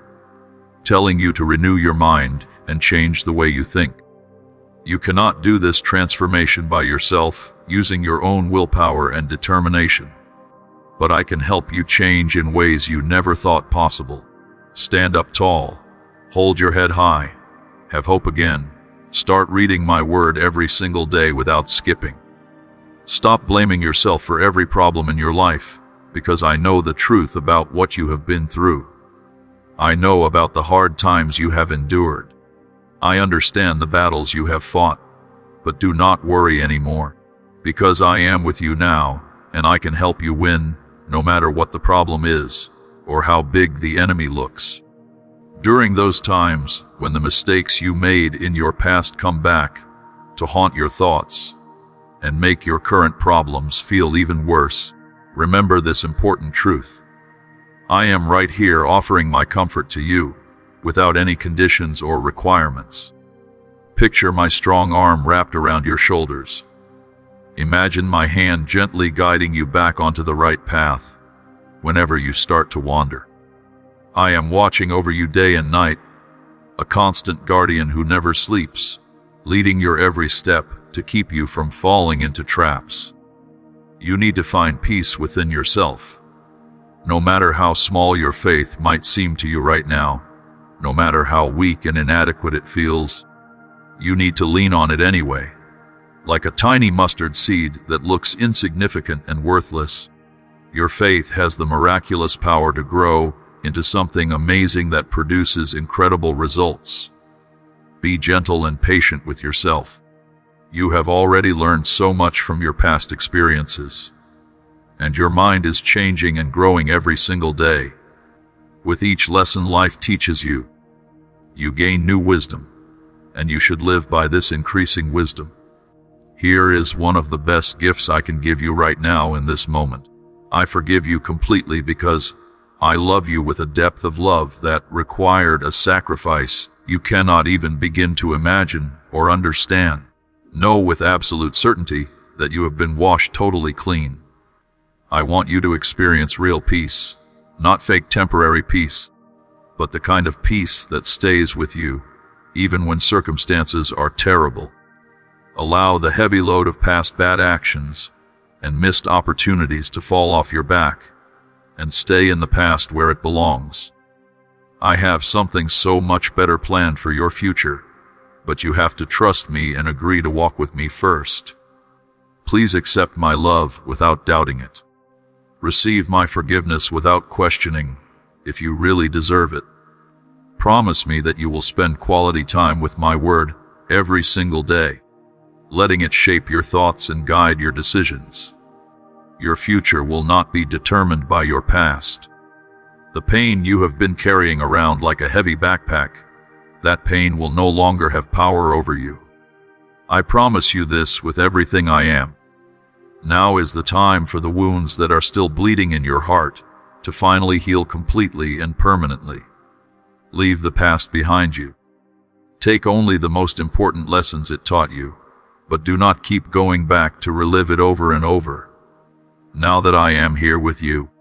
telling you to renew your mind and change the way you think. You cannot do this transformation by yourself, using your own willpower and determination. But I can help you change in ways you never thought possible. Stand up tall, hold your head high, have hope again. Start reading my word every single day without skipping. Stop blaming yourself for every problem in your life, because I know the truth about what you have been through. I know about the hard times you have endured. I understand the battles you have fought, but do not worry anymore, because I am with you now, and I can help you win, no matter what the problem is, or how big the enemy looks. During those times, when the mistakes you made in your past come back to haunt your thoughts and make your current problems feel even worse, remember this important truth. I am right here offering my comfort to you, without any conditions or requirements. Picture my strong arm wrapped around your shoulders. Imagine my hand gently guiding you back onto the right path, whenever you start to wander. I am watching over you day and night, a constant guardian who never sleeps, leading your every step to keep you from falling into traps. You need to find peace within yourself. No matter how small your faith might seem to you right now, no matter how weak and inadequate it feels, you need to lean on it anyway. Like a tiny mustard seed that looks insignificant and worthless, your faith has the miraculous power to grow into something amazing that produces incredible results. Be gentle and patient with yourself. You have already learned so much from your past experiences, and your mind is changing and growing every single day. With each lesson life teaches you, you gain new wisdom, and you should live by this increasing wisdom. Here is one of the best gifts I can give you right now in this moment. I forgive you completely because I love you with a depth of love that required a sacrifice you cannot even begin to imagine or understand. Know with absolute certainty that you have been washed totally clean. I want you to experience real peace, not fake temporary peace, but the kind of peace that stays with you even when circumstances are terrible. Allow the heavy load of past bad actions and missed opportunities to fall off your back and stay in the past where it belongs. I have something so much better planned for your future, but you have to trust me and agree to walk with me first. Please accept my love without doubting it. Receive my forgiveness without questioning if you really deserve it. Promise me that you will spend quality time with my word every single day, letting it shape your thoughts and guide your decisions. Your future will not be determined by your past. The pain you have been carrying around like a heavy backpack, that pain will no longer have power over you. I promise you this with everything I am. Now is the time for the wounds that are still bleeding in your heart to finally heal completely and permanently. Leave the past behind you. Take only the most important lessons it taught you, but do not keep going back to relive it over and over. Now that I am here with you,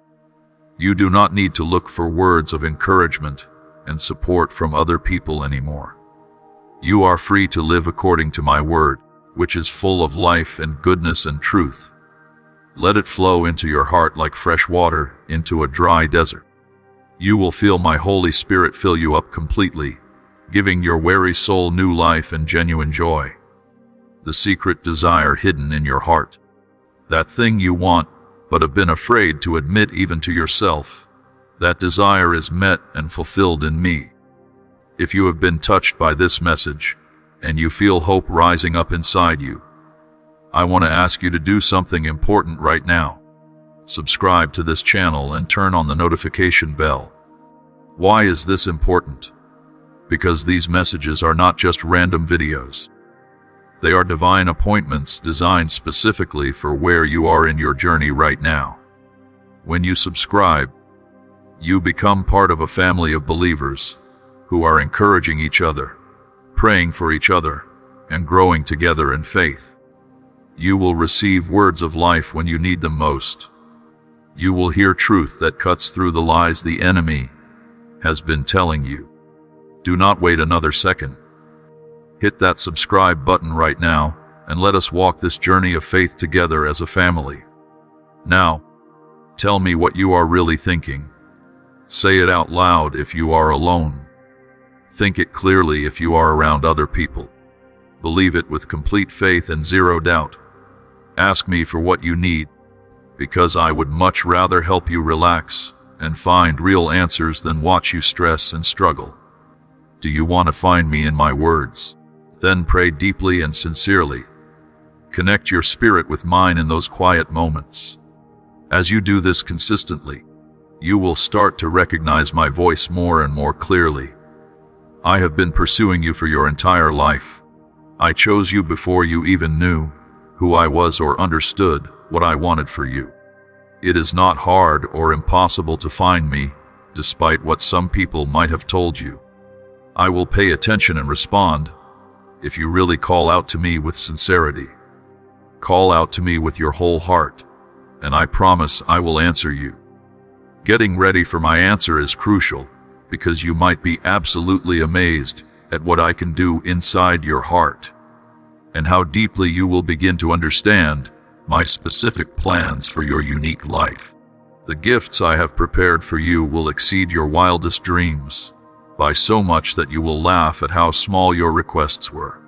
you do not need to look for words of encouragement and support from other people anymore. You are free to live according to my word, which is full of life and goodness and truth. Let it flow into your heart like fresh water into a dry desert. You will feel my Holy Spirit fill you up completely, giving your weary soul new life and genuine joy. The secret desire hidden in your heart, that thing you want but have been afraid to admit even to yourself, that desire is met and fulfilled in me. If you have been touched by this message and you feel hope rising up inside you, I want to ask you to do something important right now. Subscribe to this channel and turn on the notification bell. Why is this important? Because these messages are not just random videos. They are divine appointments designed specifically for where you are in your journey right now. When you subscribe, you become part of a family of believers who are encouraging each other, praying for each other, and growing together in faith. You will receive words of life when you need them most. You will hear truth that cuts through the lies the enemy has been telling you. Do not wait another second. Hit that subscribe button right now and let us walk this journey of faith together as a family. Now, tell me what you are really thinking. Say it out loud if you are alone. Think it clearly if you are around other people. Believe it with complete faith and zero doubt. Ask me for what you need, because I would much rather help you relax and find real answers than watch you stress and struggle. Do you want to find me in my words? Then pray deeply and sincerely. Connect your spirit with mine in those quiet moments. As you do this consistently, you will start to recognize my voice more and more clearly. I have been pursuing you for your entire life. I chose you before you even knew who I was or understood what I wanted for you. It is not hard or impossible to find me, despite what some people might have told you. I will pay attention and respond if you really call out to me with sincerity. Call out to me with your whole heart, and I promise I will answer you. Getting ready for my answer is crucial, because you might be absolutely amazed at what I can do inside your heart, and how deeply you will begin to understand my specific plans for your unique life. The gifts I have prepared for you will exceed your wildest dreams, by so much that you will laugh at how small your requests were.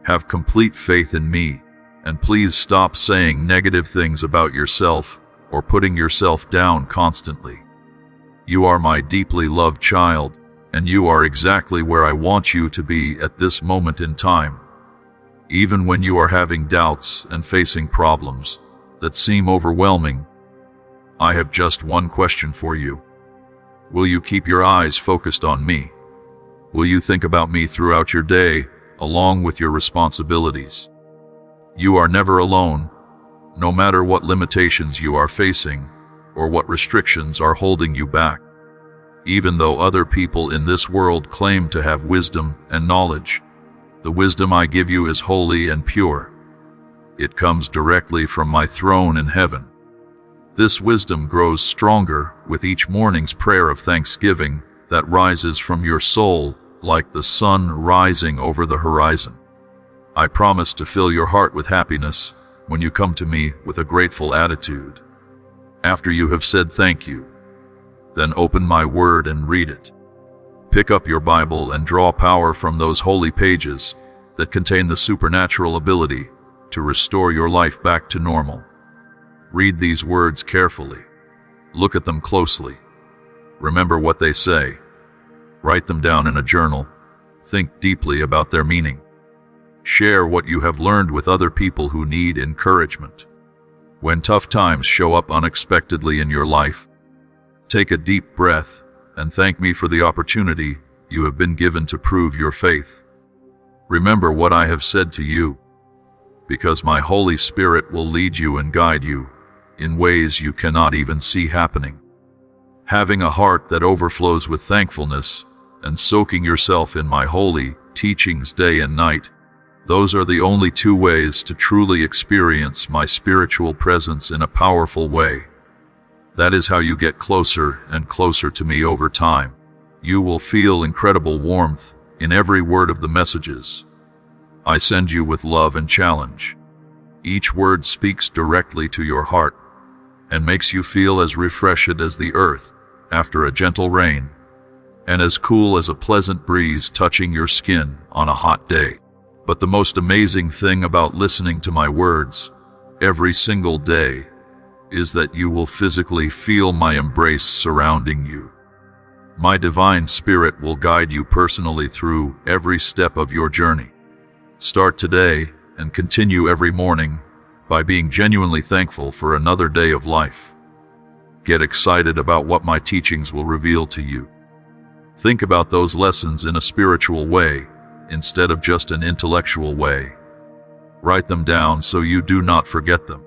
Have complete faith in me, and please stop saying negative things about yourself or putting yourself down constantly. You are my deeply loved child, and you are exactly where I want you to be at this moment in time. Even when you are having doubts and facing problems that seem overwhelming, I have just one question for you. Will you keep your eyes focused on me? Will you think about me throughout your day, along with your responsibilities? You are never alone, no matter what limitations you are facing or what restrictions are holding you back. Even though other people in this world claim to have wisdom and knowledge, the wisdom I give you is holy and pure. It comes directly from my throne in heaven. This wisdom grows stronger with each morning's prayer of thanksgiving that rises from your soul like the sun rising over the horizon. I promise to fill your heart with happiness when you come to me with a grateful attitude. After you have said thank you, then open my word and read it. Pick up your Bible and draw power from those holy pages that contain the supernatural ability to restore your life back to normal. Read these words carefully. Look at them closely. Remember what they say. Write them down in a journal. Think deeply about their meaning. Share what you have learned with other people who need encouragement. When tough times show up unexpectedly in your life, take a deep breath and thank me for the opportunity you have been given to prove your faith. Remember what I have said to you, because my Holy Spirit will lead you and guide you in ways you cannot even see happening. Having a heart that overflows with thankfulness and soaking yourself in my holy teachings day and night, those are the only two ways to truly experience my spiritual presence in a powerful way. That is how you get closer and closer to me over time. You will feel incredible warmth in every word of the messages I send you with love and challenge. Each word speaks directly to your heart and makes you feel as refreshed as the earth after a gentle rain, and as cool as a pleasant breeze touching your skin on a hot day. But the most amazing thing about listening to my words every single day is that you will physically feel my embrace surrounding you. My divine spirit will guide you personally through every step of your journey. Start today and continue every morning by being genuinely thankful for another day of life. Get excited about what my teachings will reveal to you. Think about those lessons in a spiritual way instead of just an intellectual way. Write them down so you do not forget them.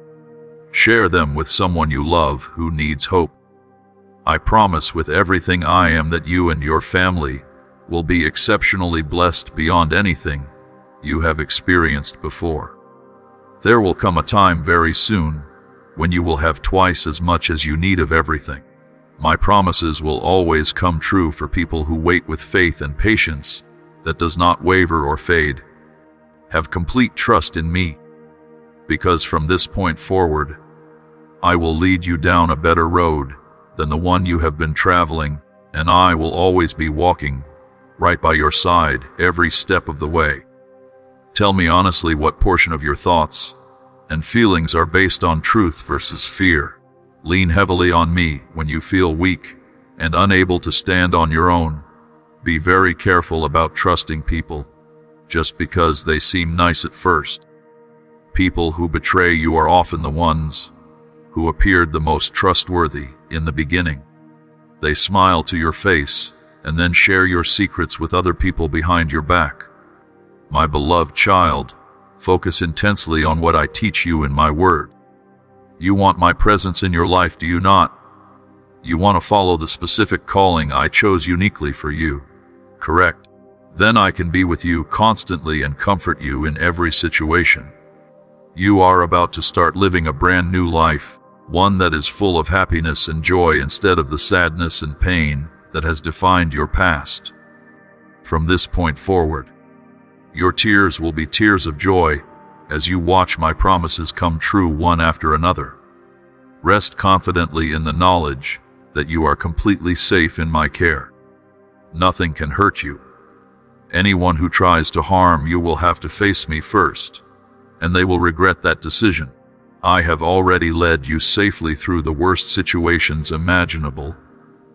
Share them with someone you love who needs hope. I promise with everything I am that you and your family will be exceptionally blessed beyond anything you have experienced before. There will come a time very soon when you will have twice as much as you need of everything. My promises will always come true for people who wait with faith and patience that does not waver or fade. Have complete trust in me, because from this point forward, I will lead you down a better road than the one you have been traveling, and I will always be walking right by your side every step of the way. Tell me honestly what portion of your thoughts and feelings are based on truth versus fear. Lean heavily on me when you feel weak and unable to stand on your own. Be very careful about trusting people just because they seem nice at first. People who betray you are often the ones who appeared the most trustworthy in the beginning. They smile to your face and then share your secrets with other people behind your back. My beloved child, focus intensely on what I teach you in my word. You want my presence in your life, do you not? You want to follow the specific calling I chose uniquely for you, correct? Then I can be with you constantly and comfort you in every situation. You are about to start living a brand new life one that is full of happiness and joy instead of the sadness and pain that has defined your past. From this point forward, your tears will be tears of joy as you watch my promises come true one after another. Rest confidently in the knowledge that you are completely safe in my care. Nothing can hurt you. Anyone who tries to harm you will have to face me first, and they will regret that decision. I have already led you safely through the worst situations imaginable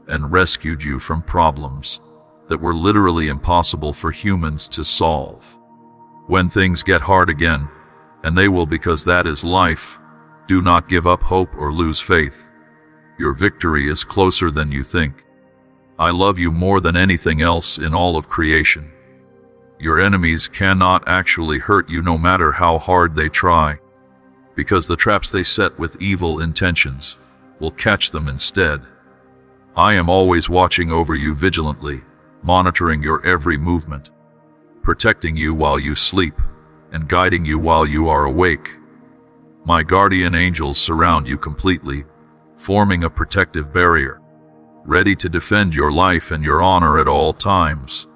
and rescued you from problems that were literally impossible for humans to solve. When things get hard again, and they will because that is life, do not give up hope or lose faith. Your victory is closer than you think. I love you more than anything else in all of creation. Your enemies cannot actually hurt you no matter how hard they try, because the traps they set with evil intentions will catch them instead. I am always watching over you vigilantly, monitoring your every movement, protecting you while you sleep, and guiding you while you are awake. My guardian angels surround you completely, forming a protective barrier, ready to defend your life and your honor at all times.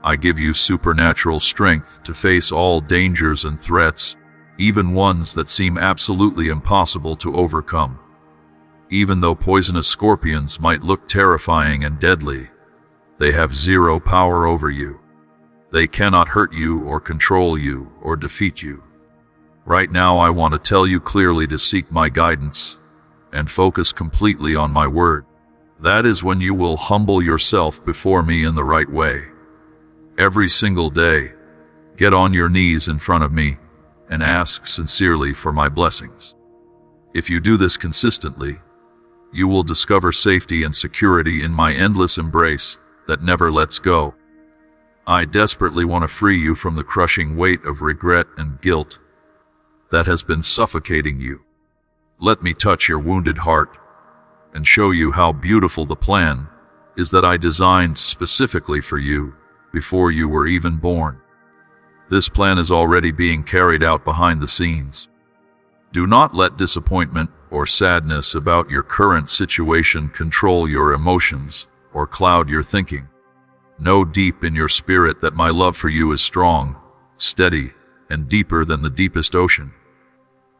I give you supernatural strength to face all dangers and threats, even ones that seem absolutely impossible to overcome. Even though poisonous scorpions might look terrifying and deadly, they have zero power over you. They cannot hurt you or control you or defeat you. Right now I want to tell you clearly to seek my guidance and focus completely on my word. That is when you will humble yourself before me in the right way. Every single day, get on your knees in front of me and ask sincerely for my blessings. If you do this consistently, you will discover safety and security in my endless embrace that never lets go. I desperately want to free you from the crushing weight of regret and guilt that has been suffocating you. Let me touch your wounded heart and show you how beautiful the plan is that I designed specifically for you before you were even born. This plan is already being carried out behind the scenes. Do not let disappointment or sadness about your current situation control your emotions or cloud your thinking. Know deep in your spirit that my love for you is strong, steady, and deeper than the deepest ocean.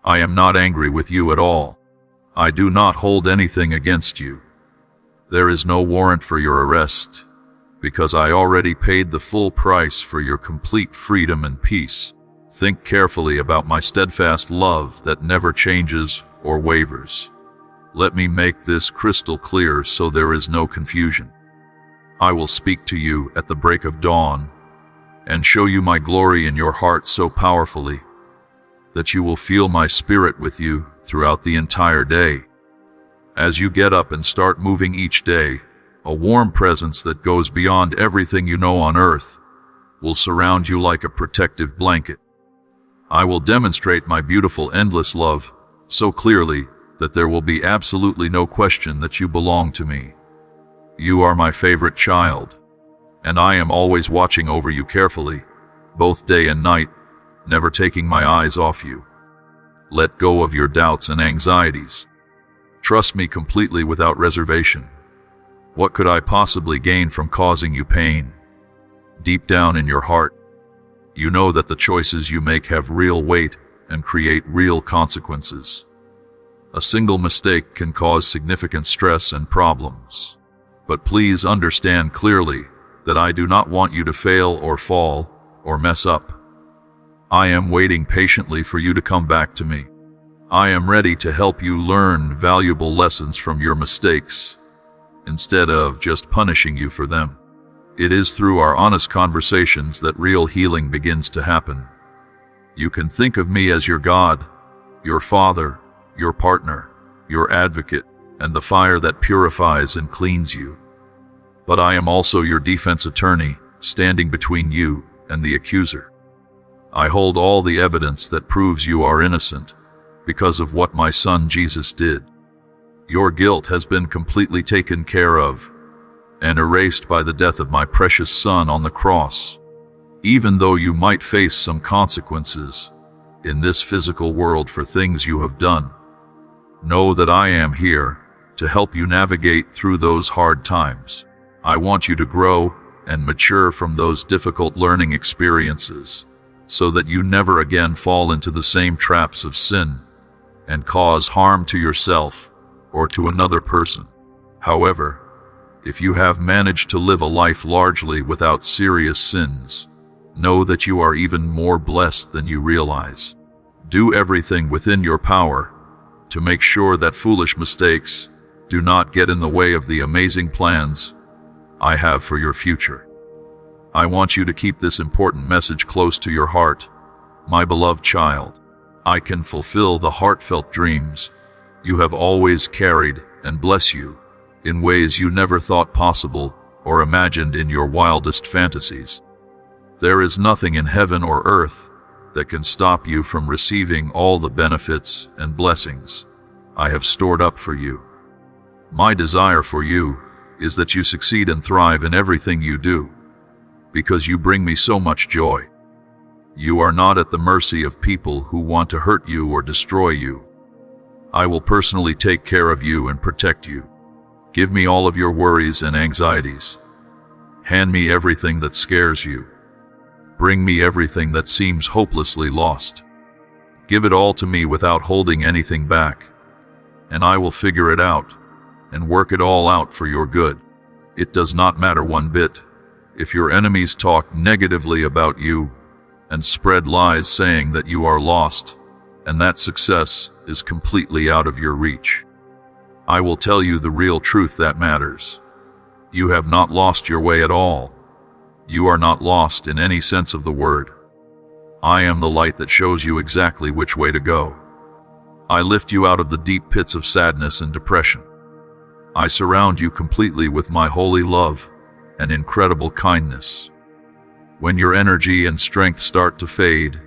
I am not angry with you at all. I do not hold anything against you. There is no warrant for your arrest, because I already paid the full price for your complete freedom and peace. Think carefully about my steadfast love that never changes or wavers. Let me make this crystal clear so there is no confusion. I will speak to you at the break of dawn and show you my glory in your heart so powerfully that you will feel my spirit with you throughout the entire day. As you get up and start moving each day, a warm presence that goes beyond everything you know on earth will surround you like a protective blanket. I will demonstrate my beautiful endless love so clearly that there will be absolutely no question that you belong to me. You are my favorite child, and I am always watching over you carefully, both day and night, never taking my eyes off you. Let go of your doubts and anxieties. Trust me completely without reservation. What could I possibly gain from causing you pain? Deep down in your heart, you know that the choices you make have real weight and create real consequences. A single mistake can cause significant stress and problems. But please understand clearly that I do not want you to fail or fall or mess up. I am waiting patiently for you to come back to me. I am ready to help you learn valuable lessons from your mistakes, instead of just punishing you for them. It is through our honest conversations that real healing begins to happen. You can think of me as your God, your Father, your partner, your advocate, and the fire that purifies and cleans you. But I am also your defense attorney, standing between you and the accuser. I hold all the evidence that proves you are innocent because of what my son Jesus did. Your guilt has been completely taken care of and erased by the death of my precious son on the cross. Even though you might face some consequences in this physical world for things you have done, Know that I am here to help you navigate through those hard times. I want you to grow and mature from those difficult learning experiences so that you never again fall into the same traps of sin and cause harm to yourself or to another person. However, if you have managed to live a life largely without serious sins, know that you are even more blessed than you realize. Do everything within your power to make sure that foolish mistakes do not get in the way of the amazing plans I have for your future. I want you to keep this important message close to your heart, my beloved child. I can fulfill the heartfelt dreams you have always carried and bless you in ways you never thought possible or imagined in your wildest fantasies. There is nothing in heaven or earth that can stop you from receiving all the benefits and blessings I have stored up for you. My desire for you is that you succeed and thrive in everything you do, because you bring me so much joy. You are not at the mercy of people who want to hurt you or destroy you. I will personally take care of you and protect you. Give me all of your worries and anxieties. Hand me everything that scares you. Bring me everything that seems hopelessly lost. Give it all to me without holding anything back, and I will figure it out and work it all out for your good. It does not matter one bit if your enemies talk negatively about you and spread lies saying that you are lost and that success is completely out of your reach. I will tell you the real truth that matters. You have not lost your way at all. You are not lost in any sense of the word. I am the light that shows you exactly which way to go. I lift you out of the deep pits of sadness and depression. I surround you completely with my holy love and incredible kindness. When your energy and strength start to fade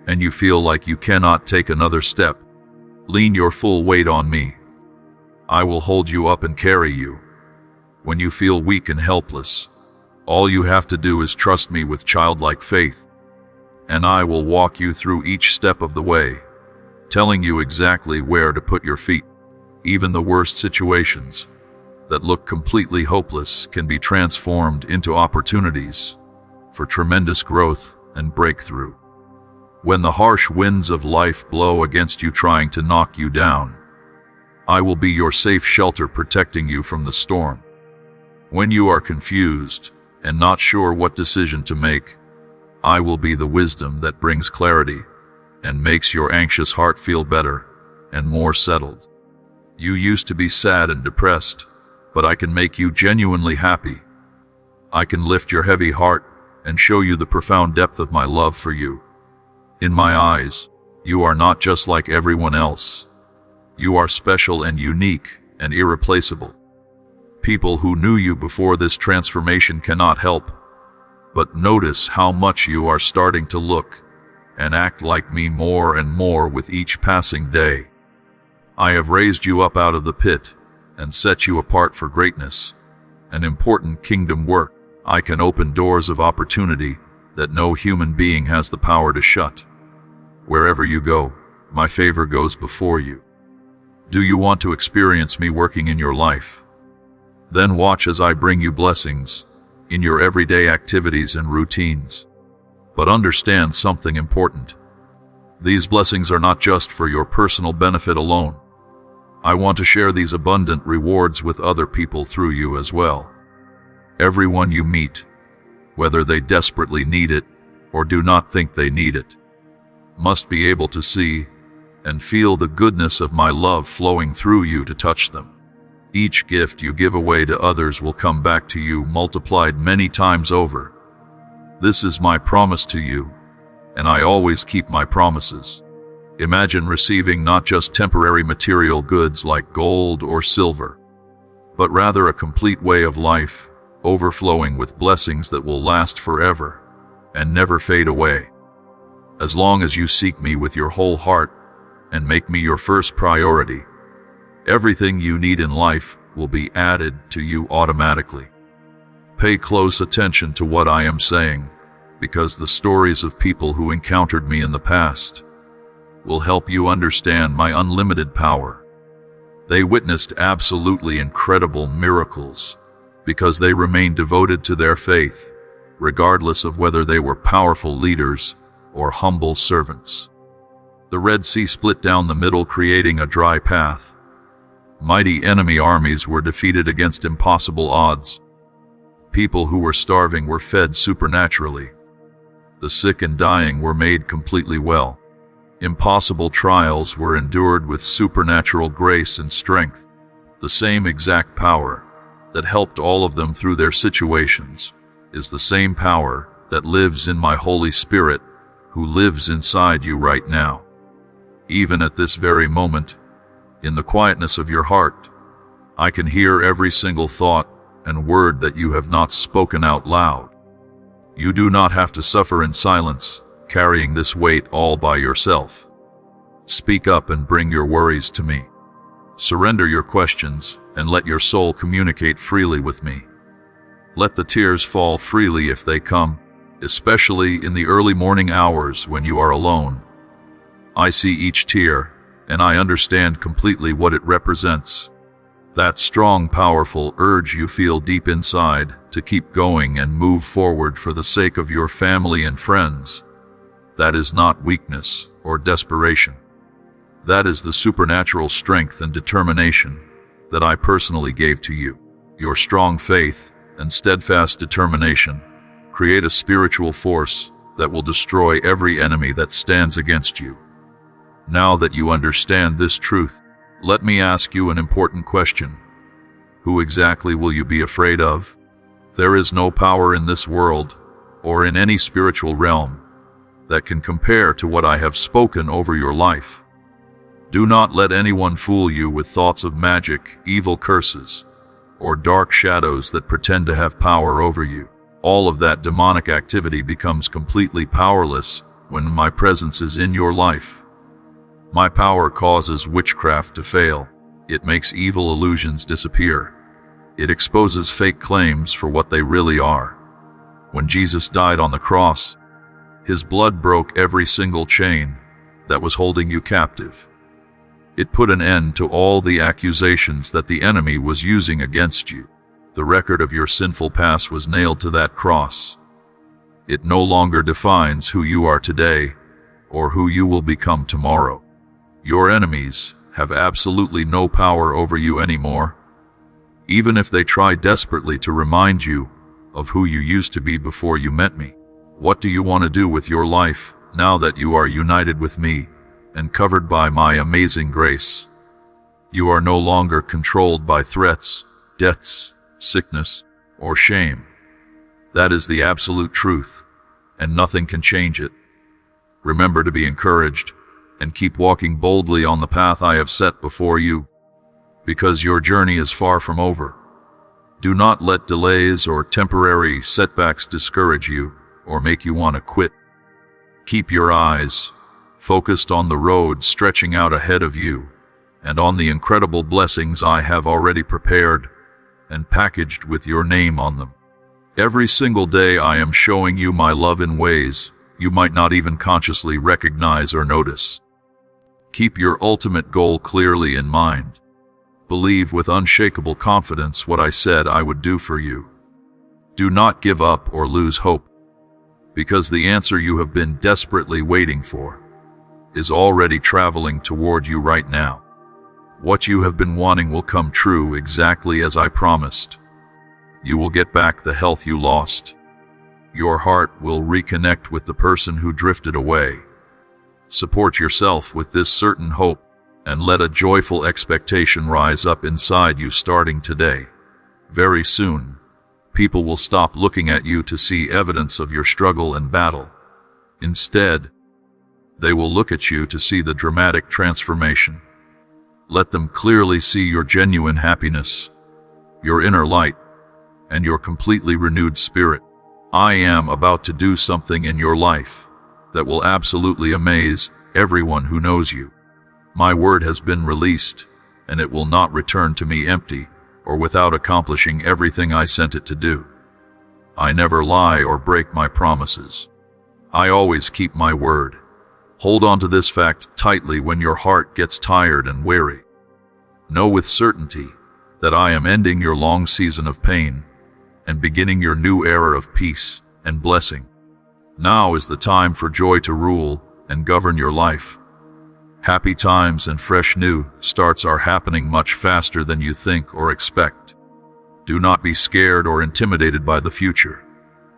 and you feel like you cannot take another step, lean your full weight on me. I will hold you up and carry you. When you feel weak and helpless, all you have to do is trust me with childlike faith, and I will walk you through each step of the way, telling you exactly where to put your feet. Even the worst situations that look completely hopeless can be transformed into opportunities for tremendous growth and breakthrough. When the harsh winds of life blow against you trying to knock you down, I will be your safe shelter protecting you from the storm. When you are confused and not sure what decision to make, I will be the wisdom that brings clarity and makes your anxious heart feel better and more settled. You used to be sad and depressed, but I can make you genuinely happy. I can lift your heavy heart and show you the profound depth of my love for you. In my eyes, you are not just like everyone else. You are special and unique and irreplaceable. People who knew you before this transformation cannot help but notice how much you are starting to look and act like me more and more with each passing day. I have raised you up out of the pit and set you apart for greatness, an important kingdom work. I can open doors of opportunity that no human being has the power to shut. Wherever you go, my favor goes before you. Do you want to experience me working in your life? Then watch as I bring you blessings in your everyday activities and routines. But understand something important. These blessings are not just for your personal benefit alone. I want to share these abundant rewards with other people through you as well. Everyone you meet, whether they desperately need it or do not think they need it, must be able to see and feel the goodness of my love flowing through you to touch them. Each gift you give away to others will come back to you multiplied many times over. This is my promise to you, and I always keep my promises. Imagine receiving not just temporary material goods like gold or silver, but rather a complete way of life, overflowing with blessings that will last forever and never fade away. As long as you seek me with your whole heart and make me your first priority, everything you need in life will be added to you automatically. Pay close attention to what I am saying, because the stories of people who encountered me in the past will help you understand my unlimited power. They witnessed absolutely incredible miracles because they remained devoted to their faith, regardless of whether they were powerful leaders or humble servants. The Red Sea split down the middle, creating a dry path. Mighty enemy armies were defeated against impossible odds. People who were starving were fed supernaturally. The sick and dying were made completely well. Impossible trials were endured with supernatural grace and strength. The same exact power that helped all of them through their situations is the same power that lives in my Holy Spirit, who lives inside you right now. Even at this very moment, in the quietness of your heart, I can hear every single thought and word that you have not spoken out loud. You do not have to suffer in silence, carrying this weight all by yourself. Speak up and bring your worries to me. Surrender your questions and let your soul communicate freely with me. Let the tears fall freely if they come, especially in the early morning hours when you are alone. I see each tear, and I understand completely what it represents. That strong, powerful urge you feel deep inside to keep going and move forward for the sake of your family and friends. That is not weakness or desperation. That is the supernatural strength and determination that I personally gave to you. Your strong faith and steadfast determination create a spiritual force that will destroy every enemy that stands against you. Now that you understand this truth, let me ask you an important question. Who exactly will you be afraid of? There is no power in this world, or in any spiritual realm, that can compare to what I have spoken over your life. Do not let anyone fool you with thoughts of magic, evil curses, or dark shadows that pretend to have power over you. All of that demonic activity becomes completely powerless when my presence is in your life. My power causes witchcraft to fail. It makes evil illusions disappear. It exposes fake claims for what they really are. When Jesus died on the cross, his blood broke every single chain that was holding you captive. It put an end to all the accusations that the enemy was using against you. The record of your sinful past was nailed to that cross. It no longer defines who you are today or who you will become tomorrow. Your enemies have absolutely no power over you anymore, even if they try desperately to remind you of who you used to be before you met me. What do you want to do with your life now that you are united with me and covered by my amazing grace? You are no longer controlled by threats, debts, sickness, or shame. That is the absolute truth, and nothing can change it. Remember to be encouraged and keep walking boldly on the path I have set before you, because your journey is far from over. Do not let delays or temporary setbacks discourage you or make you want to quit. Keep your eyes focused on the road stretching out ahead of you and on the incredible blessings I have already prepared and packaged with your name on them. Every single day I am showing you my love in ways you might not even consciously recognize or notice. Keep your ultimate goal clearly in mind. Believe with unshakable confidence what I said I would do for you. Do not give up or lose hope, because the answer you have been desperately waiting for is already traveling toward you right now. What you have been wanting will come true exactly as I promised. You will get back the health you lost. Your heart will reconnect with the person who drifted away. Support yourself with this certain hope and let a joyful expectation rise up inside you starting today. Very soon, people will stop looking at you to see evidence of your struggle and battle. Instead, they will look at you to see the dramatic transformation. Let them clearly see your genuine happiness, your inner light, and your completely renewed spirit. I am about to do something in your life that will absolutely amaze everyone who knows you. My word has been released, and it will not return to me empty or without accomplishing everything I sent it to do. I never lie or break my promises. I always keep my word. Hold on to this fact tightly when your heart gets tired and weary. Know with certainty that I am ending your long season of pain and beginning your new era of peace and blessing. Now is the time for joy to rule and govern your life. Happy times and fresh new starts are happening much faster than you think or expect. Do not be scared or intimidated by the future.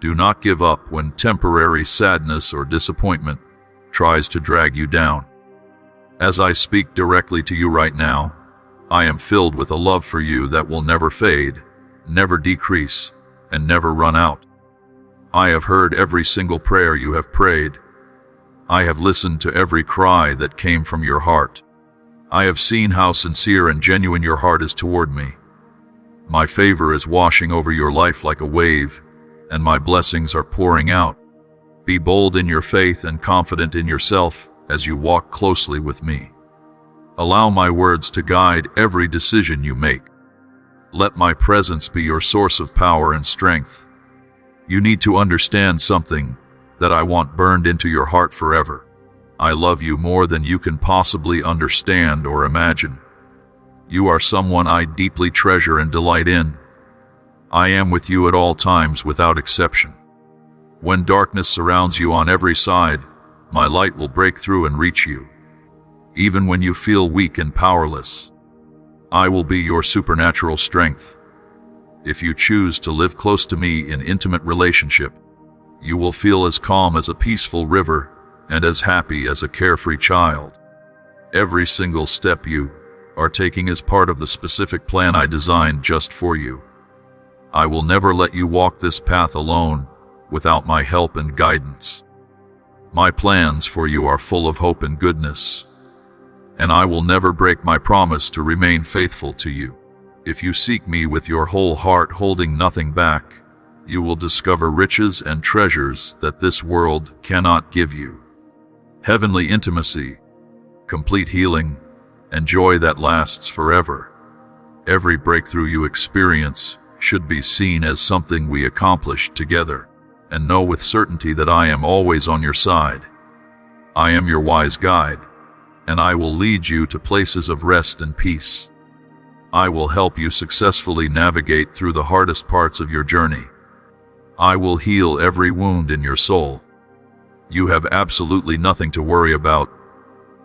Do not give up when temporary sadness or disappointment tries to drag you down. As I speak directly to you right now, I am filled with a love for you that will never fade, never decrease, and never run out. I have heard every single prayer you have prayed. I have listened to every cry that came from your heart. I have seen how sincere and genuine your heart is toward me. My favor is washing over your life like a wave, and my blessings are pouring out. Be bold in your faith and confident in yourself as you walk closely with me. Allow my words to guide every decision you make. Let my presence be your source of power and strength. You need to understand something that I want burned into your heart forever. I love you more than you can possibly understand or imagine. You are someone I deeply treasure and delight in. I am with you at all times without exception. When darkness surrounds you on every side, my light will break through and reach you. Even when you feel weak and powerless, I will be your supernatural strength. If you choose to live close to me in intimate relationship, you will feel as calm as a peaceful river and as happy as a carefree child. Every single step you are taking is part of the specific plan I designed just for you. I will never let you walk this path alone without my help and guidance. My plans for you are full of hope and goodness, and I will never break my promise to remain faithful to you. If you seek me with your whole heart, holding nothing back, you will discover riches and treasures that this world cannot give you. Heavenly intimacy, complete healing, and joy that lasts forever. Every breakthrough you experience should be seen as something we accomplished together, and know with certainty that I am always on your side. I am your wise guide, and I will lead you to places of rest and peace. I will help you successfully navigate through the hardest parts of your journey. I will heal every wound in your soul. You have absolutely nothing to worry about,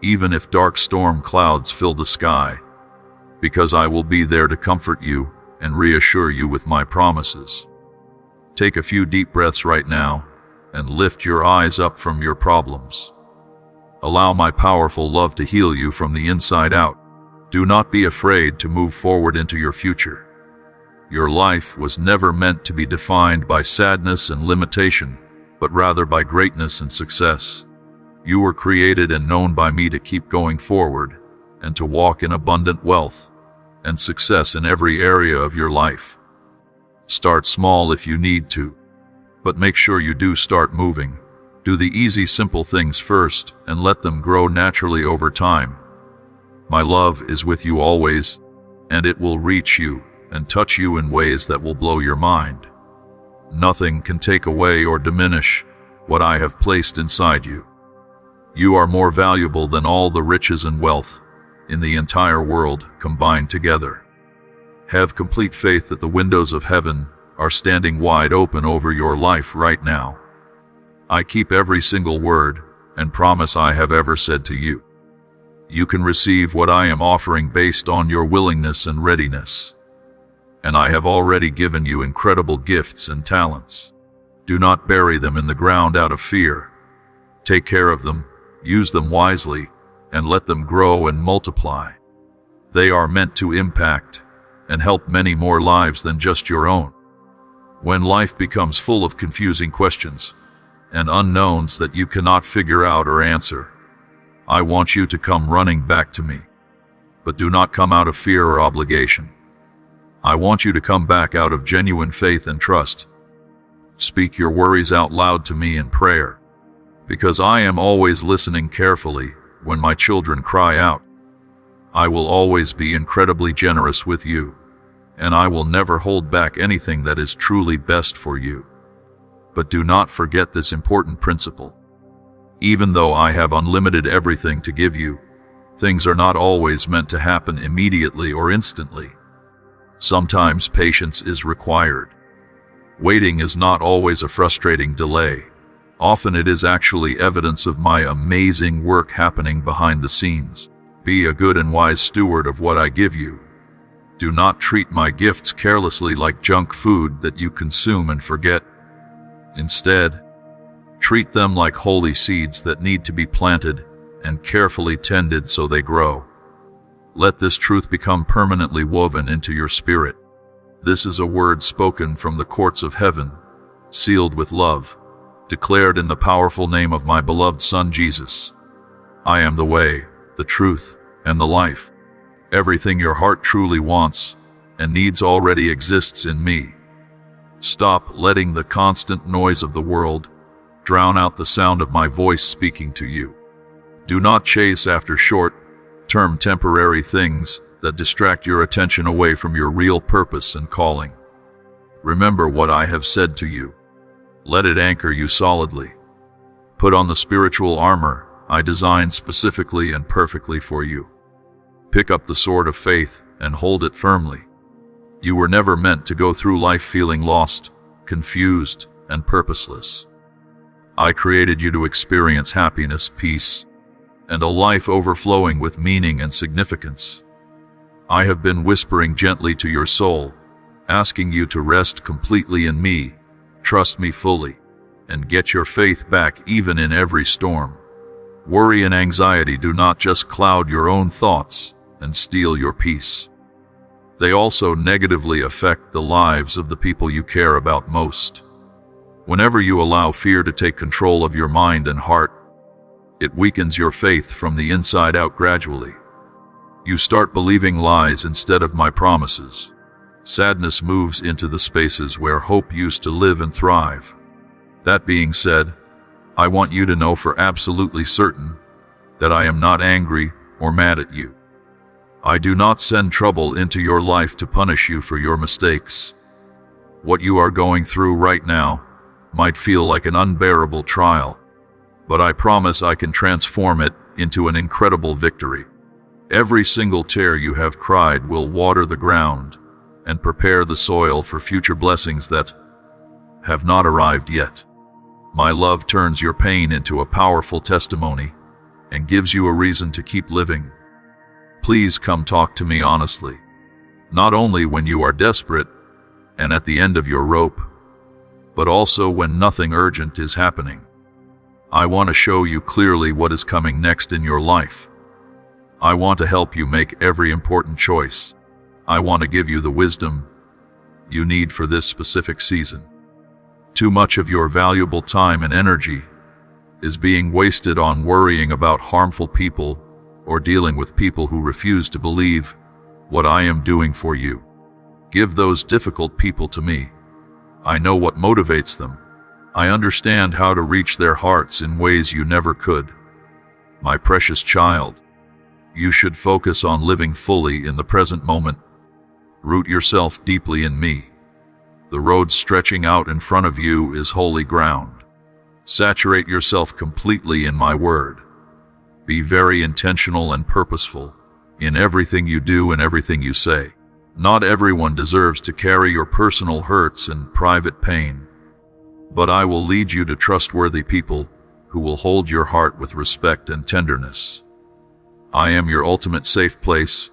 even if dark storm clouds fill the sky, because I will be there to comfort you and reassure you with my promises. Take a few deep breaths right now and lift your eyes up from your problems. Allow my powerful love to heal you from the inside out. Do not be afraid to move forward into your future. Your life was never meant to be defined by sadness and limitation, but rather by greatness and success. You were created and known by me to keep going forward and to walk in abundant wealth and success in every area of your life. Start small if you need to, but make sure you do start moving. Do the easy, simple things first and let them grow naturally over time. My love is with you always, and it will reach you and touch you in ways that will blow your mind. Nothing can take away or diminish what I have placed inside you. You are more valuable than all the riches and wealth in the entire world combined together. Have complete faith that the windows of heaven are standing wide open over your life right now. I keep every single word and promise I have ever said to you. You can receive what I am offering based on your willingness and readiness. And I have already given you incredible gifts and talents. Do not bury them in the ground out of fear. Take care of them, use them wisely, and let them grow and multiply. They are meant to impact and help many more lives than just your own. When life becomes full of confusing questions and unknowns that you cannot figure out or answer, I want you to come running back to me. But do not come out of fear or obligation. I want you to come back out of genuine faith and trust. Speak your worries out loud to me in prayer, because I am always listening carefully when my children cry out. I will always be incredibly generous with you, and I will never hold back anything that is truly best for you. But do not forget this important principle. Even though I have unlimited everything to give you, Things are not always meant to happen immediately or instantly. Sometimes patience is required. Waiting is not always a frustrating delay. Often it is actually evidence of my amazing work happening behind the scenes. Be a good and wise steward of what I give you. Do not treat my gifts carelessly like junk food that you consume and forget. Instead, treat them like holy seeds that need to be planted and carefully tended so they grow. Let this truth become permanently woven into your spirit. This is a word spoken from the courts of heaven, sealed with love, declared in the powerful name of my beloved Son Jesus. I am the way, the truth, and the life. Everything your heart truly wants and needs already exists in me. Stop letting the constant noise of the world drown out the sound of my voice speaking to you. Do not chase after short-term temporary things that distract your attention away from your real purpose and calling. Remember what I have said to you. Let it anchor you solidly. Put on the spiritual armor I designed specifically and perfectly for you. Pick up the sword of faith and hold it firmly. You were never meant to go through life feeling lost, confused, and purposeless. I created you to experience happiness, peace, and a life overflowing with meaning and significance. I have been whispering gently to your soul, asking you to rest completely in me, trust me fully, and get your faith back even in every storm. Worry and anxiety do not just cloud your own thoughts and steal your peace. They also negatively affect the lives of the people you care about most. Whenever you allow fear to take control of your mind and heart, it weakens your faith from the inside out gradually. You start believing lies instead of my promises. Sadness moves into the spaces where hope used to live and thrive. That being said, I want you to know for absolutely certain that I am not angry or mad at you. I do not send trouble into your life to punish you for your mistakes. What you are going through right now might feel like an unbearable trial, but I promise I can transform it into an incredible victory. Every single tear you have cried will water the ground and prepare the soil for future blessings that have not arrived yet. My love turns your pain into a powerful testimony and gives you a reason to keep living. Please come talk to me honestly, not only when you are desperate and at the end of your rope, but also when nothing urgent is happening. I want to show you clearly what is coming next in your life. I want to help you make every important choice. I want to give you the wisdom you need for this specific season. Too much of your valuable time and energy is being wasted on worrying about harmful people or dealing with people who refuse to believe what I am doing for you. Give those difficult people to me. I know what motivates them. I understand how to reach their hearts in ways you never could. My precious child, you should focus on living fully in the present moment. Root yourself deeply in me. The road stretching out in front of you is holy ground. Saturate yourself completely in my word. Be very intentional and purposeful in everything you do and everything you say. Not everyone deserves to carry your personal hurts and private pain, but I will lead you to trustworthy people who will hold your heart with respect and tenderness. I am your ultimate safe place,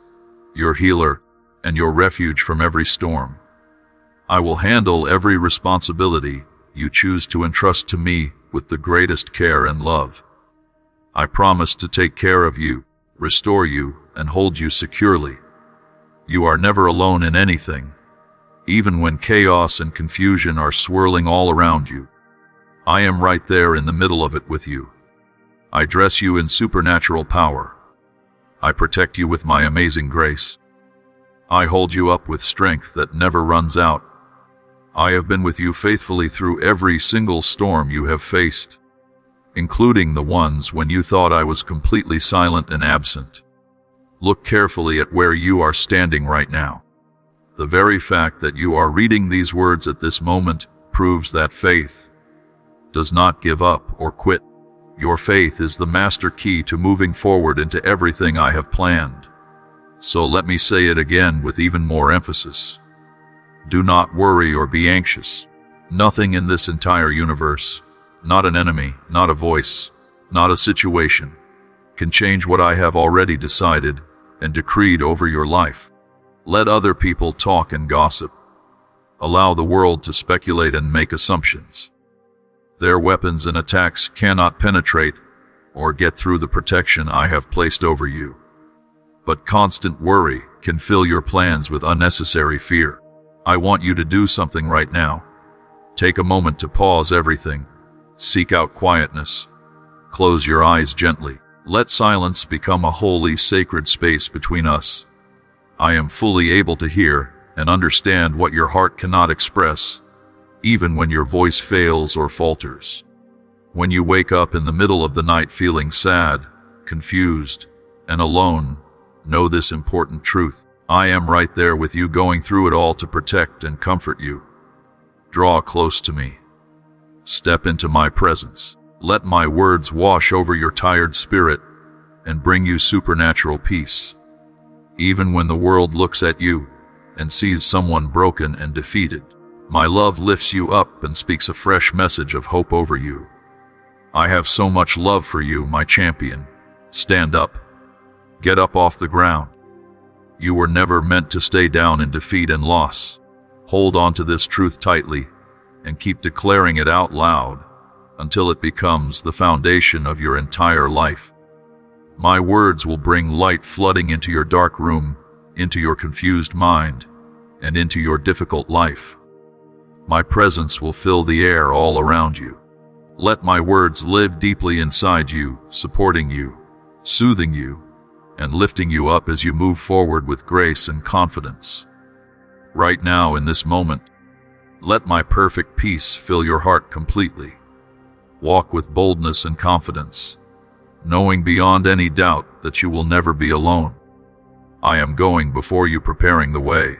your healer, and your refuge from every storm. I will handle every responsibility you choose to entrust to me with the greatest care and love. I promise to take care of you, restore you, and hold you securely. You are never alone in anything, even when chaos and confusion are swirling all around you. I am right there in the middle of it with you. I dress you in supernatural power. I protect you with my amazing grace. I hold you up with strength that never runs out. I have been with you faithfully through every single storm you have faced, including the ones when you thought I was completely silent and absent. Look carefully at where you are standing right now. The very fact that you are reading these words at this moment proves that faith does not give up or quit. Your faith is the master key to moving forward into everything I have planned. So let me say it again with even more emphasis. Do not worry or be anxious. Nothing in this entire universe, not an enemy, not a voice, not a situation, can change what I have already decided and decreed over your life. Let other people talk and gossip. Allow the world to speculate and make assumptions. Their weapons and attacks cannot penetrate or get through the protection I have placed over you. But constant worry can fill your plans with unnecessary fear. I want you to do something right now. Take a moment to pause everything. Seek out quietness. Close your eyes gently. Let silence become a holy, sacred space between us. I am fully able to hear and understand what your heart cannot express, even when your voice fails or falters. When you wake up in the middle of the night feeling sad, confused, and alone, know this important truth. I am right there with you, going through it all to protect and comfort you. Draw close to me. Step into my presence. Let my words wash over your tired spirit and bring you supernatural peace. Even when the world looks at you and sees someone broken and defeated, my love lifts you up and speaks a fresh message of hope over you. I have so much love for you, my champion. Stand up. Get up off the ground. You were never meant to stay down in defeat and loss. Hold on to this truth tightly and keep declaring it out loud until it becomes the foundation of your entire life. My words will bring light flooding into your dark room, into your confused mind, and into your difficult life. My presence will fill the air all around you. Let my words live deeply inside you, supporting you, soothing you, and lifting you up as you move forward with grace and confidence. Right now, in this moment, let my perfect peace fill your heart completely. Walk with boldness and confidence, knowing beyond any doubt that you will never be alone. I am going before you, preparing the way.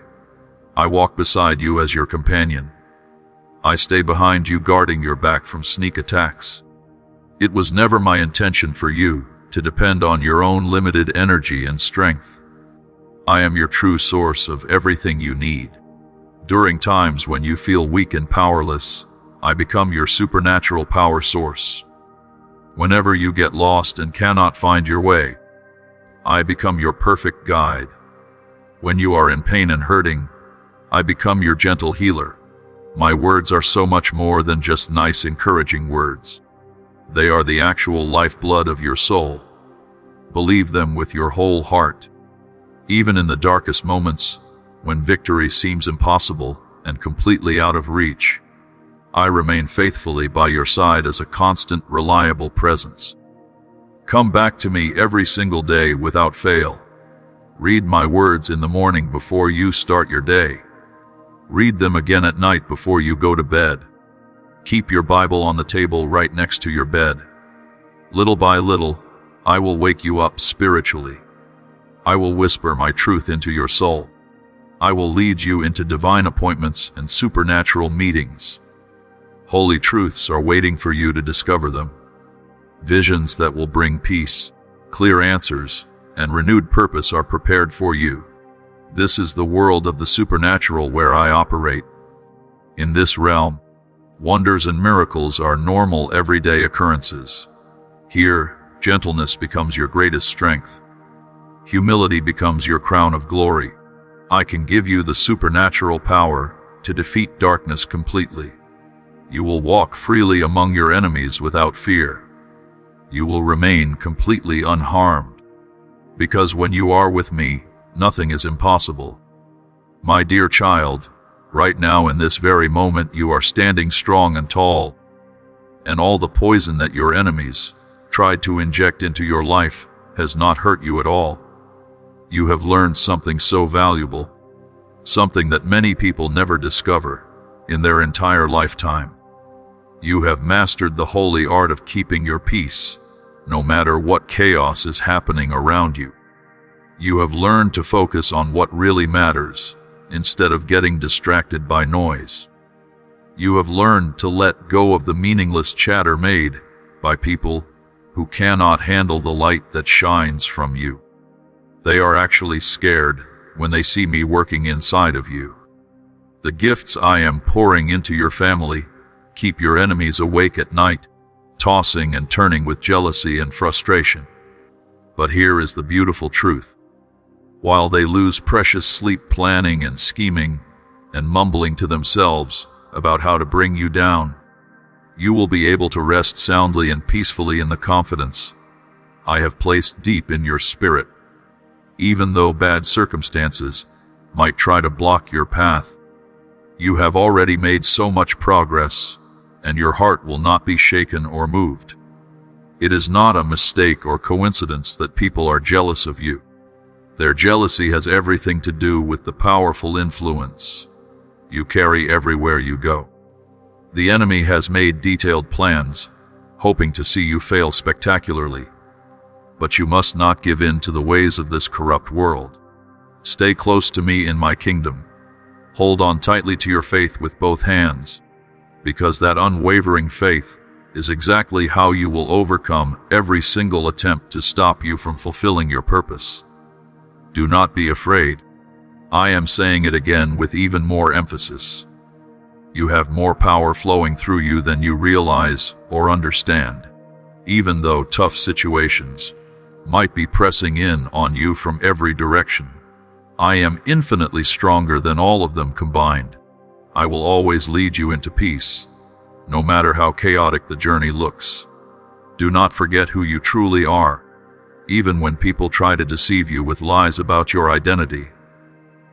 I walk beside you as your companion. I stay behind you, guarding your back from sneak attacks. It was never my intention for you to depend on your own limited energy and strength. I am your true source of everything you need. During times when you feel weak and powerless, I become your supernatural power source. Whenever you get lost and cannot find your way, I become your perfect guide. When you are in pain and hurting, I become your gentle healer. My words are so much more than just nice, encouraging words. They are the actual lifeblood of your soul. Believe them with your whole heart. Even in the darkest moments, when victory seems impossible and completely out of reach, I remain faithfully by your side as a constant, reliable presence. Come back to me every single day without fail. Read my words in the morning before you start your day. Read them again at night before you go to bed. Keep your Bible on the table right next to your bed. Little by little, I will wake you up spiritually. I will whisper my truth into your soul. I will lead you into divine appointments and supernatural meetings. Holy truths are waiting for you to discover them. Visions that will bring peace, clear answers, and renewed purpose are prepared for you. This is the world of the supernatural where I operate. In this realm, wonders and miracles are normal, everyday occurrences. Here, gentleness becomes your greatest strength. Humility becomes your crown of glory. I can give you the supernatural power to defeat darkness completely. You will walk freely among your enemies without fear. You will remain completely unharmed. Because when you are with me, nothing is impossible. My dear child, right now in this very moment you are standing strong and tall, and all the poison that your enemies tried to inject into your life has not hurt you at all. You have learned something so valuable, something that many people never discover in their entire lifetime. You have mastered the holy art of keeping your peace, no matter what chaos is happening around you. You have learned to focus on what really matters, instead of getting distracted by noise. You have learned to let go of the meaningless chatter made by people who cannot handle the light that shines from you. They are actually scared when they see me working inside of you. The gifts I am pouring into your family keep your enemies awake at night, tossing and turning with jealousy and frustration. But here is the beautiful truth. While they lose precious sleep planning and scheming and mumbling to themselves about how to bring you down, you will be able to rest soundly and peacefully in the confidence I have placed deep in your spirit. Even though bad circumstances might try to block your path, you have already made so much progress, and your heart will not be shaken or moved. It is not a mistake or coincidence that people are jealous of you. Their jealousy has everything to do with the powerful influence you carry everywhere you go. The enemy has made detailed plans, hoping to see you fail spectacularly. But you must not give in to the ways of this corrupt world. Stay close to me in my kingdom. Hold on tightly to your faith with both hands, because that unwavering faith is exactly how you will overcome every single attempt to stop you from fulfilling your purpose. Do not be afraid. I am saying it again with even more emphasis. You have more power flowing through you than you realize or understand. Even though tough situations might be pressing in on you from every direction, I am infinitely stronger than all of them combined. I will always lead you into peace, no matter how chaotic the journey looks. Do not forget who you truly are, even when people try to deceive you with lies about your identity.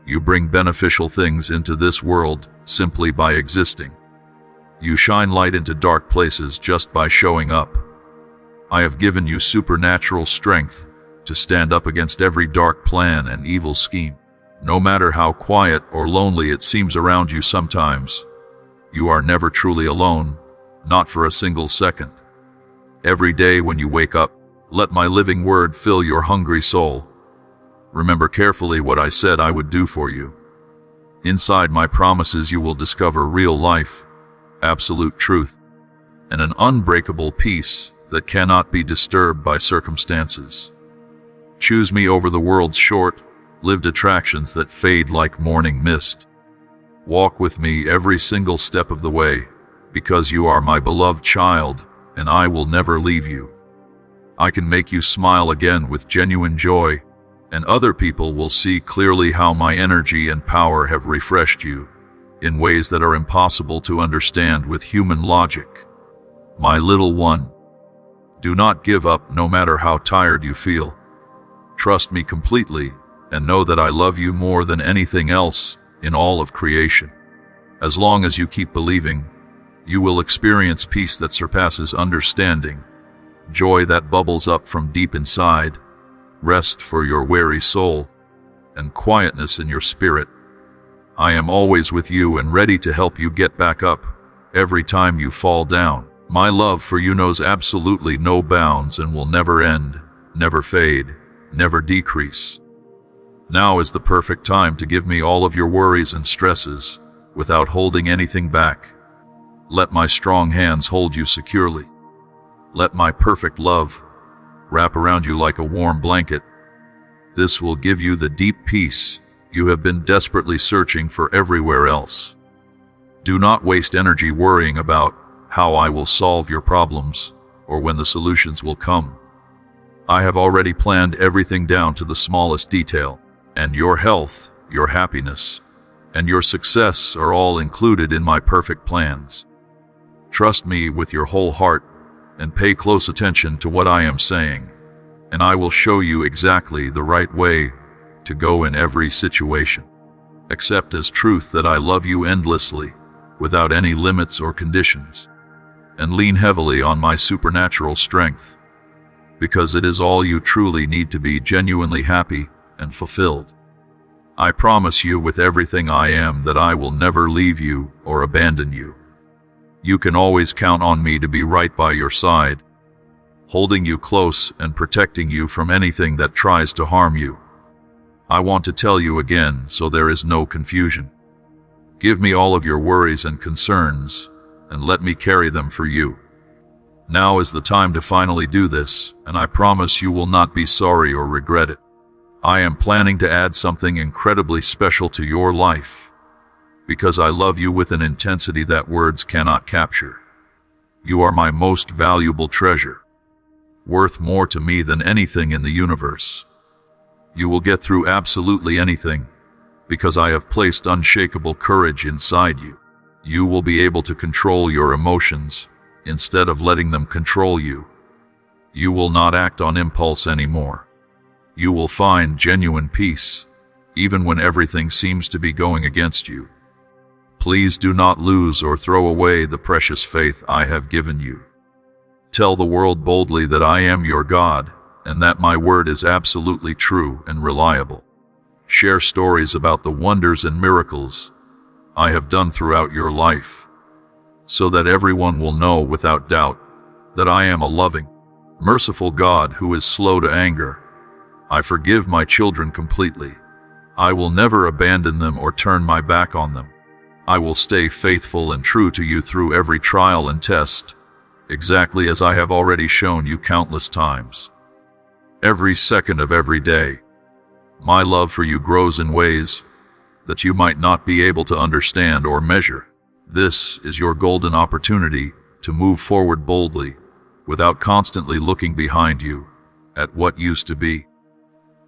You bring beneficial things into this world simply by existing. You shine light into dark places just by showing up. I have given you supernatural strength to stand up against every dark plan and evil scheme. No matter how quiet or lonely it seems around you sometimes, you are never truly alone, not for a single second. Every day when you wake up, let my living word fill your hungry soul. Remember carefully what I said I would do for you. Inside my promises you will discover real life, absolute truth, and an unbreakable peace that cannot be disturbed by circumstances. Choose me over the world's short-lived attractions that fade like morning mist. Walk with me every single step of the way, because you are my beloved child, and I will never leave you. I can make you smile again with genuine joy, and other people will see clearly how my energy and power have refreshed you in ways that are impossible to understand with human logic. My little one, do not give up no matter how tired you feel. Trust me completely and know that I love you more than anything else in all of creation. As long as you keep believing, you will experience peace that surpasses understanding, joy that bubbles up from deep inside, rest for your weary soul, and quietness in your spirit. I am always with you and ready to help you get back up every time you fall down. My love for you knows absolutely no bounds and will never end, never fade, never decrease. Now is the perfect time to give me all of your worries and stresses without holding anything back. Let my strong hands hold you securely. Let my perfect love wrap around you like a warm blanket. This will give you the deep peace you have been desperately searching for everywhere else. Do not waste energy worrying about how I will solve your problems or when the solutions will come. I have already planned everything down to the smallest detail, and your health, your happiness, and your success are all included in my perfect plans. Trust me with your whole heart and pay close attention to what I am saying, and I will show you exactly the right way to go in every situation. Accept as truth that I love you endlessly, without any limits or conditions, and lean heavily on my supernatural strength, because it is all you truly need to be genuinely happy and fulfilled. I promise you with everything I am that I will never leave you or abandon you. You can always count on me to be right by your side, holding you close and protecting you from anything that tries to harm you. I want to tell you again so there is no confusion. Give me all of your worries and concerns, and let me carry them for you. Now is the time to finally do this, and I promise you will not be sorry or regret it. I am planning to add something incredibly special to your life, because I love you with an intensity that words cannot capture. You are my most valuable treasure, worth more to me than anything in the universe. You will get through absolutely anything, because I have placed unshakable courage inside you. You will be able to control your emotions, instead of letting them control you. You will not act on impulse anymore. You will find genuine peace, even when everything seems to be going against you. Please do not lose or throw away the precious faith I have given you. Tell the world boldly that I am your God, and that my word is absolutely true and reliable. Share stories about the wonders and miracles I have done throughout your life, so that everyone will know without doubt that I am a loving, merciful God who is slow to anger. I forgive my children completely. I will never abandon them or turn my back on them. I will stay faithful and true to you through every trial and test, exactly as I have already shown you countless times. Every second of every day, my love for you grows in ways that you might not be able to understand or measure. This is your golden opportunity to move forward boldly, without constantly looking behind you at what used to be.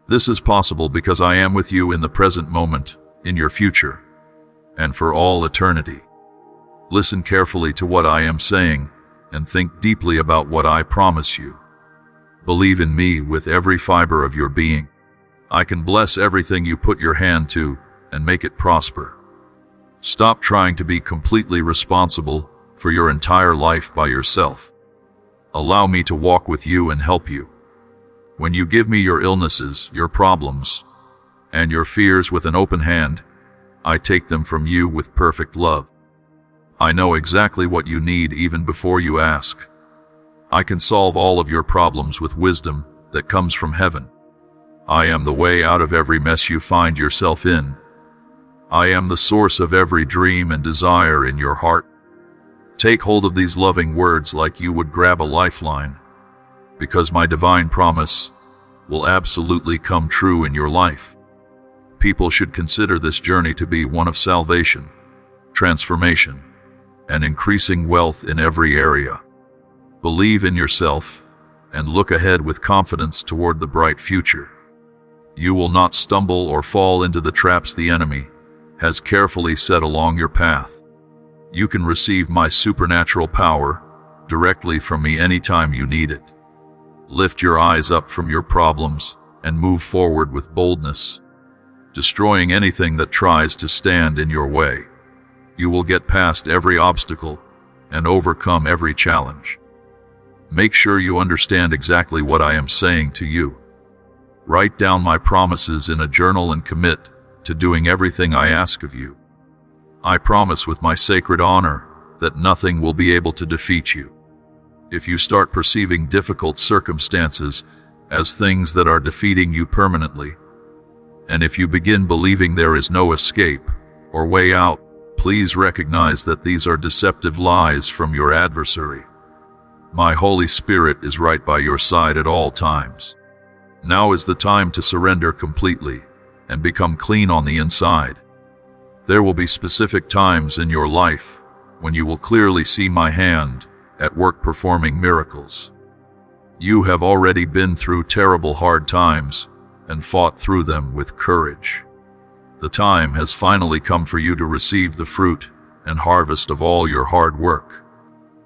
This is possible because I am with you in the present moment, in your future, and for all eternity. Listen carefully to what I am saying, and think deeply about what I promise you. Believe in me with every fiber of your being. I can bless everything you put your hand to, and make it prosper. Stop trying to be completely responsible for your entire life by yourself. Allow me to walk with you and help you. When you give me your illnesses, your problems, and your fears with an open hand, I take them from you with perfect love. I know exactly what you need even before you ask. I can solve all of your problems with wisdom that comes from heaven. I am the way out of every mess you find yourself in. I am the source of every dream and desire in your heart. Take hold of these loving words like you would grab a lifeline, because my divine promise will absolutely come true in your life. People should consider this journey to be one of salvation, transformation, and increasing wealth in every area. Believe in yourself and look ahead with confidence toward the bright future. You will not stumble or fall into the traps the enemy has carefully set along your path. You can receive my supernatural power directly from me anytime you need it. Lift your eyes up from your problems and move forward with boldness, destroying anything that tries to stand in your way. You will get past every obstacle and overcome every challenge. Make sure you understand exactly what I am saying to you. Write down my promises in a journal and commit to doing everything I ask of you. I promise with my sacred honor that nothing will be able to defeat you. If you start perceiving difficult circumstances as things that are defeating you permanently, and if you begin believing there is no escape or way out, please recognize that these are deceptive lies from your adversary. My Holy Spirit is right by your side at all times. Now is the time to surrender completely and become clean on the inside. There will be specific times in your life when you will clearly see my hand at work performing miracles. You have already been through terrible hard times and fought through them with courage. The time has finally come for you to receive the fruit and harvest of all your hard work.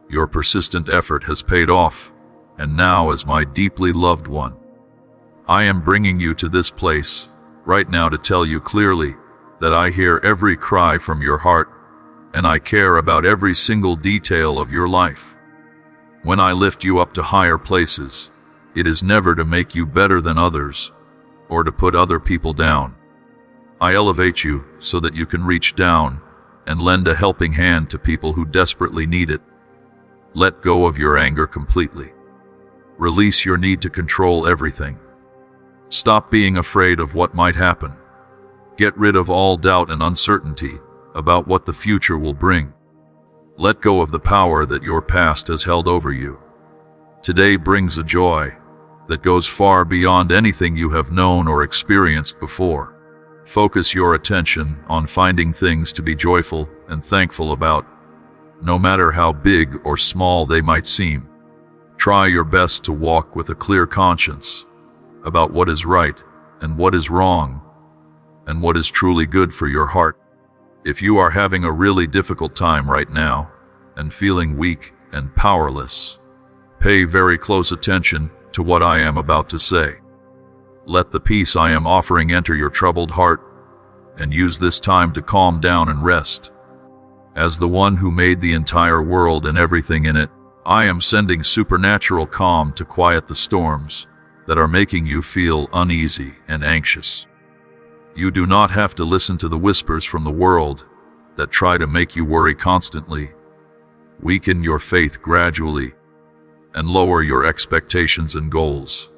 Your persistent effort has paid off, and now, as my deeply loved one, I am bringing you to this place right now to tell you clearly that I hear every cry from your heart, and I care about every single detail of your life. When I lift you up to higher places, it is never to make you better than others or to put other people down. I elevate you so that you can reach down and lend a helping hand to people who desperately need it. Let go of your anger completely. Release your need to control everything. Stop being afraid of what might happen. Get rid of all doubt and uncertainty about what the future will bring. Let go of the power that your past has held over you, Today brings a joy that goes far beyond anything you have known or experienced before. Focus your attention on finding things to be joyful and thankful about, no matter how big or small they might seem. Try your best to walk with a clear conscience about what is right and what is wrong, and what is truly good for your heart. If you are having a really difficult time right now and feeling weak and powerless, pay very close attention to what I am about to say. Let the peace I am offering enter your troubled heart, and use this time to calm down and rest. As the one who made the entire world and everything in it, I am sending supernatural calm to quiet the storms that are making you feel uneasy and anxious. You do not have to listen to the whispers from the world that try to make you worry constantly. Weaken your faith gradually and lower your expectations and goals.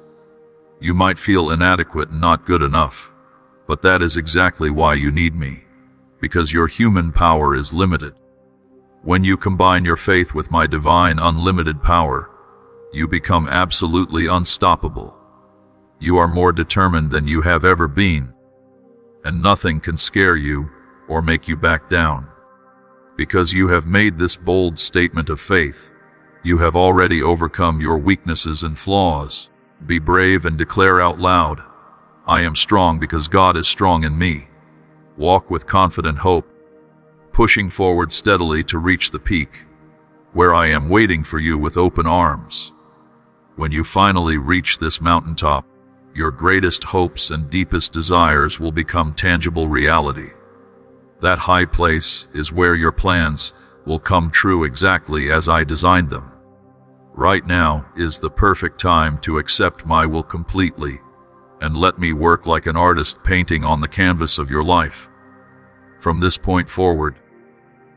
You might feel inadequate and not good enough, but that is exactly why you need me, because your human power is limited. When you combine your faith with my divine unlimited power, you become absolutely unstoppable. You are more determined than you have ever been, and nothing can scare you or make you back down. Because you have made this bold statement of faith, you have already overcome your weaknesses and flaws. Be brave and declare out loud, I am strong because God is strong in me. Walk with confident hope, pushing forward steadily to reach the peak, where I am waiting for you with open arms. When you finally reach this mountaintop, your greatest hopes and deepest desires will become tangible reality. That high place is where your plans will come true exactly as I designed them. Right now is the perfect time to accept my will completely and let me work like an artist painting on the canvas of your life. From this point forward,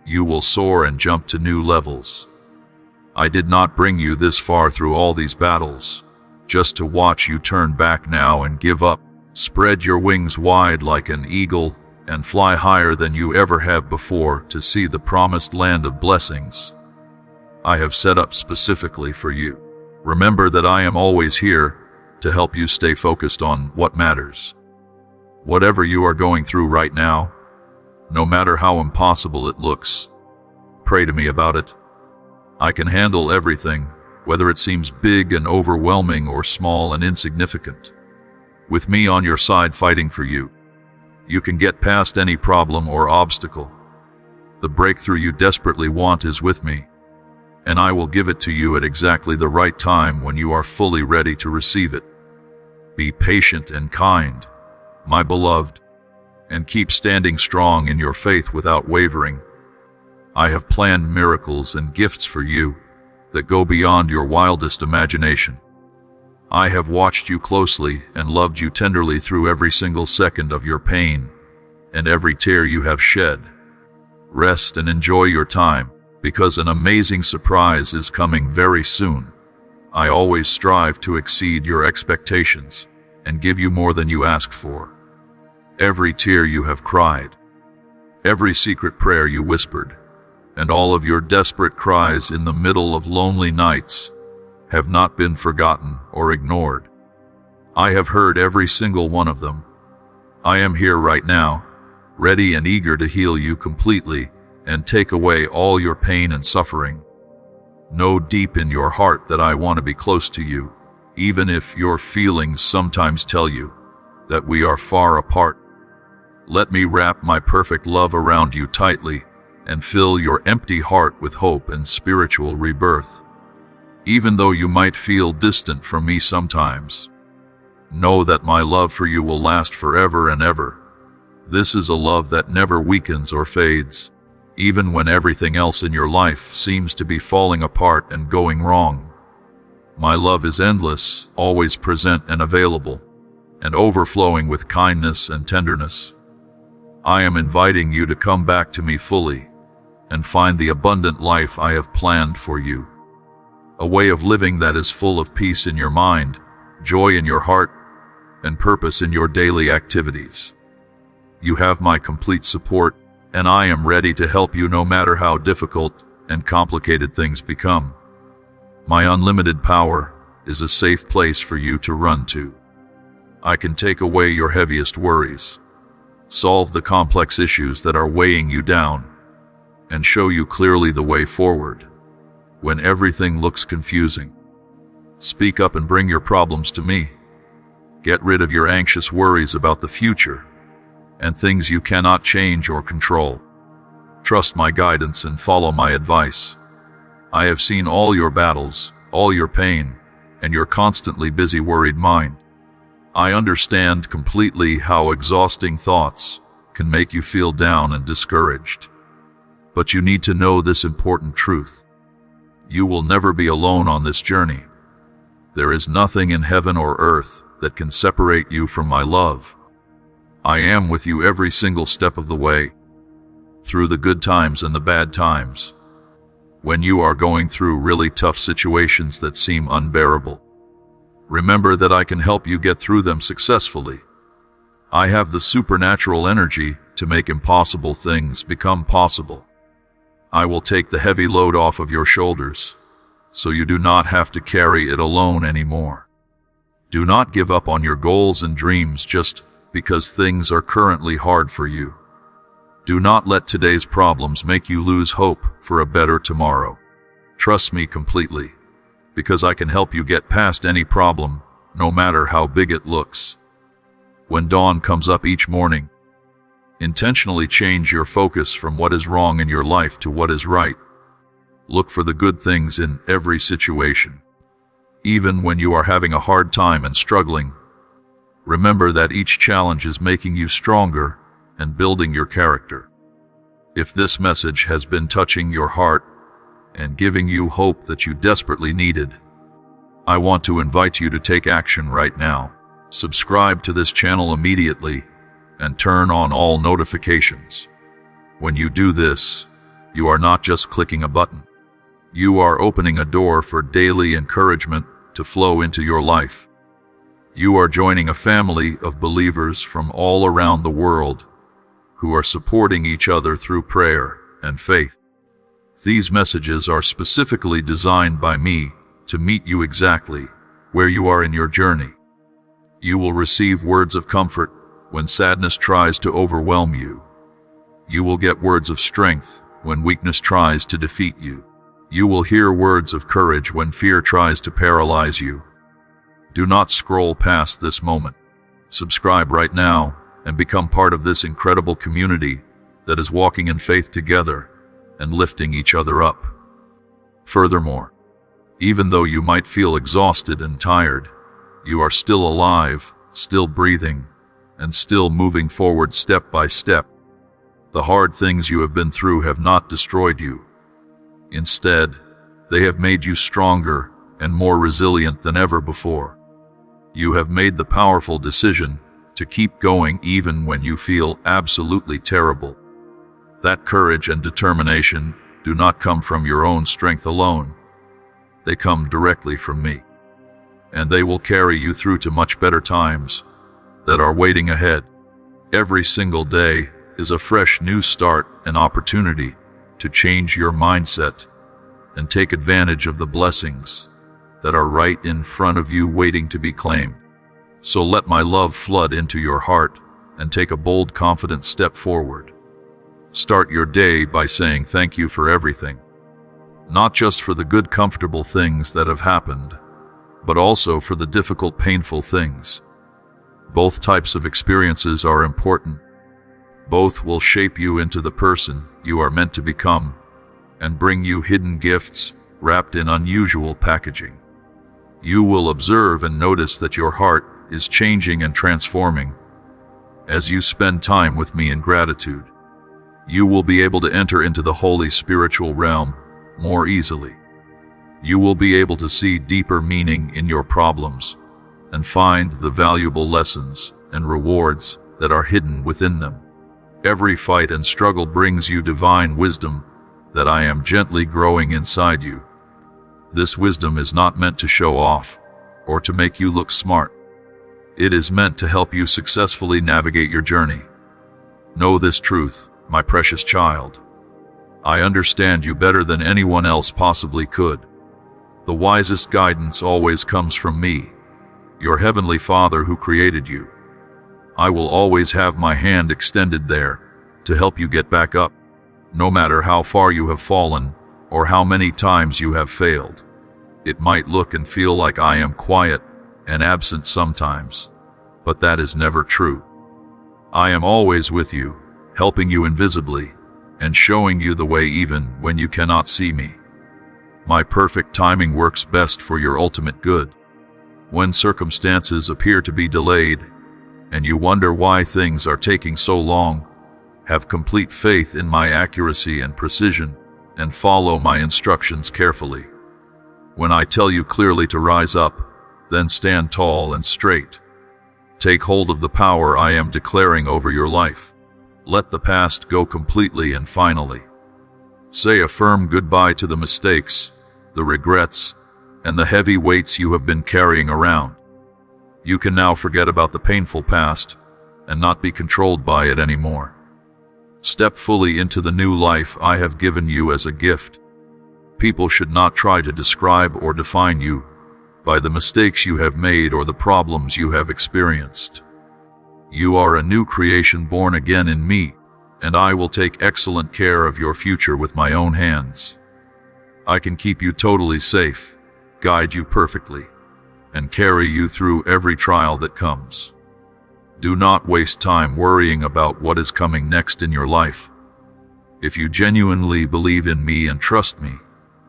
you will soar and jump to new levels. I did not bring you this far through all these battles just to watch you turn back now and give up. Spread your wings wide like an eagle and fly higher than you ever have before to see the promised land of blessings I have set up specifically for you. Remember that I am always here to help you stay focused on what matters. Whatever you are going through right now, no matter how impossible it looks, pray to me about it. I can handle everything, whether it seems big and overwhelming or small and insignificant. With me on your side fighting for you, you can get past any problem or obstacle. The breakthrough you desperately want is with me, and I will give it to you at exactly the right time when you are fully ready to receive it. Be patient and kind, my beloved, and keep standing strong in your faith without wavering. I have planned miracles and gifts for you that go beyond your wildest imagination. I have watched you closely and loved you tenderly through every single second of your pain and every tear you have shed. Rest and enjoy your time, because an amazing surprise is coming very soon. I always strive to exceed your expectations and give you more than you asked for. Every tear you have cried, every secret prayer you whispered, and all of your desperate cries in the middle of lonely nights have not been forgotten or ignored. I have heard every single one of them. I am here right now, ready and eager to heal you completely and take away all your pain and suffering. Know deep in your heart that I want to be close to you, even if your feelings sometimes tell you that we are far apart. Let me wrap my perfect love around you tightly and fill your empty heart with hope and spiritual rebirth. Even though you might feel distant from me sometimes, know that my love for you will last forever and ever. This is a love that never weakens or fades, even when everything else in your life seems to be falling apart and going wrong. My love is endless, always present and available, and overflowing with kindness and tenderness. I am inviting you to come back to me fully and find the abundant life I have planned for you. A way of living that is full of peace in your mind, joy in your heart, and purpose in your daily activities. You have my complete support, and I am ready to help you no matter how difficult and complicated things become. My unlimited power is a safe place for you to run to. I can take away your heaviest worries, solve the complex issues that are weighing you down, and show you clearly the way forward when everything looks confusing. Speak up and bring your problems to me. Get rid of your anxious worries about the future and things you cannot change or control. Trust my guidance and follow my advice. I have seen all your battles, all your pain, and your constantly busy, worried mind. I understand completely how exhausting thoughts can make you feel down and discouraged. But you need to know this important truth. You will never be alone on this journey. There is nothing in heaven or earth that can separate you from my love. I am with you every single step of the way, through the good times and the bad times, when you are going through really tough situations that seem unbearable. Remember that I can help you get through them successfully. I have the supernatural energy to make impossible things become possible. I will take the heavy load off of your shoulders, so you do not have to carry it alone anymore. Do not give up on your goals and dreams just because things are currently hard for you. Do not let today's problems make you lose hope for a better tomorrow. Trust me completely, because I can help you get past any problem, no matter how big it looks. When dawn comes up each morning, intentionally change your focus from what is wrong in your life to what is right. Look for the good things in every situation. Even when you are having a hard time and struggling, remember that each challenge is making you stronger and building your character. If this message has been touching your heart and giving you hope that you desperately needed, I want to invite you to take action right now. Subscribe to this channel immediately and turn on all notifications. When you do this, you are not just clicking a button. You are opening a door for daily encouragement to flow into your life. You are joining a family of believers from all around the world who are supporting each other through prayer and faith. These messages are specifically designed by me to meet you exactly where you are in your journey. You will receive words of comfort when sadness tries to overwhelm you. You will get words of strength when weakness tries to defeat you. You will hear words of courage when fear tries to paralyze you. Do not scroll past this moment. Subscribe right now and become part of this incredible community that is walking in faith together and lifting each other up. Furthermore, even though you might feel exhausted and tired, you are still alive, still breathing, and still moving forward step by step. The hard things you have been through have not destroyed you. Instead, they have made you stronger and more resilient than ever before. You have made the powerful decision to keep going even when you feel absolutely terrible. That courage and determination do not come from your own strength alone. They come directly from me, and they will carry you through to much better times that are waiting ahead. Every single day is a fresh new start and opportunity to change your mindset and take advantage of the blessings that are right in front of you waiting to be claimed. So let my love flood into your heart and take a bold, confident step forward. Start your day by saying thank you for everything, not just for the good, comfortable things that have happened, but also for the difficult, painful things. Both types of experiences are important. Both will shape you into the person you are meant to become and bring you hidden gifts wrapped in unusual packaging. You will observe and notice that your heart is changing and transforming as you spend time with me in gratitude. You will be able to enter into the holy spiritual realm more easily. You will be able to see deeper meaning in your problems and find the valuable lessons and rewards that are hidden within them. Every fight and struggle brings you divine wisdom that I am gently growing inside you. This wisdom is not meant to show off or to make you look smart. It is meant to help you successfully navigate your journey. Know this truth, my precious child. I understand you better than anyone else possibly could. The wisest guidance always comes from me, your heavenly Father who created you. I will always have my hand extended there to help you get back up, no matter how far you have fallen or how many times you have failed. It might look and feel like I am quiet and absent sometimes, but that is never true. I am always with you, helping you invisibly and showing you the way even when you cannot see me. My perfect timing works best for your ultimate good. When circumstances appear to be delayed and you wonder why things are taking so long, have complete faith in my accuracy and precision and follow my instructions carefully. When I tell you clearly to rise up, then stand tall and straight. Take hold of the power I am declaring over your life. Let the past go completely and finally. Say a firm goodbye to the mistakes, the regrets, and the heavy weights you have been carrying around. You can now forget about the painful past and not be controlled by it anymore. Step fully into the new life I have given you as a gift. People should not try to describe or define you by the mistakes you have made or the problems you have experienced. You are a new creation born again in me, and I will take excellent care of your future with my own hands. I can keep you totally safe, guide you perfectly, and carry you through every trial that comes. Do not waste time worrying about what is coming next in your life. If you genuinely believe in me and trust me,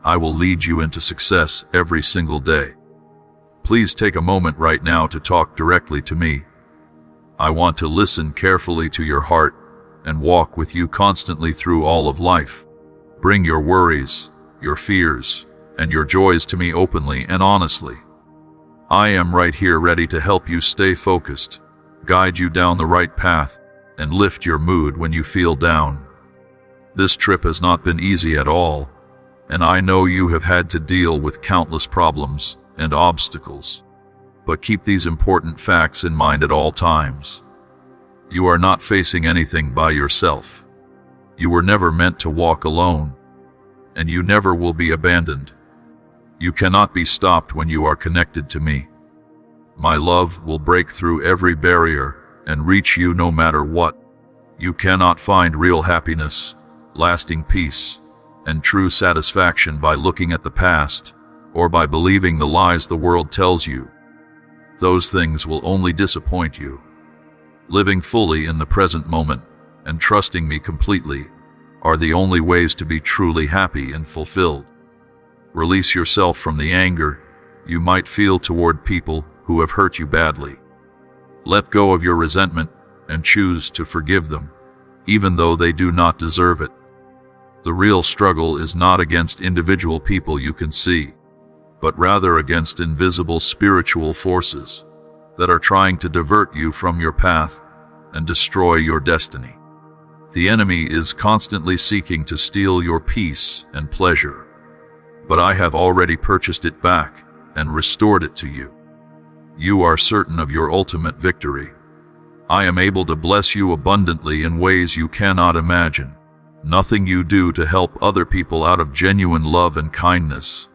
I will lead you into success every single day. Please take a moment right now to talk directly to me. I want to listen carefully to your heart and walk with you constantly through all of life. Bring your worries, your fears, and your joys to me openly and honestly. I am right here ready to help you stay focused, guide you down the right path, and lift your mood when you feel down. This trip has not been easy at all, and I know you have had to deal with countless problems and obstacles. But keep these important facts in mind at all times. You are not facing anything by yourself. You were never meant to walk alone, and you never will be abandoned. You cannot be stopped when you are connected to me. My love will break through every barrier and reach you no matter what. You cannot find real happiness, lasting peace, and true satisfaction by looking at the past or by believing the lies the world tells you. Those things will only disappoint you. Living fully in the present moment and trusting me completely are the only ways to be truly happy and fulfilled. Release yourself from the anger you might feel toward people who have hurt you badly. Let go of your resentment and choose to forgive them, even though they do not deserve it. The real struggle is not against individual people you can see, but rather against invisible spiritual forces that are trying to divert you from your path and destroy your destiny. The enemy is constantly seeking to steal your peace and pleasure, but I have already purchased it back and restored it to you. You are certain of your ultimate victory. I am able to bless you abundantly in ways you cannot imagine. Nothing you do to help other people out of genuine love and kindness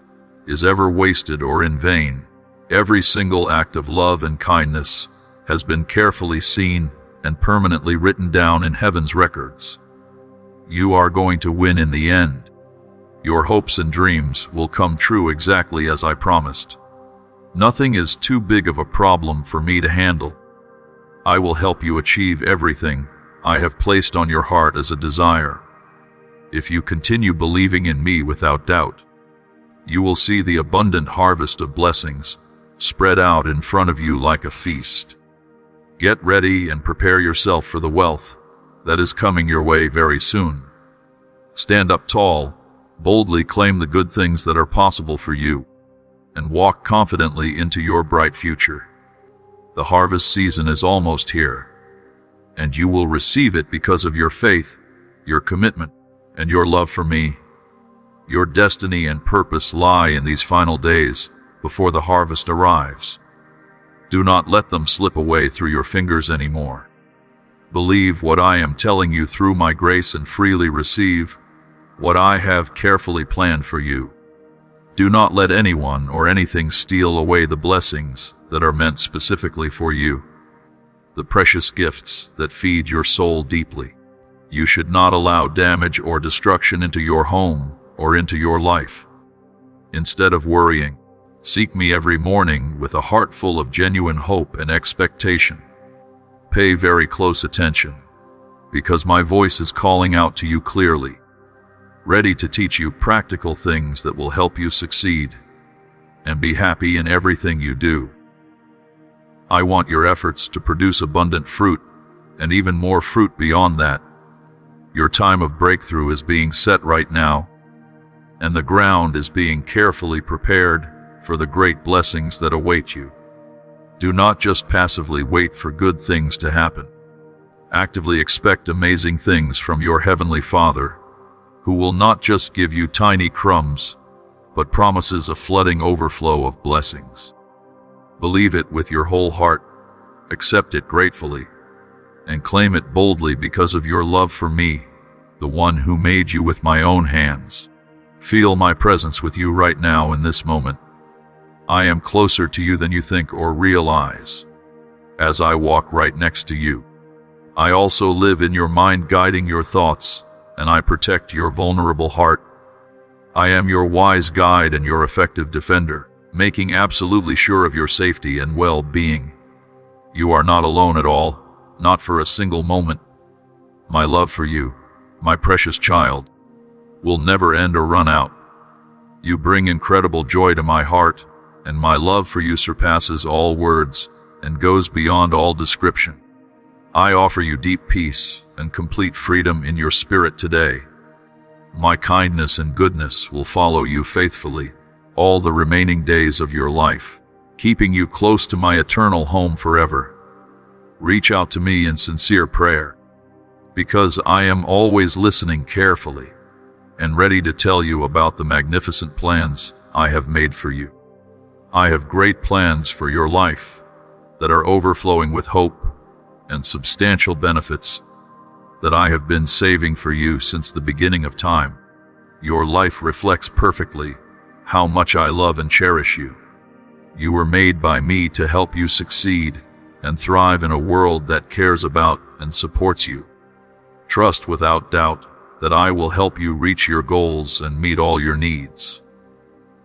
is ever wasted or in vain. Every single act of love and kindness has been carefully seen and permanently written down in heaven's records. You are going to win in the end. Your hopes and dreams will come true exactly as I promised. Nothing is too big of a problem for me to handle. I will help you achieve everything I have placed on your heart as a desire. If you continue believing in me without doubt, you will see the abundant harvest of blessings spread out in front of you like a feast. Get ready and prepare yourself for the wealth that is coming your way very soon. Stand up tall, boldly claim the good things that are possible for you, and walk confidently into your bright future. The harvest season is almost here, and you will receive it because of your faith, your commitment, and your love for me. Your destiny and purpose lie in these final days before the harvest arrives. Do not let them slip away through your fingers anymore. Believe what I am telling you through my grace and freely receive what I have carefully planned for you. Do not let anyone or anything steal away the blessings that are meant specifically for you, the precious gifts that feed your soul deeply. You should not allow damage or destruction into your home or into your life. Instead of worrying, seek me every morning with a heart full of genuine hope and expectation. Pay very close attention, because my voice is calling out to you clearly, ready to teach you practical things that will help you succeed and be happy in everything you do. I want your efforts to produce abundant fruit and even more fruit beyond that. Your time of breakthrough is being set right now, and the ground is being carefully prepared for the great blessings that await you. Do not just passively wait for good things to happen. Actively expect amazing things from your Heavenly Father, who will not just give you tiny crumbs, but promises a flooding overflow of blessings. Believe it with your whole heart, accept it gratefully, and claim it boldly because of your love for me, the one who made you with my own hands. Feel my presence with you right now in this moment. I am closer to you than you think or realize, as I walk right next to you. I also live in your mind, guiding your thoughts, and I protect your vulnerable heart. I am your wise guide and your effective defender, making absolutely sure of your safety and well-being. You are not alone at all, not for a single moment. My love for you, my precious child, will never end or run out. You bring incredible joy to my heart, and my love for you surpasses all words and goes beyond all description. I offer you deep peace and complete freedom in your spirit today. My kindness and goodness will follow you faithfully all the remaining days of your life, keeping you close to my eternal home forever. Reach out to me in sincere prayer, because I am always listening carefully and ready to tell you about the magnificent plans I have made for you. I have great plans for your life that are overflowing with hope and substantial benefits that I have been saving for you since the beginning of time. Your life reflects perfectly how much I love and cherish you. You were made by me to help you succeed and thrive in a world that cares about and supports you. Trust without doubt that I will help you reach your goals and meet all your needs.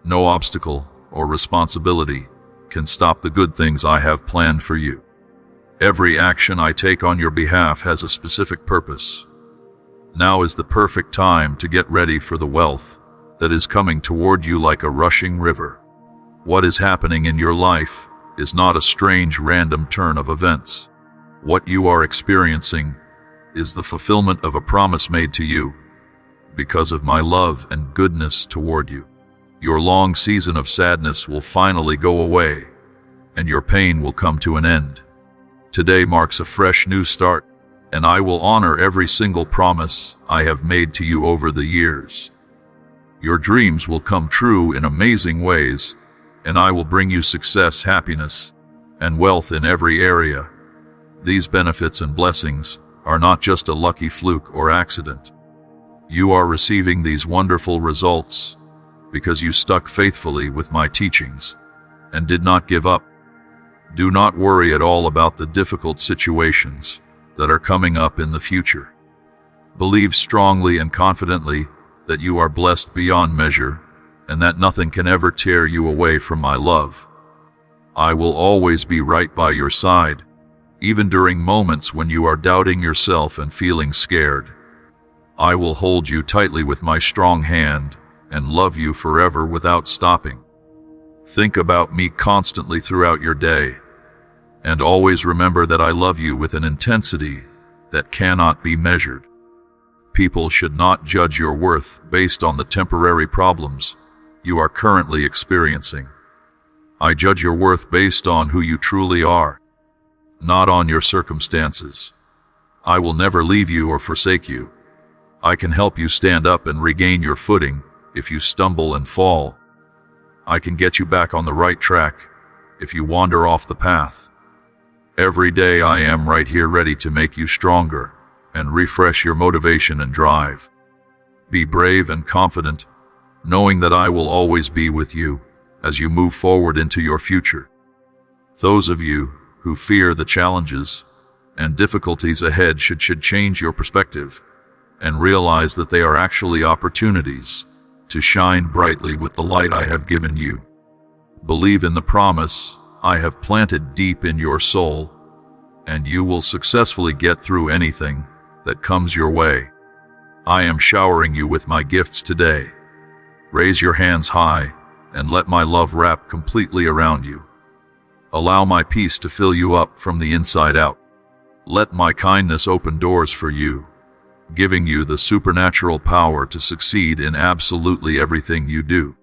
No obstacle or responsibility can stop the good things I have planned for you. Every action I take on your behalf has a specific purpose. Now is the perfect time to get ready for the wealth that is coming toward you like a rushing river. What is happening in your life is not a strange random turn of events. What you are experiencing is the fulfillment of a promise made to you because of my love and goodness toward you. Your long season of sadness will finally go away, and your pain will come to an end. Today marks a fresh new start, and I will honor every single promise I have made to you over the years. Your dreams will come true in amazing ways, and I will bring you success, happiness, and wealth in every area. These benefits and blessings are not just a lucky fluke or accident. You are receiving these wonderful results because you stuck faithfully with my teachings and did not give up. Do not worry at all about the difficult situations that are coming up in the future. Believe strongly and confidently that you are blessed beyond measure and that nothing can ever tear you away from my love. I will always be right by your side, even during moments when you are doubting yourself and feeling scared. I will hold you tightly with my strong hand and love you forever without stopping. Think about me constantly throughout your day, and always remember that I love you with an intensity that cannot be measured. People should not judge your worth based on the temporary problems you are currently experiencing. I judge your worth based on who you truly are, not on your circumstances. I will never leave you or forsake you. I can help you stand up and regain your footing if you stumble and fall. I can get you back on the right track if you wander off the path. Every day I am right here ready to make you stronger and refresh your motivation and drive. Be brave and confident, knowing that I will always be with you as you move forward into your future. Those of you who fear the challenges and difficulties ahead should change your perspective and realize that they are actually opportunities to shine brightly with the light I have given you. Believe in the promise I have planted deep in your soul, and you will successfully get through anything that comes your way. I am showering you with my gifts today. Raise your hands high and let my love wrap completely around you. Allow my peace to fill you up from the inside out. Let my kindness open doors for you, giving you the supernatural power to succeed in absolutely everything you do.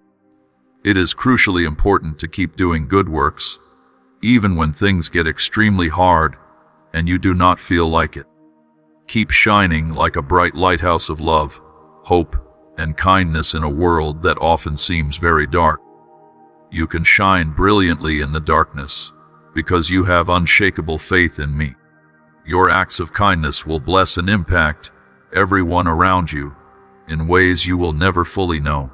It is crucially important to keep doing good works, even when things get extremely hard and you do not feel like it. Keep shining like a bright lighthouse of love, hope, and kindness in a world that often seems very dark. You can shine brilliantly in the darkness because you have unshakable faith in me. Your acts of kindness will bless and impact everyone around you in ways you will never fully know.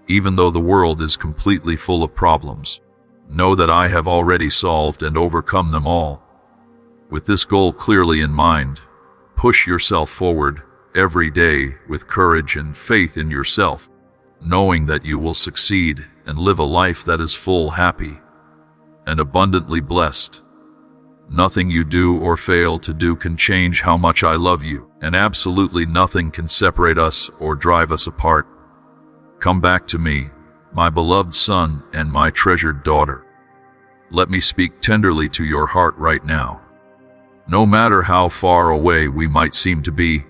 Even though the world is completely full of problems, know that I have already solved and overcome them all. With this goal clearly in mind, push yourself forward every day with courage and faith in yourself, knowing that you will succeed and live a life that is full, happy, and abundantly blessed. Nothing you do or fail to do can change how much I love you, and absolutely nothing can separate us or drive us apart. Come back to me, my beloved son and my treasured daughter. Let me speak tenderly to your heart right now. No matter how far away we might seem to be,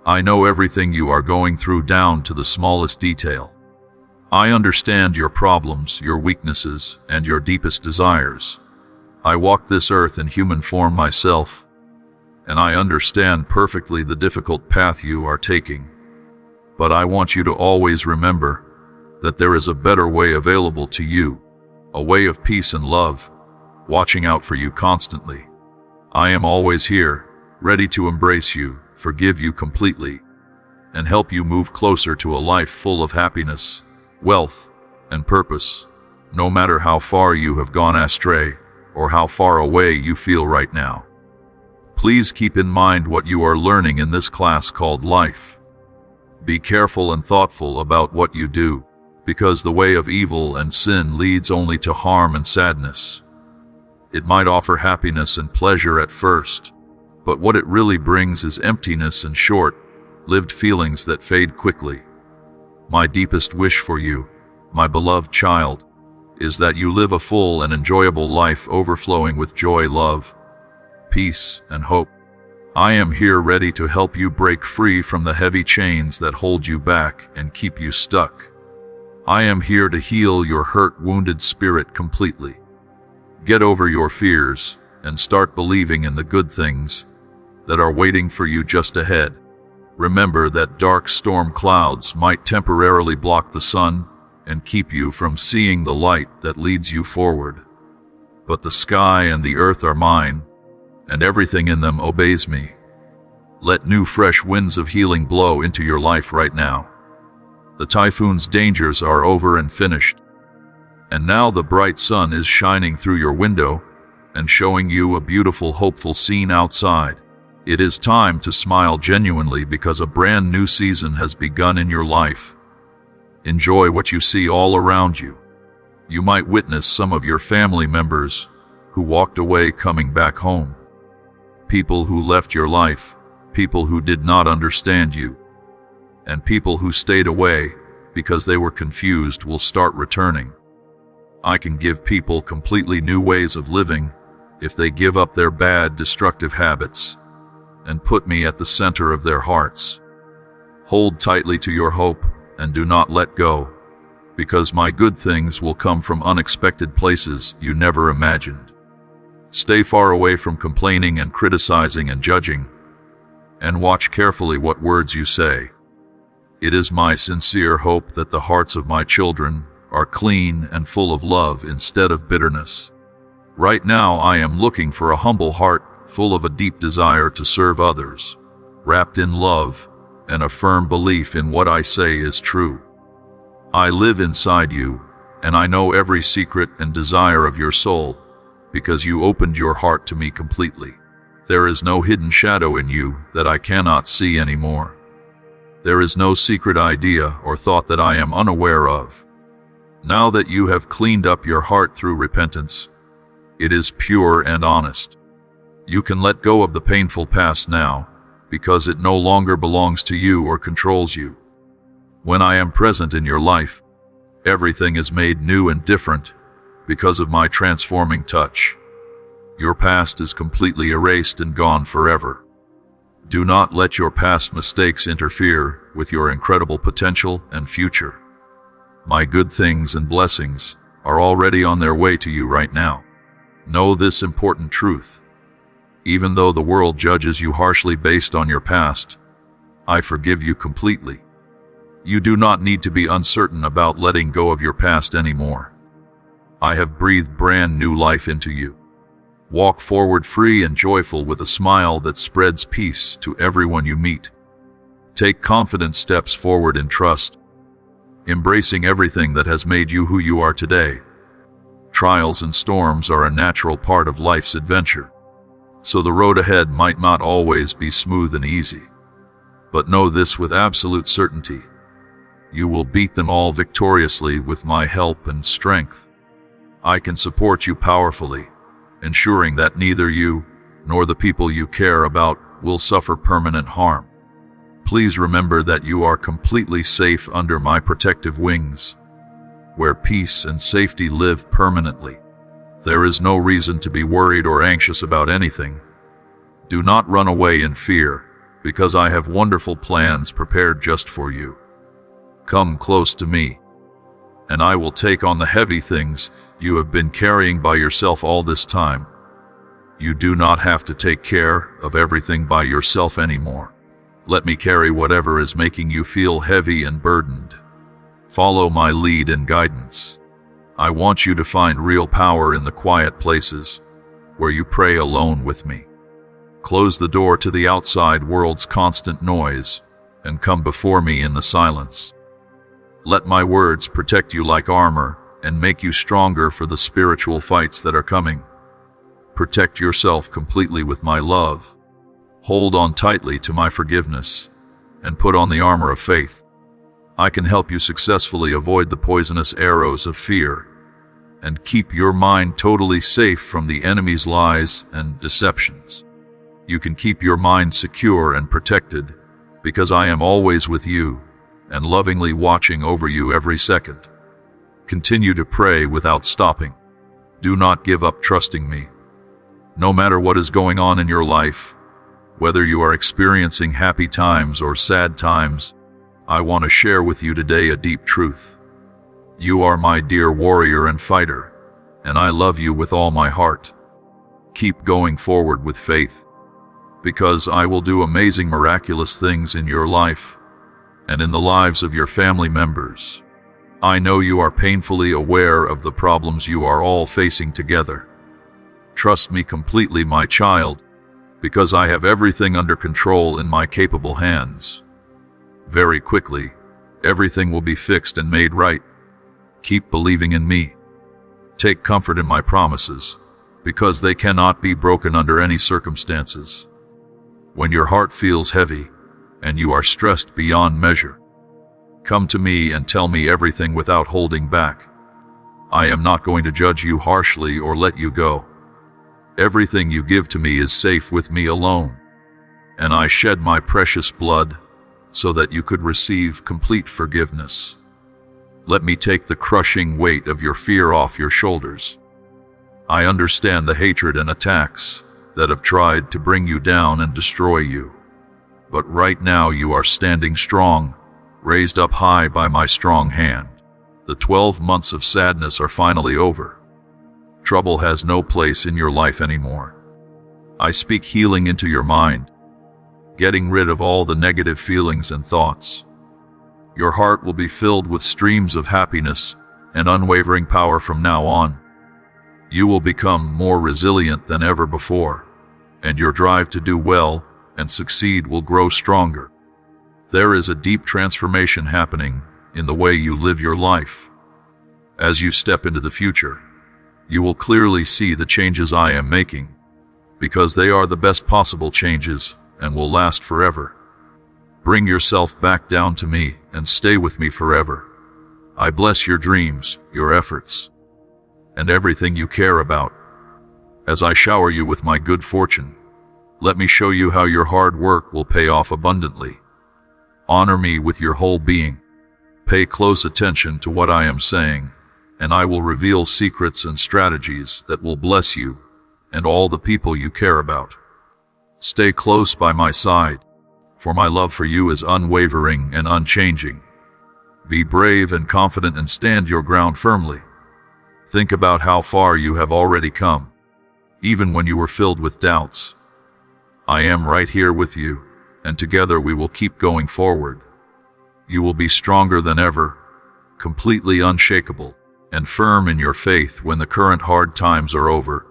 I know everything you are going through down to the smallest detail. I understand your problems, your weaknesses, and your deepest desires. I walk this earth in human form myself, and I understand perfectly the difficult path you are taking. But I want you to always remember that there is a better way available to you, a way of peace and love, watching out for you constantly. I am always here, ready to embrace you, forgive you completely, and help you move closer to a life full of happiness, wealth, and purpose, no matter how far you have gone astray or how far away you feel right now. Please keep in mind what you are learning in this class called life. Be careful and thoughtful about what you do, because the way of evil and sin leads only to harm and sadness. It might offer happiness and pleasure at first, but what it really brings is emptiness and short-lived feelings that fade quickly. My deepest wish for you, my beloved child, is that you live a full and enjoyable life overflowing with joy, love, peace, and hope. I am here ready to help you break free from the heavy chains that hold you back and keep you stuck. I am here to heal your hurt, wounded spirit completely. Get over your fears and start believing in the good things that are waiting for you just ahead. Remember that dark storm clouds might temporarily block the sun and keep you from seeing the light that leads you forward. But the sky and the earth are mine, and everything in them obeys me. Let new fresh winds of healing blow into your life right now. The typhoon's dangers are over and finished, and now the bright sun is shining through your window and showing you a beautiful, hopeful scene outside. It is time to smile genuinely because a brand new season has begun in your life. Enjoy what you see all around you. You might witness some of your family members who walked away coming back home. People who left your life, people who did not understand you, and people who stayed away because they were confused will start returning. I can give people completely new ways of living if they give up their bad, destructive habits and put me at the center of their hearts. Hold tightly to your hope and do not let go, because my good things will come from unexpected places you never imagined. Stay far away from complaining and criticizing and judging, and watch carefully what words you say. It is my sincere hope that the hearts of my children are clean and full of love instead of bitterness. Right now I am looking for a humble heart full of a deep desire to serve others, wrapped in love and a firm belief in what I say is true. I live inside you, and I know every secret and desire of your soul, because you opened your heart to me completely. There is no hidden shadow in you that I cannot see anymore. There is no secret idea or thought that I am unaware of. Now that you have cleaned up your heart through repentance, it is pure and honest. You can let go of the painful past now, because it no longer belongs to you or controls you. When I am present in your life, everything is made new and different because of my transforming touch. Your past is completely erased and gone forever. Do not let your past mistakes interfere with your incredible potential and future. My good things and blessings are already on their way to you right now. Know this important truth. Even though the world judges you harshly based on your past, I forgive you completely. You do not need to be uncertain about letting go of your past anymore. I have breathed brand new life into you. Walk forward free and joyful with a smile that spreads peace to everyone you meet. Take confident steps forward in trust, embracing everything that has made you who you are today. Trials and storms are a natural part of life's adventure, so the road ahead might not always be smooth and easy. But know this with absolute certainty: you will beat them all victoriously with my help and strength. I can support you powerfully, ensuring that neither you nor the people you care about will suffer permanent harm. Please remember that you are completely safe under my protective wings, where peace and safety live permanently. There is no reason to be worried or anxious about anything. Do not run away in fear, because I have wonderful plans prepared just for you. Come close to me, and I will take on the heavy things you have been carrying by yourself all this time. You do not have to take care of everything by yourself anymore. Let me carry whatever is making you feel heavy and burdened. Follow my lead and guidance. I want you to find real power in the quiet places where you pray alone with me. Close the door to the outside world's constant noise and come before me in the silence. Let my words protect you like armor and make you stronger for the spiritual fights that are coming. Protect yourself completely with my love. Hold on tightly to my forgiveness and put on the armor of faith. I can help you successfully avoid the poisonous arrows of fear and keep your mind totally safe from the enemy's lies and deceptions. You can keep your mind secure and protected because I am always with you and lovingly watching over you every second. Continue to pray without stopping. Do not give up trusting me. No matter what is going on in your life, whether you are experiencing happy times or sad times, I want to share with you today a deep truth. You are my dear warrior and fighter, and I love you with all my heart. Keep going forward with faith, because I will do amazing miraculous things in your life and in the lives of your family members. I know you are painfully aware of the problems you are all facing together. Trust me completely, my child, because I have everything under control in my capable hands. Very quickly, everything will be fixed and made right. Keep believing in me. Take comfort in my promises, because they cannot be broken under any circumstances. When your heart feels heavy and you are stressed beyond measure, come to me and tell me everything without holding back. I am not going to judge you harshly or let you go. Everything you give to me is safe with me alone, and I shed my precious blood so that you could receive complete forgiveness. Let me take the crushing weight of your fear off your shoulders. I understand the hatred and attacks that have tried to bring you down and destroy you. But right now you are standing strong, raised up high by my strong hand. The 12 months of sadness are finally over. Trouble has no place in your life anymore. I speak healing into your mind, getting rid of all the negative feelings and thoughts. Your heart will be filled with streams of happiness and unwavering power from now on. You will become more resilient than ever before, and your drive to do well and succeed will grow stronger. There is a deep transformation happening in the way you live your life. As you step into the future, you will clearly see the changes I am making, because they are the best possible changes and will last forever. Bring yourself back down to me and stay with me forever. I bless your dreams, your efforts, and everything you care about. As I shower you with my good fortune, let me show you how your hard work will pay off abundantly. Honor me with your whole being. Pay close attention to what I am saying, and I will reveal secrets and strategies that will bless you and all the people you care about. Stay close by my side, for my love for you is unwavering and unchanging. Be brave and confident and stand your ground firmly. Think about how far you have already come, even when you were filled with doubts. I am right here with you, and together we will keep going forward. You will be stronger than ever, completely unshakable, and firm in your faith when the current hard times are over.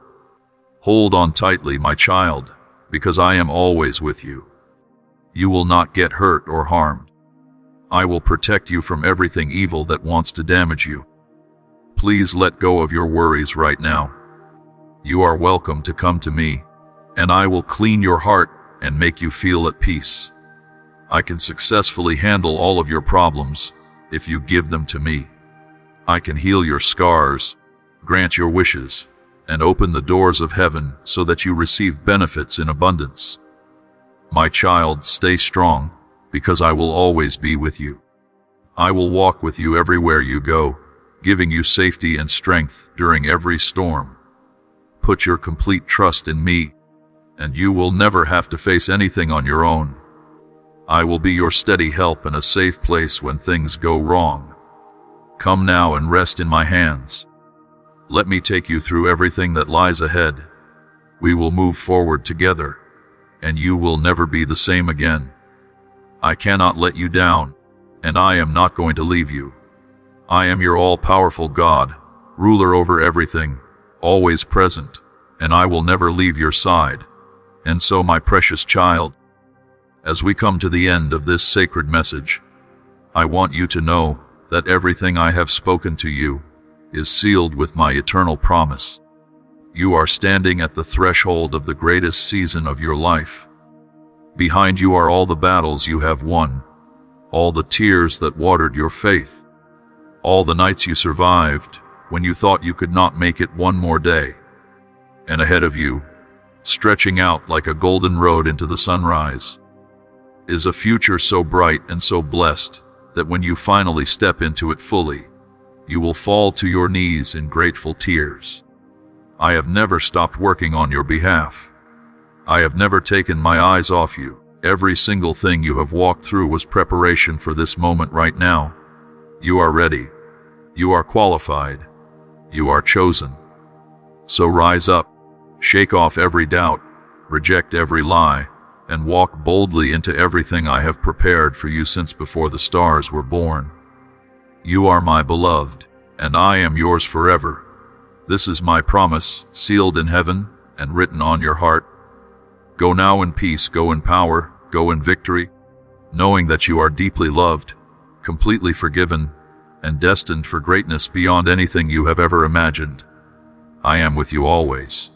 Hold on tightly, my child, because I am always with you. You will not get hurt or harmed. I will protect you from everything evil that wants to damage you. Please let go of your worries right now. You are welcome to come to me, and I will clean your heart and make you feel at peace. I can successfully handle all of your problems if you give them to me. I can heal your scars, grant your wishes, and open the doors of heaven so that you receive benefits in abundance. My child, stay strong, because I will always be with you. I will walk with you everywhere you go, giving you safety and strength during every storm. Put your complete trust in me, and you will never have to face anything on your own. I will be your steady help and a safe place when things go wrong. Come now and rest in my hands. Let me take you through everything that lies ahead. We will move forward together, and you will never be the same again. I cannot let you down, and I am not going to leave you. I am your all-powerful God, ruler over everything, always present, and I will never leave your side. And so, my precious child, as we come to the end of this sacred message, I want you to know that everything I have spoken to you is sealed with my eternal promise. You are standing at the threshold of the greatest season of your life. Behind you are all the battles you have won, all the tears that watered your faith, all the nights you survived when you thought you could not make it one more day. And ahead of you, stretching out like a golden road into the sunrise, is a future so bright and so blessed that when you finally step into it fully, you will fall to your knees in grateful tears. I have never stopped working on your behalf. I have never taken my eyes off you. Every single thing you have walked through was preparation for this moment right now. You are ready. You are qualified. You are chosen. So rise up, shake off every doubt, reject every lie, and walk boldly into everything I have prepared for you since before the stars were born. You are my beloved, and I am yours forever. This is my promise, sealed in heaven and written on your heart. Go now in peace, go in power, go in victory, knowing that you are deeply loved, completely forgiven, and destined for greatness beyond anything you have ever imagined. I am with you always.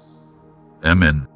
Amen.